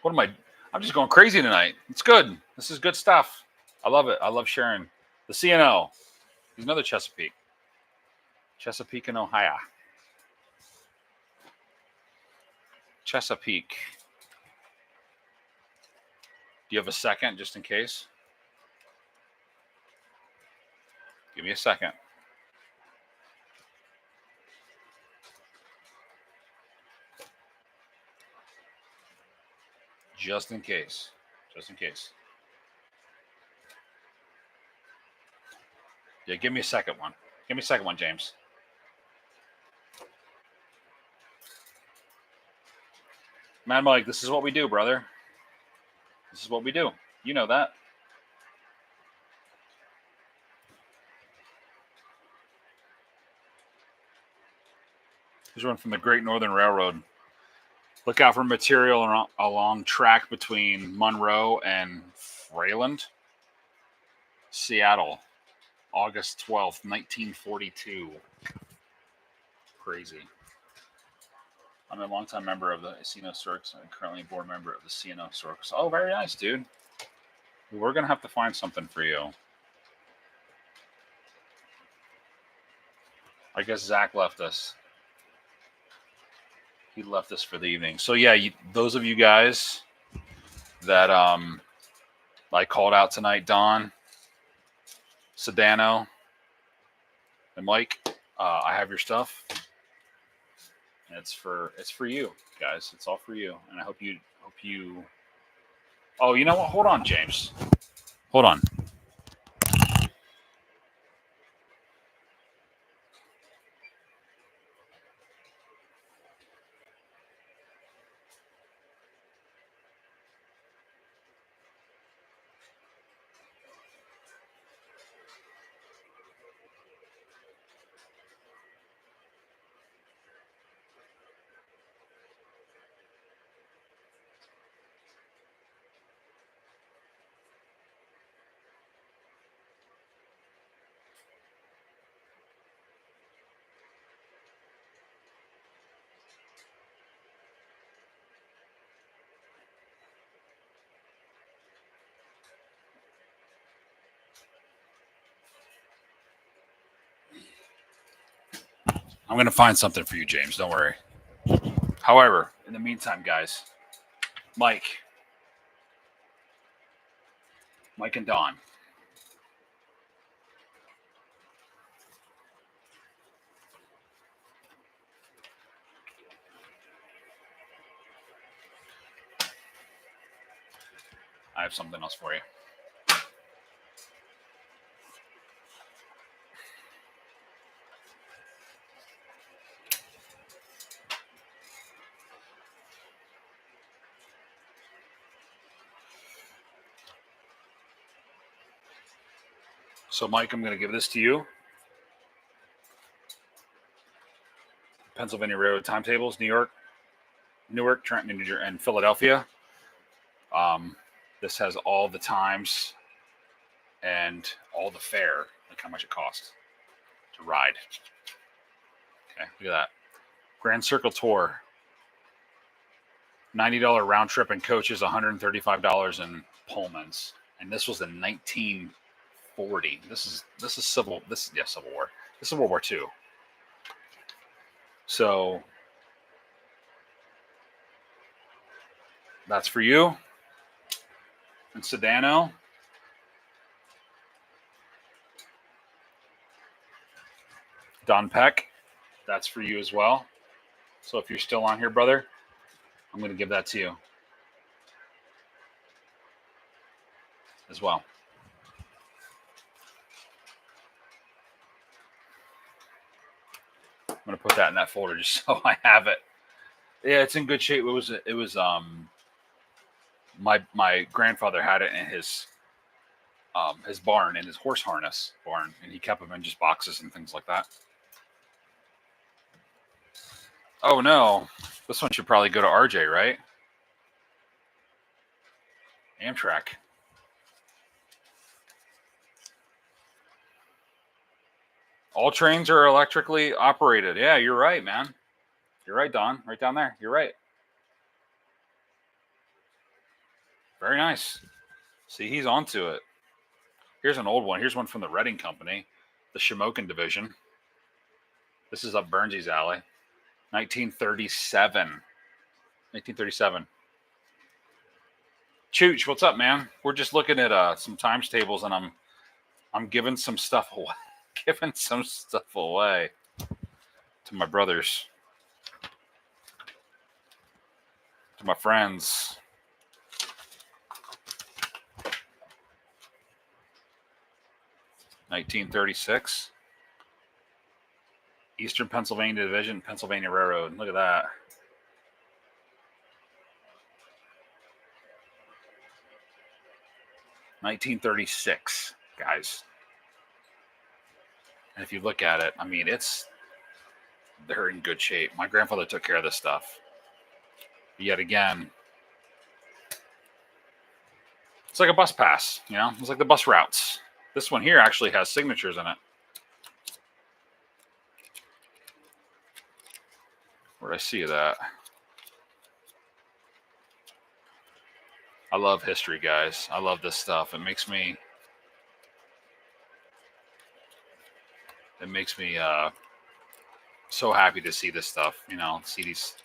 What am I? I'm just going crazy tonight. It's good. This is good stuff. I love it. I love sharing. The CNO. He's another Chesapeake. Chesapeake and Ohio. Chesapeake. Do you have a second just in case? Give me a second. Just in case. Just in case. Yeah, give me a second one. Give me a second one, James. Mad Mike, this is what we do, brother. This is what we do. You know that. Here's one from the Great Northern Railroad. Look out for material along track between Monroe and Freyland. Seattle, August 12th, 1942. Crazy. I'm a longtime member of the CNO Circus and currently a board member of the CNO Circus. Oh, very nice, dude. We're going to have to find something for you. I guess Zach left us. He left us for the evening. So, yeah, those of you guys that I called out tonight, Don, Sedano, and Mike, I have your stuff. It's for you guys. It's all for you, and I hope you. Oh, you know what? Hold on, James. Hold on. I'm going to find something for you, James. Don't worry. However, in the meantime, guys, Mike and Don. I have something else for you. So, Mike, I'm going to give this to you. Pennsylvania Railroad timetables, Newark, Trenton, New Jersey, and Philadelphia. This has all the times and all the fare, like how much it costs to ride. Okay, look at that. Grand Circle Tour, $90 round trip and coaches, $135 in Pullmans. And this was in 1940. This is Civil War. This is World War II. So that's for you. And Sedano. Don Peck, that's for you as well. So if you're still on here, brother, I'm going to give that to you as well. I'm going to put that in that folder just so I have it. Yeah, it's in good shape. It was my grandfather had it in his barn, in his horse harness barn, and he kept them in just boxes and things like that. Oh no, this one should probably go to RJ, right? Amtrak. All trains are electrically operated. Yeah, you're right, man. You're right, Don. Right down there. You're right. Very nice. See, he's onto it. Here's an old one. Here's one from the Reading Company, the Shamokin division. This is up Burnsy's alley. 1937. 1937. Chooch, what's up, man? We're just looking at some times tables, and I'm giving some stuff away. Giving some stuff away to my brothers, to my friends. (1936) Eastern Pennsylvania Division, Pennsylvania Railroad. Look at that. (1936), guys. And if you look at it, I mean, they're in good shape. My grandfather took care of this stuff. Yet again, it's like a bus pass, you know? It's like the bus routes. This one here actually has signatures in it. Where'd I see that? I love history, guys. I love this stuff. It makes me so happy to see this stuff, you know, see these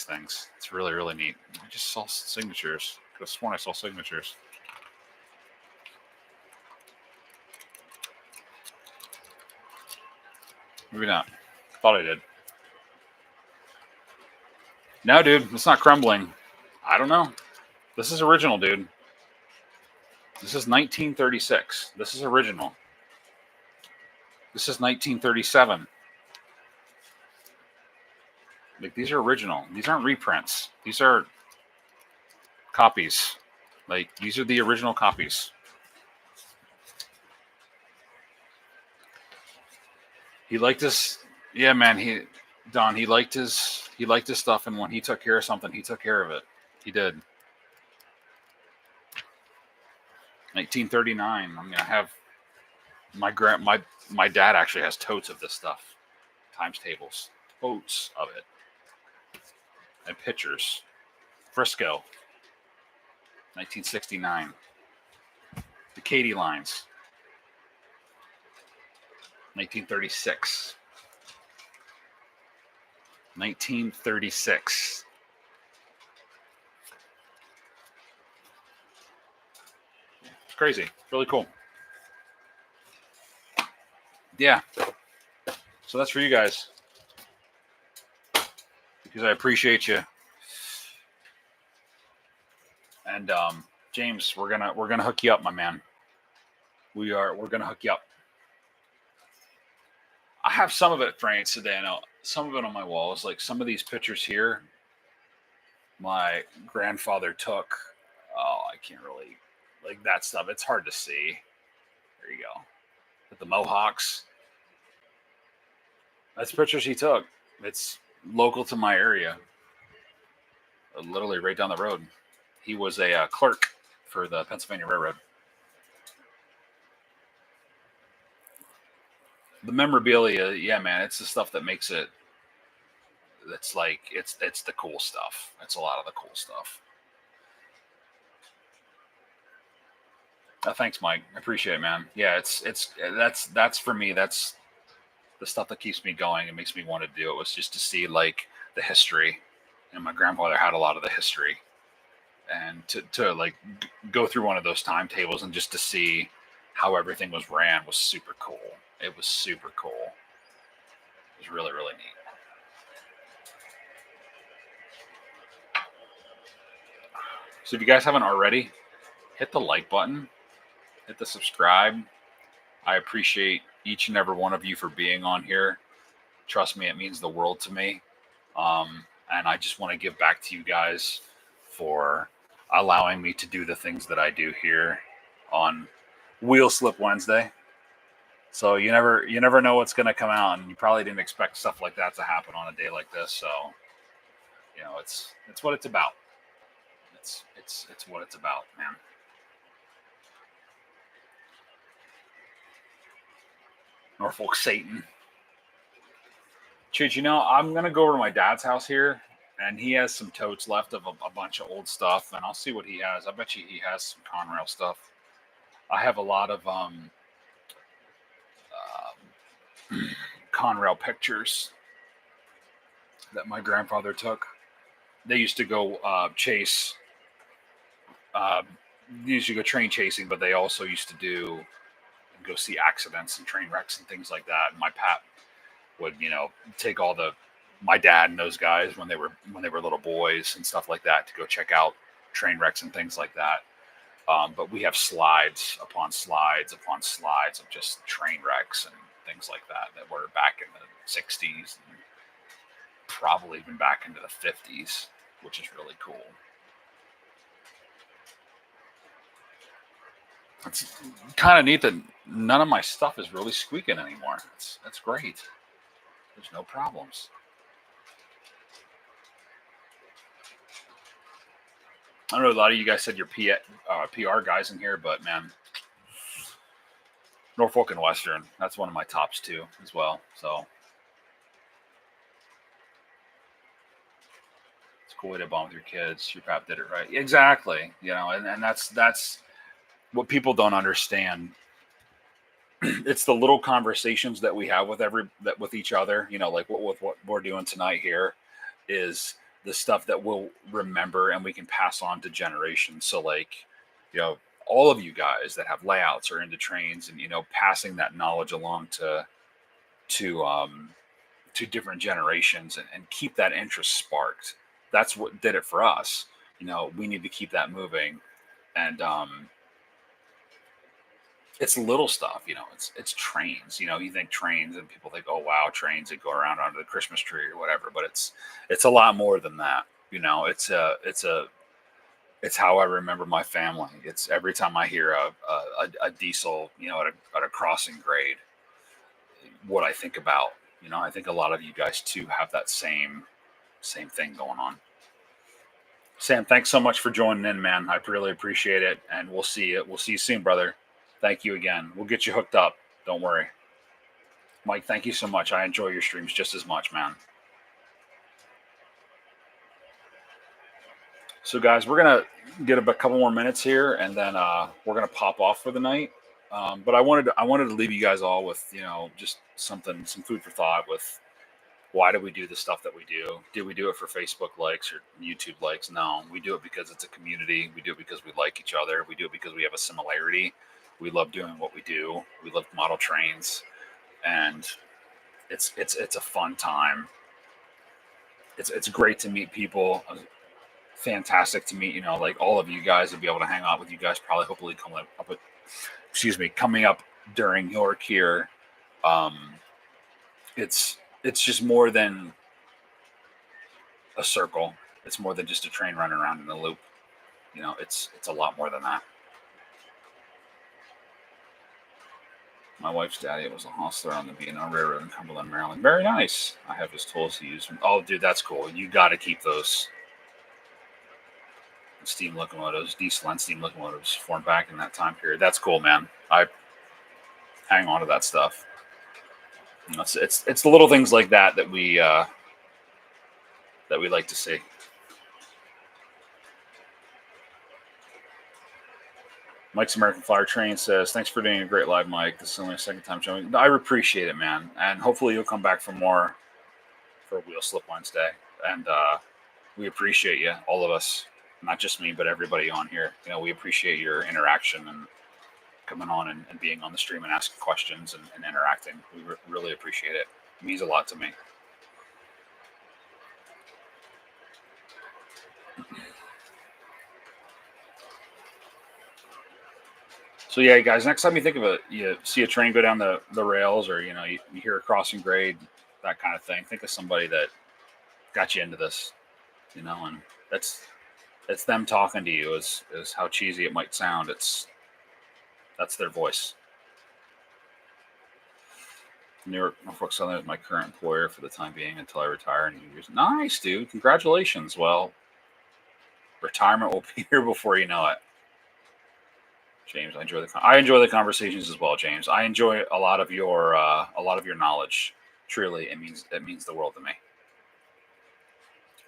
things. It's really, really neat. I just saw signatures. Could have sworn I saw signatures. Maybe not. Thought I did. No, dude, it's not crumbling. I don't know. This is original, dude. This is 1936. This is original. This is 1937. Like, these are original. These aren't reprints. These are copies. Like, these are the original copies. He liked this. Yeah, man. He liked his stuff, and when he took care of something, he took care of it. He did. 1939. I'm gonna have my dad actually has totes of this stuff, times tables, totes of it, and pictures. Frisco, 1969. The Katy lines, 1936. 1936. It's crazy. Really cool. Yeah. So that's for you guys. Because I appreciate you. And James, we're gonna hook you up, my man. We're gonna hook you up. I have some of it, Frank Sedano. Some of it on my walls. Like some of these pictures here, my grandfather took. Oh, I can't really like that stuff. It's hard to see. There you go. With the Mohawks. That's pictures he took. It's local to my area. Literally right down the road. He was a clerk for the Pennsylvania Railroad. The memorabilia, yeah, man, it's the stuff that makes it. It's like it's the cool stuff. It's a lot of the cool stuff. Thanks, Mike. I appreciate it, man. Yeah, that's for me. That's the stuff that keeps me going and makes me want to do it. Was just to see like the history, and my grandfather had a lot of the history. and to like go through one of those timetables and just to see how everything was ran was super cool. It was super cool. It was really really neat. So if you guys haven't already, hit the like button, hit the subscribe. I appreciate each and every one of you for being on here. Trust me, it means the world to me. And I just want to give back to you guys for allowing me to do the things that I do here on Wheel Slip Wednesday. So you never know what's going to come out, and you probably didn't expect stuff like that to happen on a day like this. So it's what it's about. It's what it's about, man. Norfolk Satan. Dude, I'm gonna go over to my dad's house here, and he has some totes left of a bunch of old stuff, and I'll see what he has. I bet you he has some Conrail stuff. I have a lot of Conrail pictures that my grandfather took. They used to go chase. Uh, they used to go train chasing, but they also used to go see accidents and train wrecks and things like that. And my pap would, take all my dad and those guys when they were little boys and stuff like that to go check out train wrecks and things like that. But we have slides upon slides upon slides of just train wrecks and things like that were back in the 60s and probably even back into the 50s, which is really cool. It's kind of neat that none of my stuff is really squeaking anymore. That's great. There's no problems. I don't know. A lot of you guys said you're PR guys in here, but man, Norfolk and Western, that's one of my tops too, as well. So it's a cool way to bond with your kids. Your pap did it right. Exactly. And that's what people don't understand. It's the little conversations that we have with each other. Like what we're doing tonight here is the stuff that we'll remember and we can pass on to generations. So like, all of you guys that have layouts or into trains and passing that knowledge along to different generations and keep that interest sparked. That's what did it for us. We need to keep that moving. And it's little stuff, it's trains. You think trains and people think, oh wow, trains that go around under the Christmas tree or whatever, but it's a lot more than that. It's how I remember my family. It's every time I hear a diesel, at a crossing grade, what I think about. I think a lot of you guys too have that same thing going on. Sam, thanks so much for joining in, man. I really appreciate it, and we'll see you. We'll see you soon, brother. Thank you again. We'll get you hooked up. Don't worry. Mike, thank you so much. I enjoy your streams just as much, man. So, guys, we're gonna get a couple more minutes here, and then we're gonna pop off for the night. But I wanted to leave you guys all with just some food for thought. With why do we do the stuff that we do? Did we do it for Facebook likes or YouTube likes? No, we do it because it's a community. We do it because we like each other. We do it because we have a similarity. We love doing what we do. We love model trains, and it's a fun time. It's great to meet people. Fantastic to meet like all of you guys and be able to hang out with you guys. Probably hopefully coming up during York here. It's just more than a circle. It's more than just a train running around in a loop. It's a lot more than that. My wife's daddy was a hostler on the B&O Railroad in Cumberland, Maryland. Very nice. I have his tools to use. Oh, dude, that's cool. You got to keep those steam locomotives, diesel and steam locomotives formed back in that time period. That's cool, man. I hang on to that stuff. It's the little things like that we like to see. Mike's American Flyer Train says, thanks for doing a great live, Mike. This is only a second time showing. I appreciate it, man. And hopefully you'll come back for more for Wheel Slip Wednesday. And we appreciate you, all of us. not just me, but everybody on here. We appreciate your interaction and coming on and being on the stream and asking questions and interacting. We really appreciate it. It means a lot to me. So yeah, guys, next time you think of it, you see a train go down the rails, or you hear a crossing grade, that kind of thing. Think of somebody that got you into this, and it's them talking to you. Is how cheesy it might sound. That's their voice. Norfolk Southern is my current employer for the time being until I retire in years. Nice, dude. Congratulations. Well, retirement will be here before you know it. James, I enjoy the conversations as well, James. I enjoy a lot of your knowledge. Truly, it means the world to me.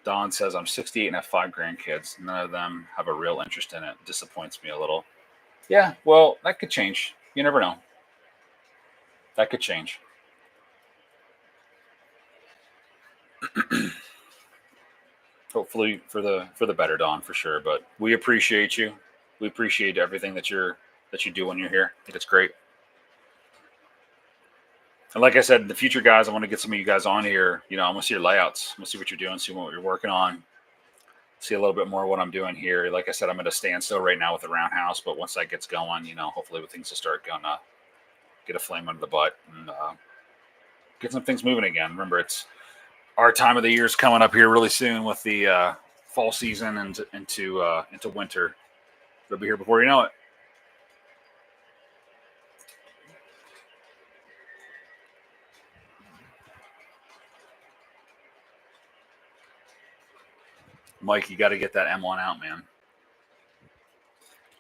Don says I'm 68 and have 5 grandkids. None of them have a real interest in it. Disappoints me a little. Yeah, well, that could change. You never know. That could change. Hopefully for the better, Don, for sure. But we appreciate you. We appreciate everything that you do when you're here. I think it's great. And like I said, in the future, guys, I want to get some of you guys on here. I want to see your layouts. I want to see what you're doing, see what you're working on, see a little bit more of what I'm doing here. Like I said, I'm at a standstill right now with the roundhouse, but once that gets going, hopefully things will start going to get a flame under the butt and get some things moving again. Remember, it's our time of the year is coming up here really soon with the fall season and into winter. It'll be here before you know it. Mike, you got to get that M1 out, man.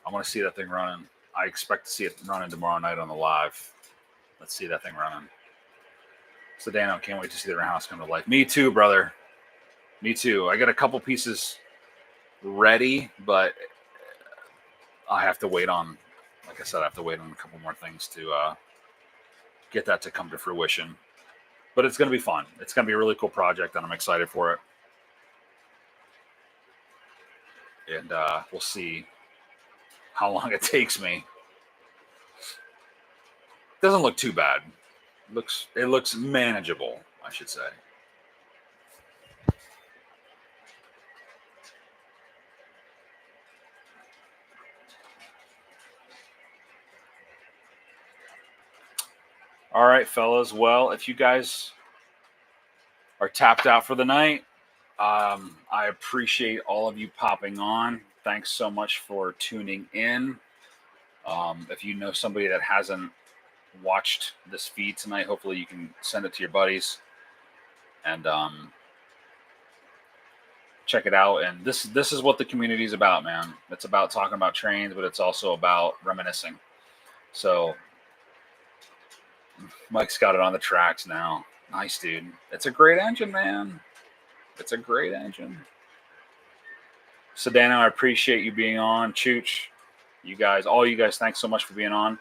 I want to see that thing running. I expect to see it running tomorrow night on the live. Let's see that thing running. So, Dano, can't wait to see the house come to life. Me too, brother. Me too. I got a couple pieces ready, but I have to wait on, like I said, I have to wait on a couple more things to get that to come to fruition. But it's going to be fun. It's going to be a really cool project, and I'm excited for it. And we'll see how long it takes me. Doesn't look too bad. It looks manageable, I should say. All right, fellas. Well, if you guys are tapped out for the night, I appreciate all of you popping on. Thanks so much for tuning in. If you know somebody that hasn't watched this feed tonight, hopefully you can send it to your buddies and check it out. And this is what the community is about, man. It's about talking about trains, but it's also about reminiscing. So Mike's got it on the tracks now. Nice, dude. It's a great engine, man. It's a great engine. Sedano, I appreciate you being on. Chooch, all you guys, thanks so much for being on.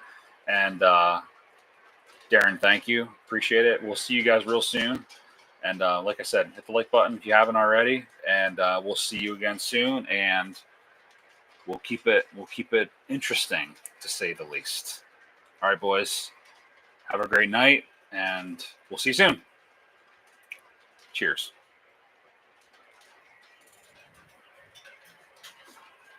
And Darren, thank you. Appreciate it. We'll see you guys real soon. And like I said, hit the like button if you haven't already. And we'll see you again soon. And we'll keep it interesting, to say the least. All right, boys. Have a great night, and we'll see you soon. Cheers.